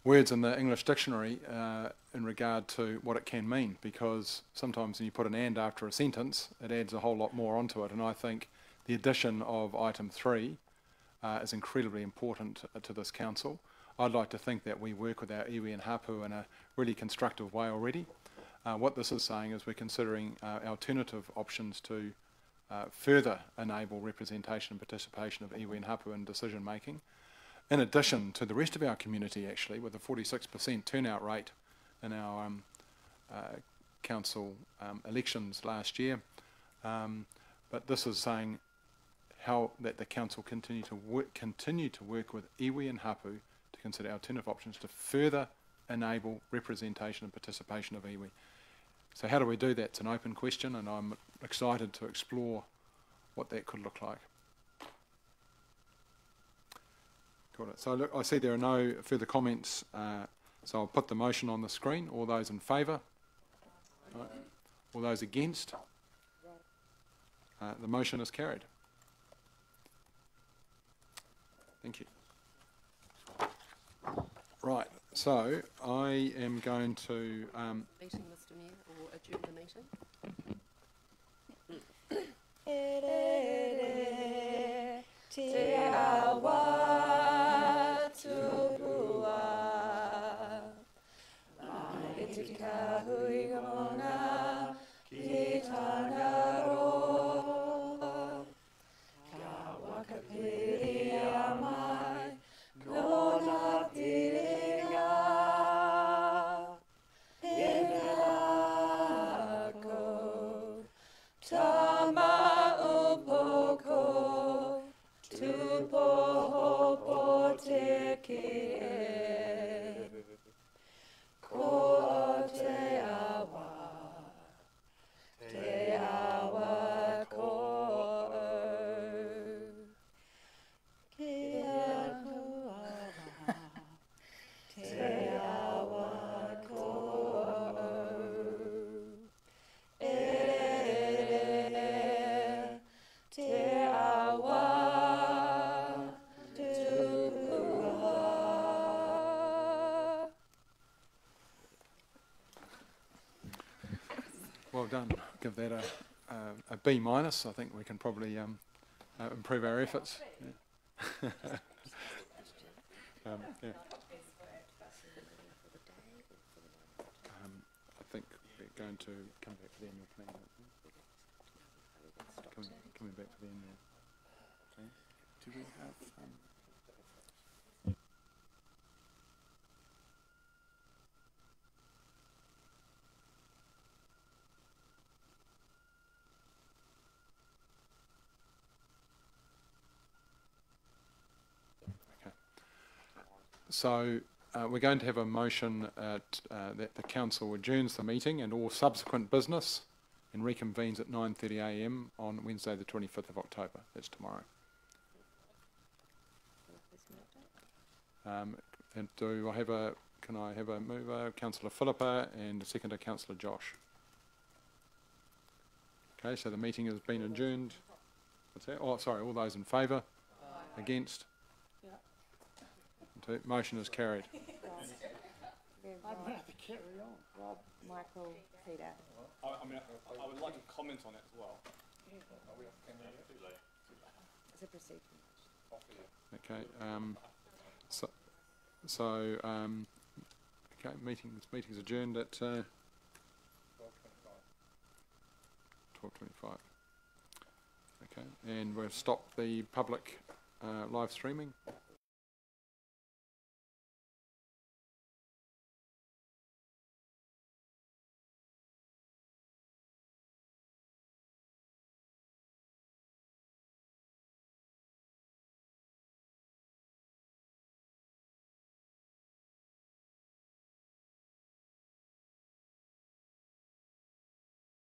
words in the English dictionary in regard to what it can mean, because sometimes when you put an "and" after a sentence, it adds a whole lot more onto it, and I think the addition of item 3 is incredibly important to this council. I'd like to think that we work with our iwi and hapu in a really constructive way already. What this is saying is we're considering alternative options to further enable representation and participation of iwi and hapu in decision making, in addition to the rest of our community, actually, with a 46% turnout rate in our council elections last year. But this is saying how that the council continue to work with iwi and hapu to consider alternative options to further enable representation and participation of iwi. So how do we do that? It's an open question, and I'm excited to explore what that could look like. Got it. So look, I see there are no further comments, so I'll put the motion on the screen. All those in favour? Right. All those against? The motion is carried. Thank you. Right, so I am going to... Meeting, Mr. Mayor, or adjourn the meeting? Te awa tupua Mai te kahui ngona Ki tāna roa Ka wakapiri a mai Nona piringa Inako Tama upoko Tupo po te ki Ko te awa ko Ki awa te awa ko te awa Well done. give that a B minus. I think we can probably improve our efforts. Yeah. Yeah. I think we're going to come back to the annual plan. Coming back to the annual plan. Do we have... So we're going to have a motion that the council adjourns the meeting and all subsequent business and reconvenes at 9:30 a.m. on Wednesday the 25th of October. That's tomorrow. And do I have a, can I have a mover, Councillor Philippa, and a seconder, Councillor Josh? Okay, so the meeting has been adjourned. What's that? Oh, sorry, all those in favour? Against? Motion is carried. I'd rather carry on. Rob, Michael, Peter. I mean, I would like to comment on it as well. It's a procedure. Okay. Okay. Meeting's adjourned at 12:25. Okay, and we'll stop the public live streaming.